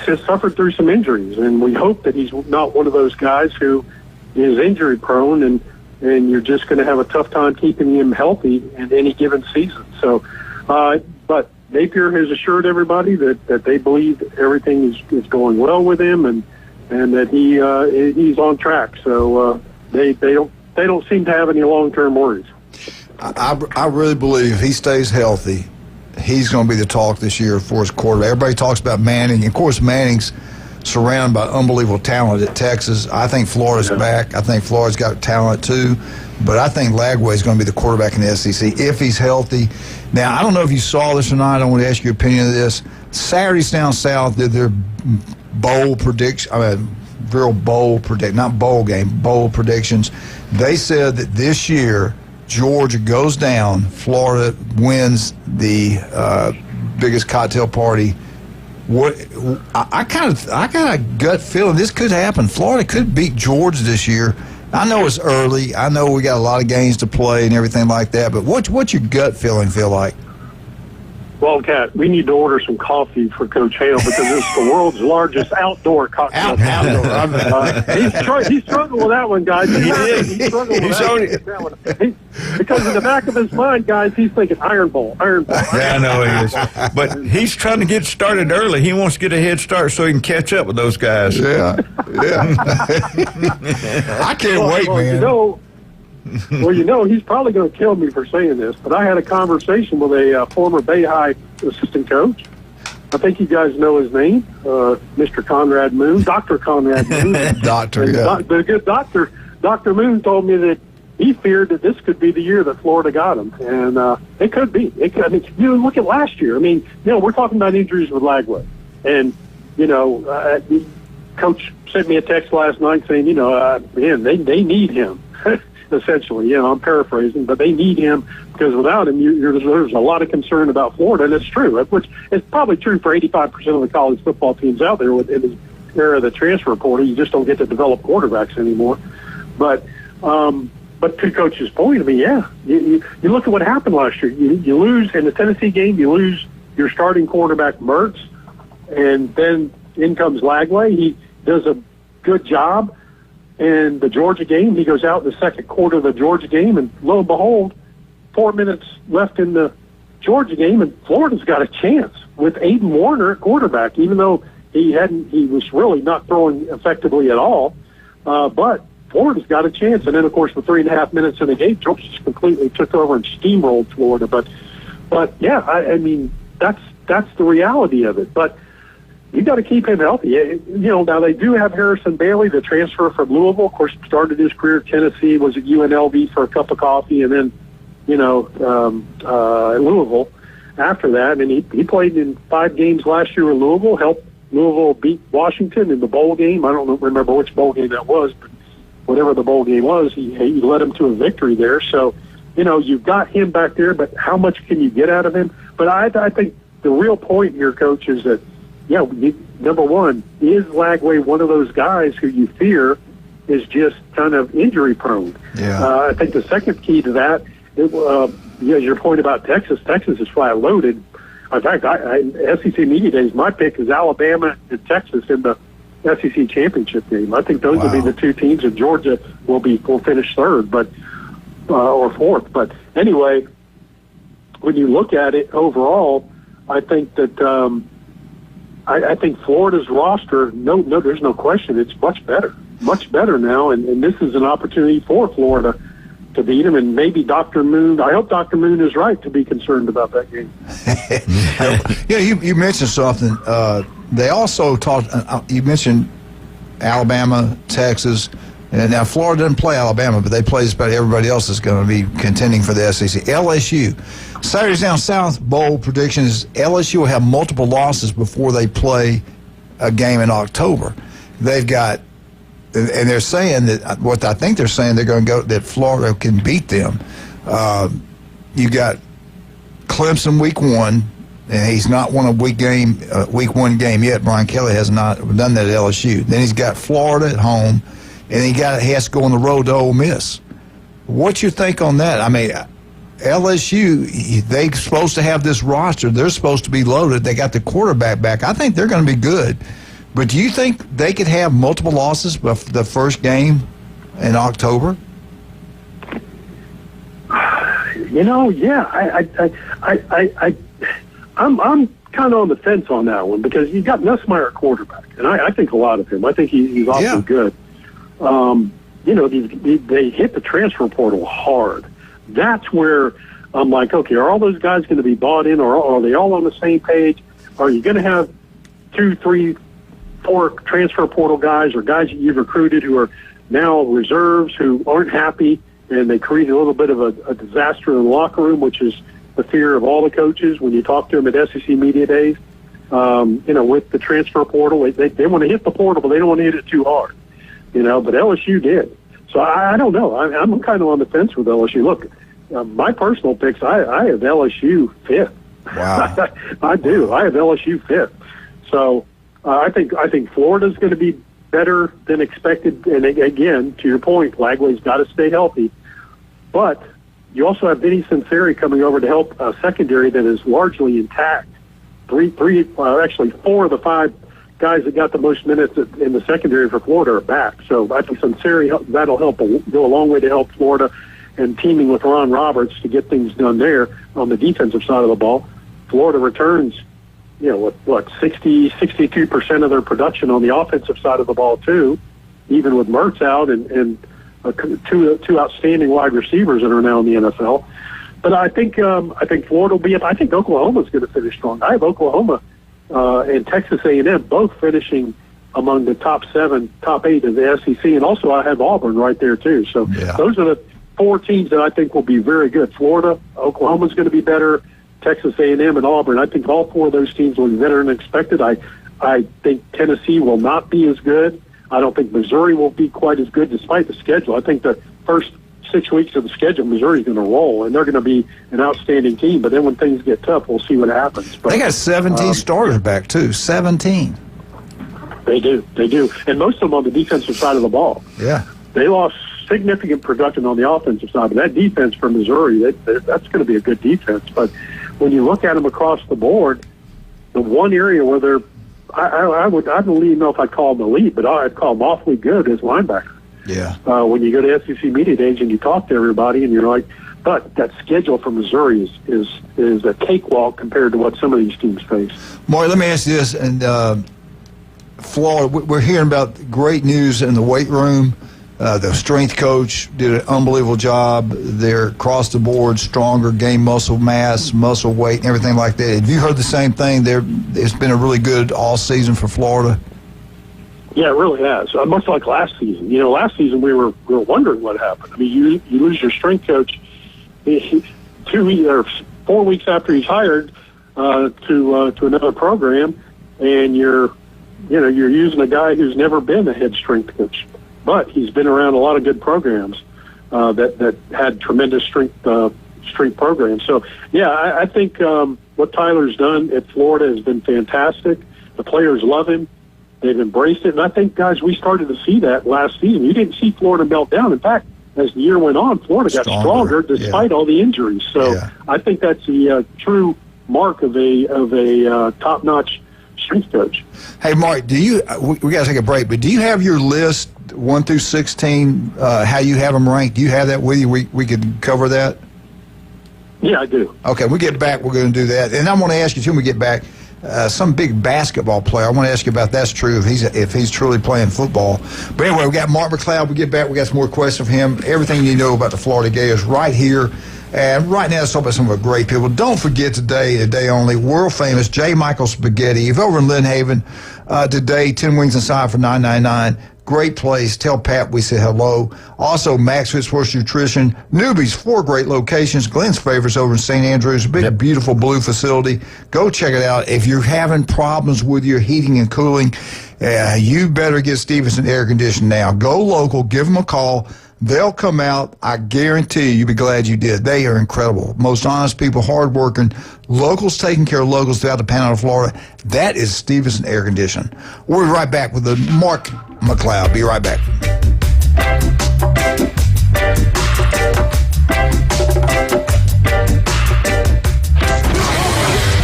Speaker 24: just suffered through some injuries, and we hope that he's not one of those guys who is injury prone, and you're just going to have a tough time keeping him healthy in any given season. So, but Napier has assured everybody that they believe everything is going well with him, and that he's on track. So they don't seem to have any long-term worries.
Speaker 7: I really believe if he stays healthy, he's going to be the talk this year for his quarterback. Everybody talks about Manning. Of course, Manning's surrounded by unbelievable talent at Texas. I think Florida's back. I think Florida's got talent too. But I think Lagway is going to be the quarterback in the SEC if he's healthy. Now, I don't know if you saw this or not. I want to ask your opinion of this. Saturdays down south did their bowl prediction. Real bowl predict, not bowl game, bowl predictions. They said that this year Georgia goes down, Florida wins the biggest cocktail party. I got a gut feeling this could happen. Florida could beat Georgia this year. I know it's early. I know we got a lot of games to play and everything like that. But what's your gut feeling feel like?
Speaker 24: Well, Kat, we need to order some coffee for Coach Hale because it's the world's largest outdoor cocktail. He struggled with that one, guys. He did. He struggled with that one. Because in the back of his mind, guys, he's thinking Iron Bowl.
Speaker 5: Yeah, I know he is. But he's trying to get started early. He wants to get a head start so he can catch up with those guys.
Speaker 7: Yeah. I can't wait, man.
Speaker 24: He's probably going to kill me for saying this, but I had a conversation with a former Bay High assistant coach. I think you guys know his name, Mr. Conrad Moon, Dr. Conrad Moon. The good doctor, Dr. Moon told me that he feared that this could be the year that Florida got him, and it could be. I mean, look at last year. I mean, we're talking about injuries with Lagway, and Coach sent me a text last night saying, man, they need him. Essentially, I'm paraphrasing, but they need him because without him, there's a lot of concern about Florida, and it's true, which is probably true for 85% of the college football teams out there in the era of the transfer portal. You just don't get to develop quarterbacks anymore. But to Coach's point, I mean, you look at what happened last year. You lose in the Tennessee game. You lose your starting quarterback Mertz, And then in comes Lagway. He does a good job. And the Georgia game, he goes out in the second quarter of the Georgia game, and lo and behold, 4 minutes left in the Georgia game, and Florida's got a chance with Aiden Warner at quarterback, even though he was really not throwing effectively at all. But Florida's got a chance. And then, of course, the 3.5 minutes in the game, Georgia just completely took over and steamrolled Florida. But yeah, I mean, that's the reality of it. But you got to keep him healthy. You know, now they do have Harrison Bailey, the transfer from Louisville. Of course, started his career at Tennessee, was at UNLV for a cup of coffee, and then, you know, at Louisville after that. And he played in 5 games last year in Louisville, helped Louisville beat Washington in the bowl game. I don't remember which bowl game that was, but whatever the bowl game was, he led them to a victory there. So, you know, you've got him back there, but how much can you get out of him? But I think the real point here, Coach, is that, yeah, number one, is Lagway one of those guys who you fear is just kind of injury prone?
Speaker 7: Yeah.
Speaker 24: I think the second key to that, your point about Texas is flat loaded. In fact, SEC Media Days, my pick is Alabama and Texas in the SEC championship game. I think those will be the two teams, and Georgia will finish third, but or fourth. But anyway, when you look at it overall, I think that I think Florida's roster, no, there's no question, it's much better now, and this is an opportunity for Florida to beat them, and maybe Dr. Moon, I hope Dr. Moon is right to be concerned about that game.
Speaker 7: Yeah, you mentioned something. They also talked, you mentioned Alabama, Texas, and now Florida doesn't play Alabama, but they play just about everybody else that's going to be contending for the SEC. LSU. Saturdays Down South Bowl predictions, LSU will have multiple losses before they play a game in October. They've got, and they're saying that, what I think they're saying, they're going to go, that Florida can beat them. You got Clemson week 1, and he's not won a week 1 game yet. Brian Kelly has not done that at LSU. Then he's got Florida at home, and he has to go on the road to Ole Miss. What you think on that? I mean, LSU, they're supposed to have this roster. They're supposed to be loaded. They got the quarterback back. I think they're going to be good. But do you think they could have multiple losses before the first game in October?
Speaker 24: You know, yeah, I'm kind of on the fence on that one, because you got Nussmeier at quarterback, and I think a lot of him. I think he's awfully good. You know, they hit the transfer portal hard. That's where I'm like, okay, are all those guys going to be bought in, or are they all on the same page? Are you going to have 2, 3, 4 transfer portal guys, or guys that you've recruited who are now reserves, who aren't happy, and they create a little bit of a disaster in the locker room, which is the fear of all the coaches when you talk to them at SEC Media Days. You know, with the transfer portal, they want to hit the portal, but they don't want to hit it too hard. You know, but LSU did. So I don't know. I'm kind of on the fence with LSU. Look, my personal picks, I have LSU 5th.
Speaker 7: Wow.
Speaker 24: I do. I have LSU 5th. So I think Florida's going to be better than expected. And again, to your point, Lagway's got to stay healthy. But you also have Vinny Cincinnati coming over to help a secondary that is largely intact. Actually 4 of the 5 guys that got the most minutes in the secondary for Florida are back. So I think Cincinnati, that'll go a long way to help Florida, and teaming with Ron Roberts to get things done there on the defensive side of the ball. Florida returns, you know, what 62% of their production on the offensive side of the ball too, even with Mertz out and two outstanding wide receivers that are now in the NFL. But I think Florida will be up. I think Oklahoma's going to finish strong. I have Oklahoma and Texas A&M both finishing among the top 7, top 8 of the SEC, and also I have Auburn right there too. So those are the 4 teams that I think will be very good. Florida, Oklahoma's going to be better. Texas A&M and Auburn. I think all 4 of those teams will be better than expected. I think Tennessee will not be as good. I don't think Missouri will be quite as good despite the schedule. I think the first 6 weeks of the schedule, Missouri's going to roll, and they're going to be an outstanding team. But then when things get tough, we'll see what happens. But
Speaker 7: they got 17 starters back, too. 17.
Speaker 24: They do. And most of them on the defensive side of the ball.
Speaker 7: Yeah.
Speaker 24: They lost significant production on the offensive side, but that defense for Missouri, that's going to be a good defense. But when you look at them across the board, the one area where they're I don't even know if I'd call him elite, but I'd call him awfully good as linebacker.
Speaker 7: Yeah.
Speaker 24: When you go to SEC Media Days and you talk to everybody, and you're like, but that schedule for Missouri is a cakewalk compared to what some of these teams face.
Speaker 7: Maury, let me ask you this. And Florida, we're hearing about great news in the weight room. The strength coach did an unbelievable job. They're across the board, stronger, gain muscle mass, muscle weight, and everything like that. Have you heard the same thing? It's been a really good all season for Florida.
Speaker 24: Yeah, it really has. Much like last season. Last season we were wondering what happened. I mean, you lose your strength coach 2 or 4 weeks after he's hired to another program, and you're using a guy who's never been a head strength coach. But he's been around a lot of good programs that had tremendous strength programs. So, yeah, I think what Tyler's done at Florida has been fantastic. The players love him. They've embraced it. And I think, guys, we started to see that last season. You didn't see Florida melt down. In fact, as the year went on, Florida got stronger despite all the injuries. So I think that's the true mark of a top-notch strength coach.
Speaker 7: Hey, Mark, we got to take a break, but do you have your list 1 through 16, how you have them ranked? Do you have that with you? We could cover that?
Speaker 24: Yeah, I do.
Speaker 7: Okay, when we get back, we're going to do that. And I want to ask you, too, when we get back, some big basketball player. I want to ask you about that's true if he's truly playing football. But anyway, we got Mark McLeod. We get back, we got some more questions from him. Everything you know about the Florida Gators right here. And right now, let's talk about some of the great people. Don't forget today only, world-famous J. Michael Spaghetti. If over in Lynn Haven today, 10 wings inside for $9.99. Great place. Tell Pat we say hello. Also, Max Fit Sports Nutrition. Newbies, 4 great locations. Glenn's favorites over in St. Andrews. Big, beautiful blue facility. Go check it out. If you're having problems with your heating and cooling, you better get Stevenson Air Conditioning now. Go local. Give them a call. They'll come out. I guarantee you'll be glad you did. They are incredible. Most honest people, hardworking. Locals taking care of locals throughout the Panhandle of Florida. That is Stevenson Air Conditioning. We'll be right back with the Mark McLeod. Be right back.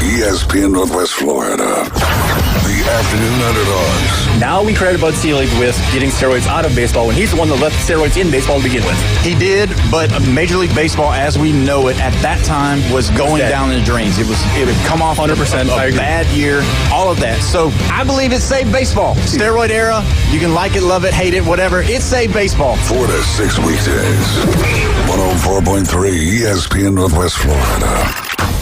Speaker 3: ESPN Northwest Florida. The afternoon underdogs.
Speaker 1: Now we credit Bud Selig with getting steroids out of baseball when he's the one that left steroids in baseball to begin with.
Speaker 11: He did, but Major League Baseball, as we know it, at that time was going down in the drains. It would come off
Speaker 1: 100%.
Speaker 11: A bad year, all of that. So I believe it saved baseball. Steroid era, you can like it, love it, hate it, whatever. It saved baseball.
Speaker 3: 4 to 6 weekdays. 104.3 ESPN Northwest Florida.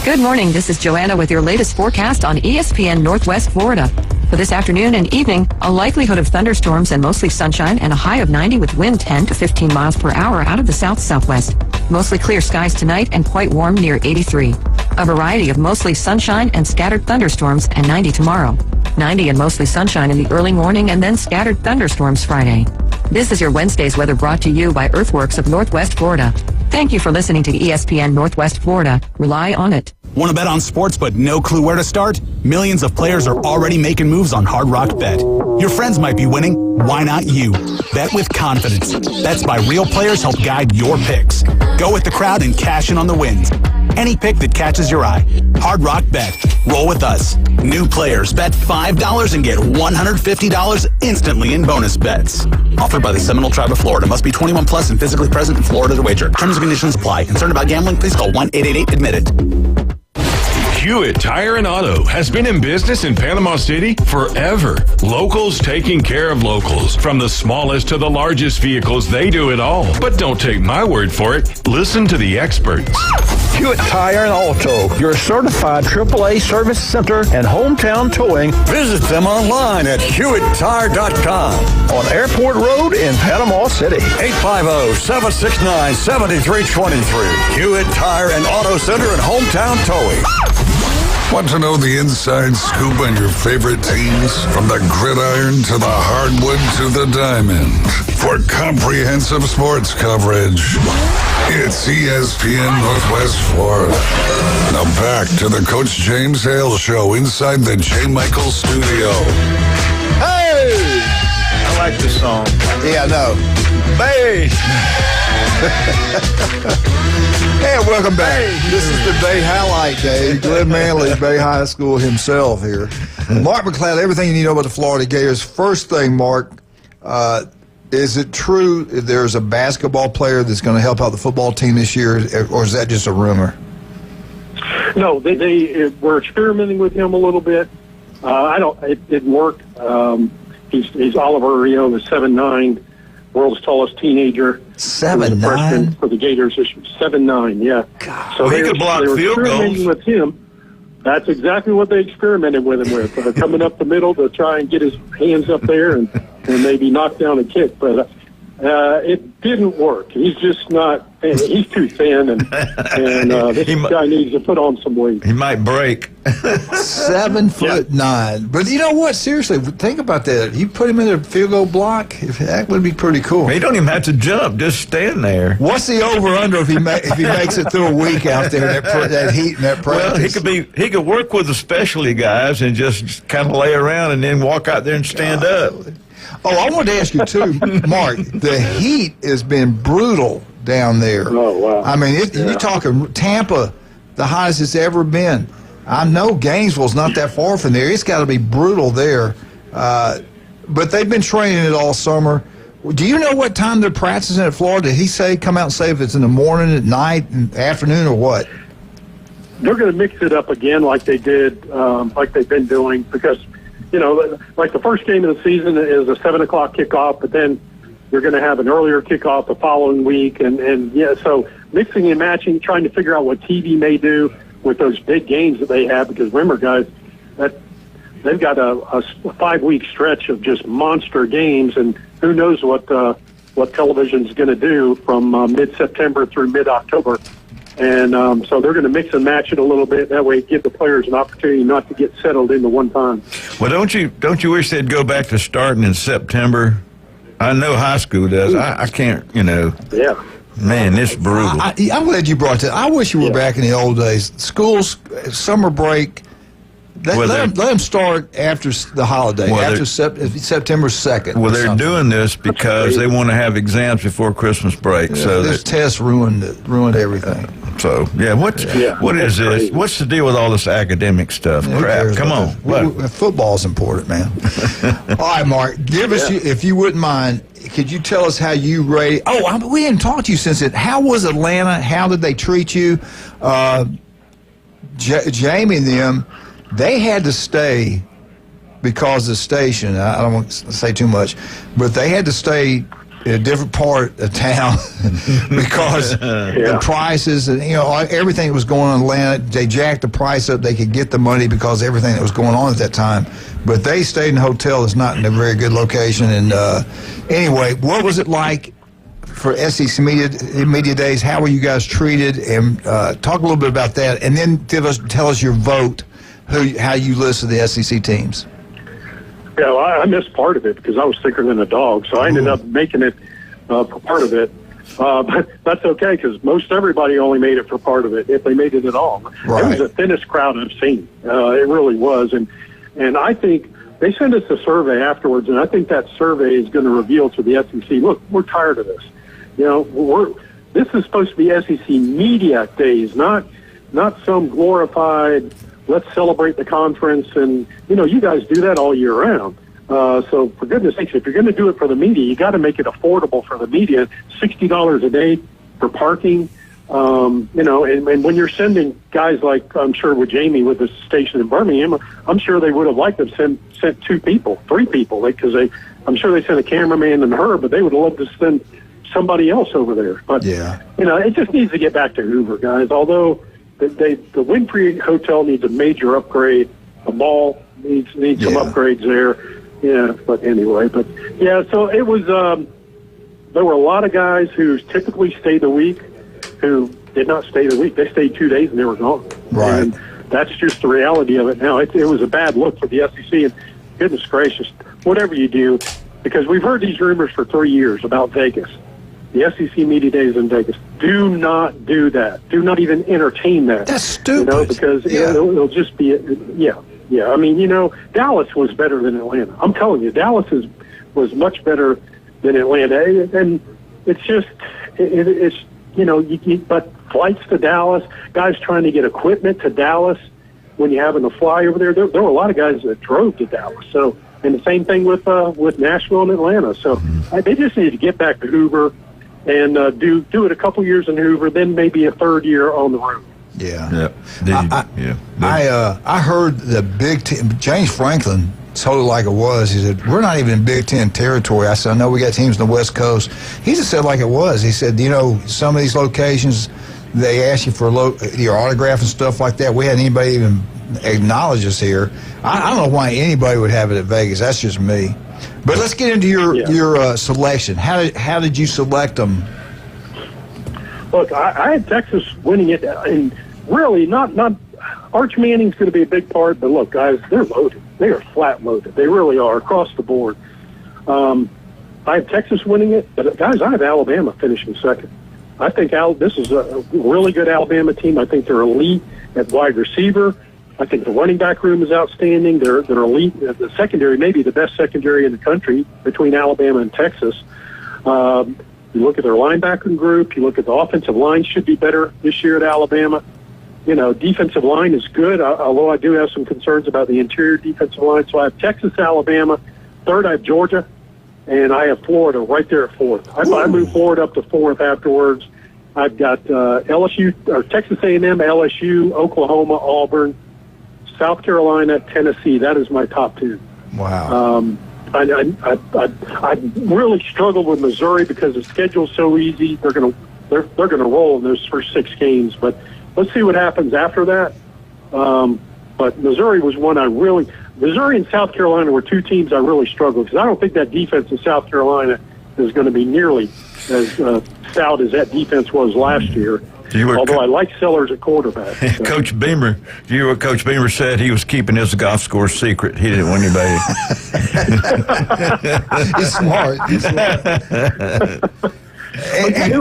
Speaker 10: Good morning. This is Joanna with your latest forecast on ESPN Northwest Florida. For this afternoon and evening, a likelihood of thunderstorms and mostly sunshine and a high of 90 with wind 10 to 15 miles per hour out of the south-southwest. Mostly clear skies tonight and quite warm near 83. A variety of mostly sunshine and scattered thunderstorms and 90 tomorrow. 90 and mostly sunshine in the early morning and then scattered thunderstorms Friday. This is your Wednesday's weather brought to you by Earthworks of Northwest Florida. Thank you for listening to ESPN Northwest Florida. Rely on it.
Speaker 2: Want to bet on sports but no clue where to start? Millions of players are already making moves on Hard Rock Bet. Your friends might be winning. Why not you? Bet with confidence. Bets by real players help guide your picks. Go with the crowd and cash in on the wins. Any pick that catches your eye. Hard Rock Bet. Roll with us. New players bet $5 and get $150 instantly in bonus bets. Offered by the Seminole Tribe of Florida. Must be 21 plus and physically present in Florida to wager. Terms and conditions apply. Concerned about gambling? Please call 1-888-ADMIT-IT.
Speaker 8: Hewitt Tire and Auto has been in business in Panama City forever. Locals taking care of locals. From the smallest to the largest vehicles, they do it all. But don't take my word for it. Listen to the experts.
Speaker 14: Hewitt Tire and Auto, your certified AAA service center and hometown towing. Visit them online at HewittTire.com on Airport Road in Panama City.
Speaker 3: 850-769-7323. Hewitt Tire and Auto Center and hometown towing. Want to know the inside scoop on your favorite teams? From the gridiron to the hardwood to the diamond. For comprehensive sports coverage, it's ESPN Northwest Florida. Now back to the Coach James Hale Show inside the J. Michael Studio.
Speaker 7: Hey!
Speaker 5: I like this song.
Speaker 7: Yeah, I know.
Speaker 5: Bay!
Speaker 7: Hey, welcome back. This is the Bay Highlight Day. Glenn Manley, Bay High School himself here. Mark McLeod, everything you need to know about the Florida Gators. First thing, Mark, is it true there's a basketball player that's going to help out the football team this year, or is that just a rumor?
Speaker 24: No, they were experimenting with him a little bit. It didn't work. He's Oliver Rio, the 7'9", world's tallest teenager.
Speaker 7: 7'9"
Speaker 24: freshman for the Gators. 7'9", yeah. God. So
Speaker 5: he could block
Speaker 24: they were
Speaker 5: field
Speaker 24: experimenting
Speaker 5: goals.
Speaker 24: with him. That's exactly what they experimented with him with, coming up the middle to try and get his hands up there and maybe knock down a kick. But it didn't work. He's just not. He's too thin, and this guy needs to put on some weight.
Speaker 5: He might break.
Speaker 7: 7'9". But you know what? Seriously, think about that. You put him in a field goal block. That would be pretty cool.
Speaker 5: He don't even have to jump; just stand there.
Speaker 7: What's the over/under if he makes it through a week out there that heat and that practice?
Speaker 5: Well, he could work with the specialty guys and just kind of lay around and then walk out there and stand up.
Speaker 7: Oh, I wanted to ask you too, Mark. The heat has been brutal down there.
Speaker 24: Oh, wow.
Speaker 7: I mean, you're talking Tampa, the hottest it's ever been. I know Gainesville's not that far from there. It's got to be brutal there. But they've been training it all summer. Do you know what time they're practicing at Florida? Did he come out and say if it's in the morning, at night, afternoon, or what?
Speaker 24: They're going to mix it up again like they did, like they've been doing, because, you know, like the first game of the season is a 7 o'clock kickoff, but then you're going to have an earlier kickoff the following week. And so mixing and matching, trying to figure out what TV may do with those big games that they have, because remember, guys, that they've got a 5-week stretch of just monster games, and who knows what television's going to do from mid-September through mid-October. And so they're going to mix and match it a little bit. That way, give the players an opportunity not to get settled into one time.
Speaker 5: Well, don't you wish they'd go back to starting in September? I know high school does. I can't,
Speaker 24: Yeah.
Speaker 5: Man, it's brutal.
Speaker 7: I'm glad you brought that. I wish you were back in the old days. Schools, summer break, let them start after the holiday, after September 2nd.
Speaker 5: Well, they're doing this because they want to have exams before Christmas break.
Speaker 7: Yeah,
Speaker 5: so
Speaker 7: this test ruined everything.
Speaker 5: So, what is this? What's the deal with all this academic stuff? Crap, come on.
Speaker 7: Football's important, man. All right, Mark, give us, if you wouldn't mind, could you tell us how you rate? We didn't talk to you since it. How was Atlanta? How did they treat you? Jamie and them, they had to stay because the station, I don't want to say too much, but they had to stay in a different part of town because the prices and everything that was going on in Atlanta, they jacked the price up. They could get the money because of everything that was going on at that time. But they stayed in a hotel that's not in a very good location. And anyway, what was it like for SEC Media Days? How were you guys treated? And talk a little bit about that. And then tell us your vote, how you listed the SEC teams.
Speaker 24: Yeah, well, I missed part of it because I was thicker than a dog, so I ended up making it for part of it. But that's okay because most everybody only made it for part of it, if they made it at all. Right. It was the thinnest crowd I've seen. It really was. And I think they sent us a survey afterwards, and I think that survey is going to reveal to the SEC, look, we're tired of this. This is supposed to be SEC Media Days, not some glorified, let's celebrate the conference. And, you guys do that all year round. So for goodness sakes, if you're going to do it for the media, you got to make it affordable for the media. $60 a day for parking. And when you're sending guys like, I'm sure with Jamie with the station in Birmingham, I'm sure they would have liked to send 2 people, 3 people, because I'm sure they sent a cameraman and her, but they would have loved to send somebody else over there. But, it just needs to get back to Hoover, guys. Although the Winfrey Hotel needs a major upgrade. The mall needs some upgrades there. Yeah, but anyway, so it was, there were a lot of guys who typically stayed the week who did not stay the week. They stayed 2 days and they were gone.
Speaker 7: Right.
Speaker 24: And that's just the reality of it now. It was a bad look for the SEC, and goodness gracious, whatever you do, because we've heard these rumors for 3 years about Vegas. The SEC Media Days in Vegas. Do not do that. Do not even entertain that.
Speaker 7: That's stupid.
Speaker 24: Because it'll just be, I mean, Dallas was better than Atlanta. I'm telling you, Dallas was much better than Atlanta. And it's just, but flights to Dallas, guys trying to get equipment to Dallas, when you happen to fly over there. There were a lot of guys that drove to Dallas. So, and the same thing with Nashville and Atlanta. So they just need to get back to Hoover and do it a couple years in Hoover, then maybe a third year on the road.
Speaker 7: Yeah. I heard the Big Ten, James Franklin told it like it was. He said, we're not even in Big Ten territory. I said, I know we got teams on the West Coast. He just said like it was. He said, some of these locations, they ask you for your autograph and stuff like that. We hadn't anybody even acknowledge us here. I don't know why anybody would have it at Vegas. That's just me. But let's get into your selection. How did you select them?
Speaker 24: Look, I had Texas winning it, and really not Arch Manning's going to be a big part, but look, guys, they're loaded. They are flat loaded. They really are across the board. I have Texas winning it, but guys, I have Alabama finishing second. I think this is a really good Alabama team. I think they're elite at wide receiver. I think the running back room is outstanding. They're elite. The secondary may be the best secondary in the country between Alabama and Texas. You look at their linebacking group. You look at the offensive line should be better this year at Alabama. Defensive line is good, although I do have some concerns about the interior defensive line. So I have Texas, Alabama. Third, I have Georgia. And I have Florida right there at fourth. I moved Florida up to fourth afterwards. I've got LSU, or Texas A&M, LSU, Oklahoma, Auburn, South Carolina, Tennessee. That is my top two.
Speaker 7: Wow.
Speaker 24: I really struggled with Missouri because the schedule's so easy. They're gonna roll in those first 6 games, but let's see what happens after that. But Missouri was one Missouri and South Carolina were 2 teams I really struggled because I don't think that defense in South Carolina is going to be nearly as stout as that defense was last year. Although I like Sellers at quarterback. So.
Speaker 5: Coach Beamer, you know what Coach Beamer said? He was keeping his golf score secret. He didn't want anybody.
Speaker 7: He's smart.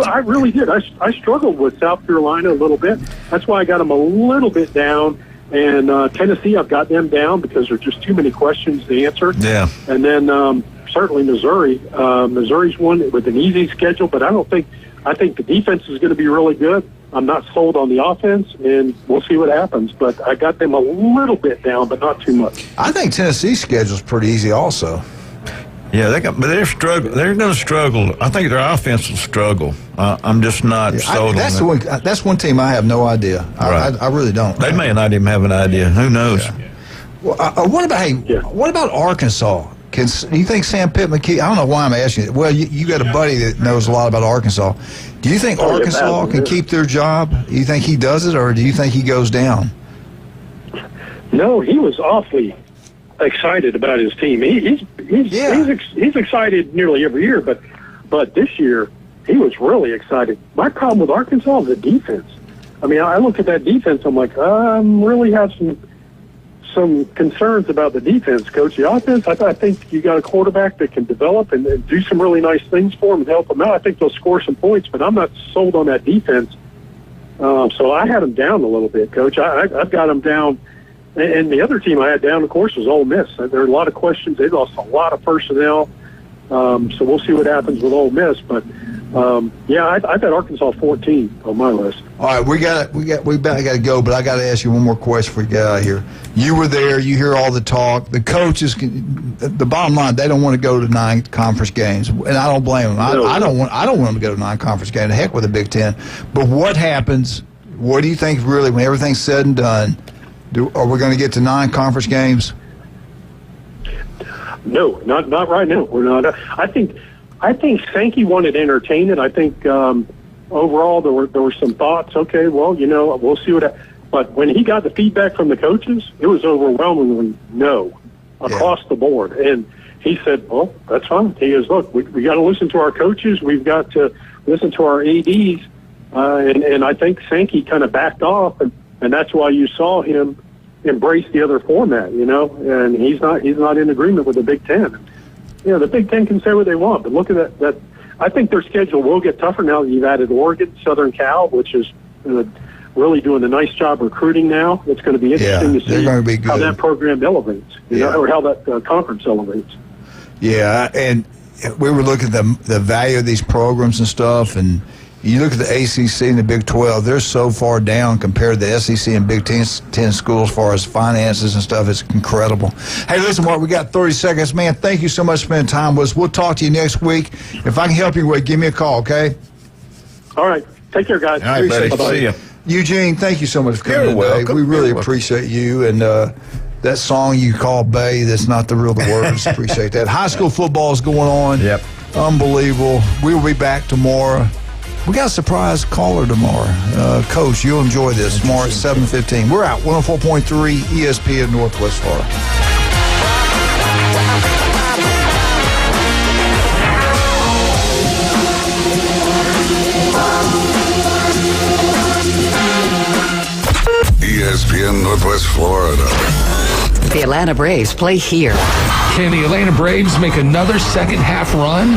Speaker 24: I really did. I struggled with South Carolina a little bit. That's why I got them a little bit down. And Tennessee, I've got them down because there's just too many questions to answer.
Speaker 5: Yeah.
Speaker 24: And then certainly Missouri. Missouri's one with an easy schedule, but I think the defense is going to be really good. I'm not sold on the offense, and we'll see what happens. But I got them a little bit down, but not too much.
Speaker 7: I think Tennessee's schedule is pretty easy also.
Speaker 5: Yeah, but they're struggling. They're going to struggle. I think their offense will struggle. I'm just not sold on that.
Speaker 7: That's one team I have no idea.
Speaker 5: Right.
Speaker 7: I really don't.
Speaker 5: They may not even have an idea. Who knows?
Speaker 7: Yeah. Well, what about Arkansas? Do you think Sam Pittman I don't know why I'm asking you. Well, you got a buddy that knows a lot about Arkansas. Do you think Arkansas can keep their job? Do you think he does it, or do you think he goes down?
Speaker 24: No, he was awfully excited about his team. He's excited nearly every year, but this year he was really excited. My problem with Arkansas is the defense. I mean, I look at that defense. I'm like, really have some concerns about the defense, Coach. The offense, I think you got a quarterback that can develop and do some really nice things for him and help him out. I think they'll score some points, but I'm not sold on that defense. So I had them down a little bit, Coach. I've got them down. And the other team I had down, of course, was Ole Miss. There are a lot of questions. They lost a lot of personnel. So we'll see what happens with Ole Miss. But I've got Arkansas 14 on my list.
Speaker 7: All right, we got to go, but I got to ask you one more question before we get out of here. You were there. You hear all the talk. The coaches, the bottom line, they don't want to go to 9 conference games, and I don't blame them. I don't want them to go to 9 conference games. Heck with the Big Ten. But what happens? What do you think really when everything's said and done? Are we going to get to 9 conference games?
Speaker 24: No, not right now. We're not. I think Sankey wanted to entertain it. I think overall there were some thoughts. Okay, well, we'll see what. But when he got the feedback from the coaches, it was overwhelmingly no across the board. And he said, "Well, that's fine." He goes, "Look, we got to listen to our coaches. We've got to listen to our ADs." And I think Sankey kind of backed off, and that's why you saw him embrace the other format, and he's not in agreement with the Big Ten. The Big Ten can say what they want, but look at that. I think their schedule will get tougher now that you've added Oregon, Southern Cal, which is really doing a nice job recruiting now. It's going to be interesting to see how that program elevates, or how that conference elevates.
Speaker 7: Yeah, and we were looking at the value of these programs and stuff, and You look at the ACC and the Big 12, they're so far down compared to the SEC and Big 10 schools as far as finances and stuff. It's incredible. Hey, listen, Mark, we got 30 seconds. Man, thank you so much for spending time with us. We'll talk to you next week. If I can help you, give me a call, okay?
Speaker 24: All right. Take care, guys.
Speaker 5: All right, buddy. See you.
Speaker 7: Eugene, thank you so much for coming
Speaker 5: You're
Speaker 7: today.
Speaker 5: welcome.
Speaker 7: We really
Speaker 5: You're welcome.
Speaker 7: appreciate you. And that song you call Bay, that's not the real words. Appreciate that. High school football is going on.
Speaker 5: Yep.
Speaker 7: Unbelievable. We'll be back tomorrow. We got a surprise caller tomorrow. Coach, you'll enjoy this tomorrow at 7:15. We're out 104.3 ESPN Northwest Florida.
Speaker 3: ESPN Northwest Florida.
Speaker 23: The Atlanta Braves play here.
Speaker 13: Can the Atlanta Braves make another second half run?